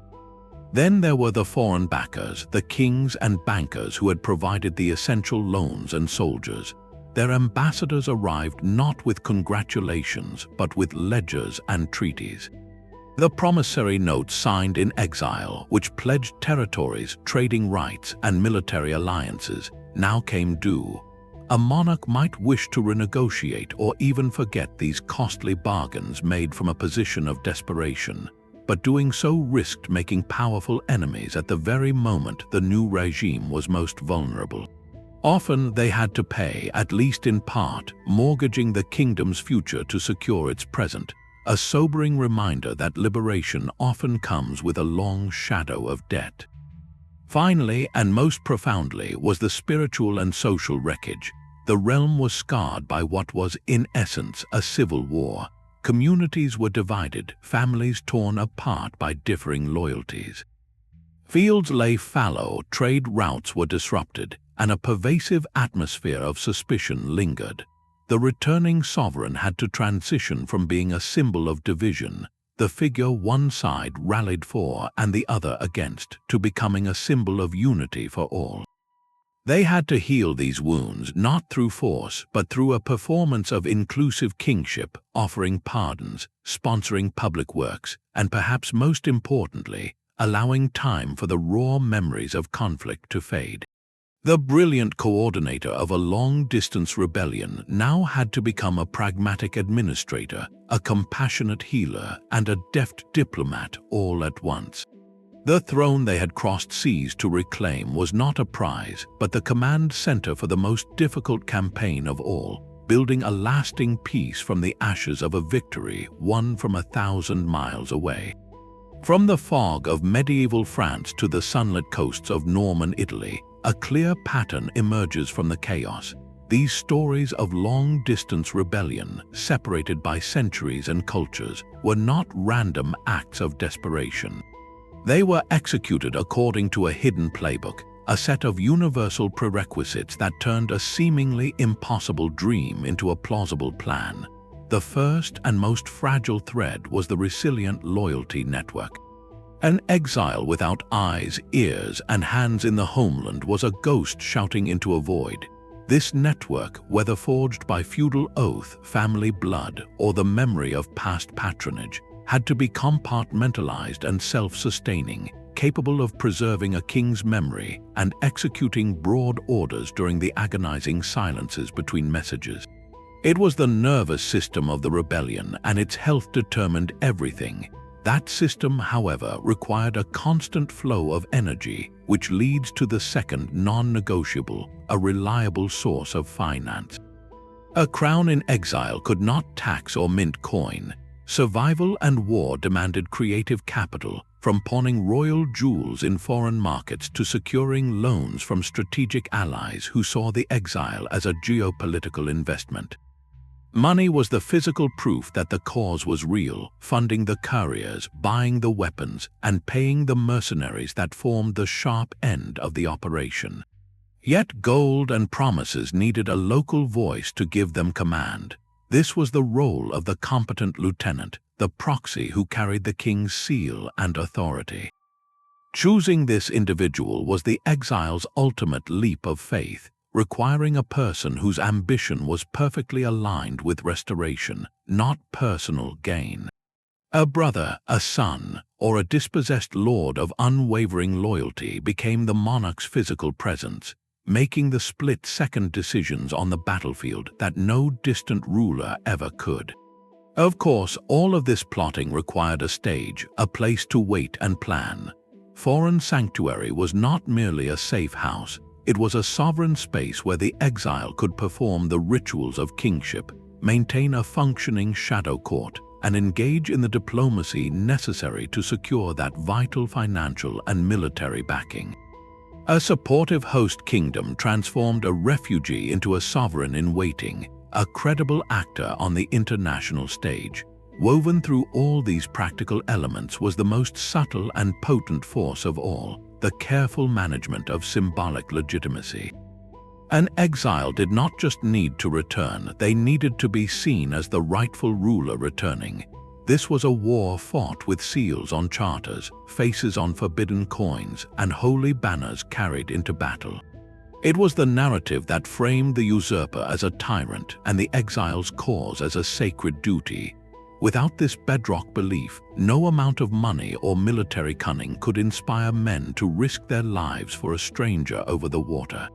[SPEAKER 1] Then there were the foreign backers, the kings and bankers who had provided the essential loans and soldiers. their ambassadors arrived not with congratulations but with ledgers and treaties. The promissory notes signed in exile, which pledged territories, trading rights, and military alliances, now came due. A monarch might wish to renegotiate or even forget these costly bargains made from a position of desperation, but doing so risked making powerful enemies at the very moment the new regime was most vulnerable. Often they had to pay, at least in part, mortgaging the kingdom's future to secure its present, a sobering reminder that liberation often comes with a long shadow of debt. Finally, and most profoundly, was the spiritual and social wreckage. The realm was scarred by what was, in essence, a civil war. Communities were divided, families torn apart by differing loyalties. Fields lay fallow, trade routes were disrupted, and a pervasive atmosphere of suspicion lingered. The returning sovereign had to transition from being a symbol of division, the figure one side rallied for and the other against, to becoming a symbol of unity for all. They had to heal these wounds not through force but through a performance of inclusive kingship, offering pardons, sponsoring public works, and perhaps most importantly, allowing time for the raw memories of conflict to fade. The brilliant coordinator of a long-distance rebellion now had to become a pragmatic administrator, a compassionate healer, and a deft diplomat all at once. The throne they had crossed seas to reclaim was not a prize, but the command center for the most difficult campaign of all, building a lasting peace from the ashes of a victory won from 1,000 miles away. From the fog of medieval France to the sunlit coasts of Norman Italy, a clear pattern emerges from the chaos. These stories of long-distance rebellion, separated by centuries and cultures, were not random acts of desperation. They were executed according to a hidden playbook, a set of universal prerequisites that turned a seemingly impossible dream into a plausible plan. The first and most fragile thread was the resilient loyalty network. An exile without eyes, ears, and hands in the homeland was a ghost shouting into a void. This network, whether forged by feudal oath, family blood, or the memory of past patronage, had to be compartmentalized and self-sustaining, capable of preserving a king's memory and executing broad orders during the agonizing silences between messages. It was the nervous system of the rebellion, and its health determined everything. That system, however, required a constant flow of energy, which leads to the second non-negotiable, a reliable source of finance. A crown in exile could not tax or mint coin. Survival and war demanded creative capital, from pawning royal jewels in foreign markets to securing loans from strategic allies who saw the exile as a geopolitical investment. Money was the physical proof that the cause was real, funding the couriers, buying the weapons, and paying the mercenaries that formed the sharp end of the operation. Yet gold and promises needed a local voice to give them command. This was the role of the competent lieutenant, the proxy who carried the king's seal and authority. Choosing this individual was the exile's ultimate leap of faith, requiring a person whose ambition was perfectly aligned with restoration, not personal gain. A brother, a son, or a dispossessed lord of unwavering loyalty became the monarch's physical presence, making the split-second decisions on the battlefield that no distant ruler ever could. Of course, all of this plotting required a stage, a place to wait and plan. Foreign Sanctuary was not merely a safe house, it was a sovereign space where the exile could perform the rituals of kingship, maintain a functioning shadow court, and engage in the diplomacy necessary to secure that vital financial and military backing. A supportive host kingdom transformed a refugee into a sovereign in waiting, a credible actor on the international stage. Woven through all these practical elements was the most subtle and potent force of all, the careful management of symbolic legitimacy. An exile did not just need to return, they needed to be seen as the rightful ruler returning. This was a war fought with seals on charters, faces on forbidden coins, and holy banners carried into battle. It was the narrative that framed the usurper as a tyrant and the exile's cause as a sacred duty. Without this bedrock belief, no amount of money or military cunning could inspire men to risk their lives for a stranger over the water.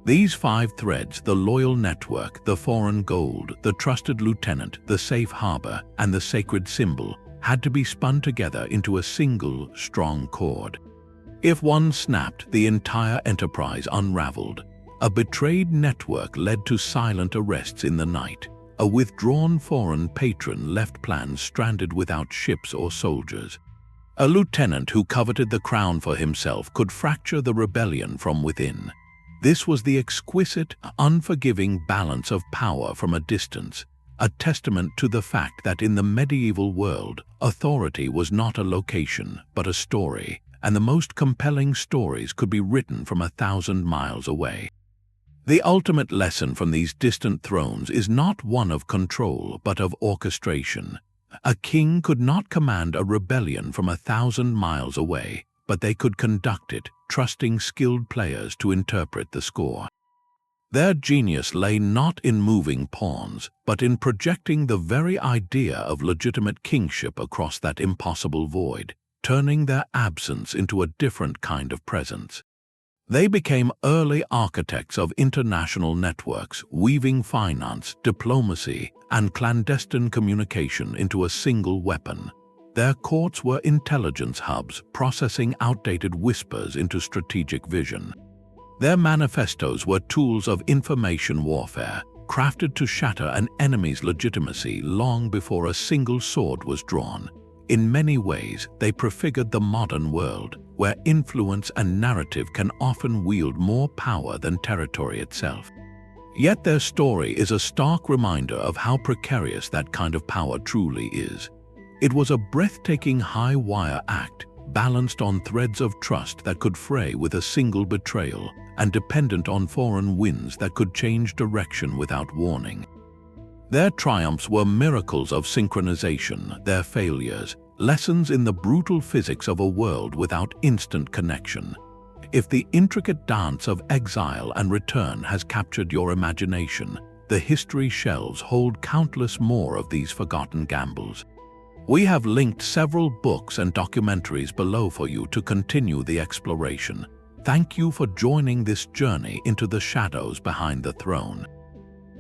[SPEAKER 1] These 5 threads, the loyal network, the foreign gold, the trusted lieutenant, the safe harbor, and the sacred symbol, had to be spun together into a single, strong cord. If one snapped, the entire enterprise unraveled. A betrayed network led to silent arrests in the night. A withdrawn foreign patron left plans stranded without ships or soldiers. A lieutenant who coveted the crown for himself could fracture the rebellion from within. This was the exquisite, unforgiving balance of power from a distance, a testament to the fact that in the medieval world, authority was not a location, but a story, and the most compelling stories could be written from 1,000 miles away. The ultimate lesson from these distant thrones is not one of control, but of orchestration. A king could not command a rebellion from 1,000 miles away, but they could conduct it, trusting skilled players to interpret the score. Their genius lay not in moving pawns, but in projecting the very idea of legitimate kingship across that impossible void, turning their absence into a different kind of presence. They became early architects of international networks, weaving finance, diplomacy, and clandestine communication into a single weapon. Their courts were intelligence hubs, processing outdated whispers into strategic vision. Their manifestos were tools of information warfare, crafted to shatter an enemy's legitimacy long before a single sword was drawn. In many ways, they prefigured the modern world, where influence and narrative can often wield more power than territory itself. Yet their story is a stark reminder of how precarious that kind of power truly is. It was a breathtaking high-wire act, balanced on threads of trust that could fray with a single betrayal, and dependent on foreign winds that could change direction without warning. Their triumphs were miracles of synchronization, their failures, lessons in the brutal physics of a world without instant connection. If the intricate dance of exile and return has captured your imagination, the history shelves hold countless more of these forgotten gambles. We have linked several books and documentaries below for you to continue the exploration. Thank you for joining this journey into the shadows behind the throne.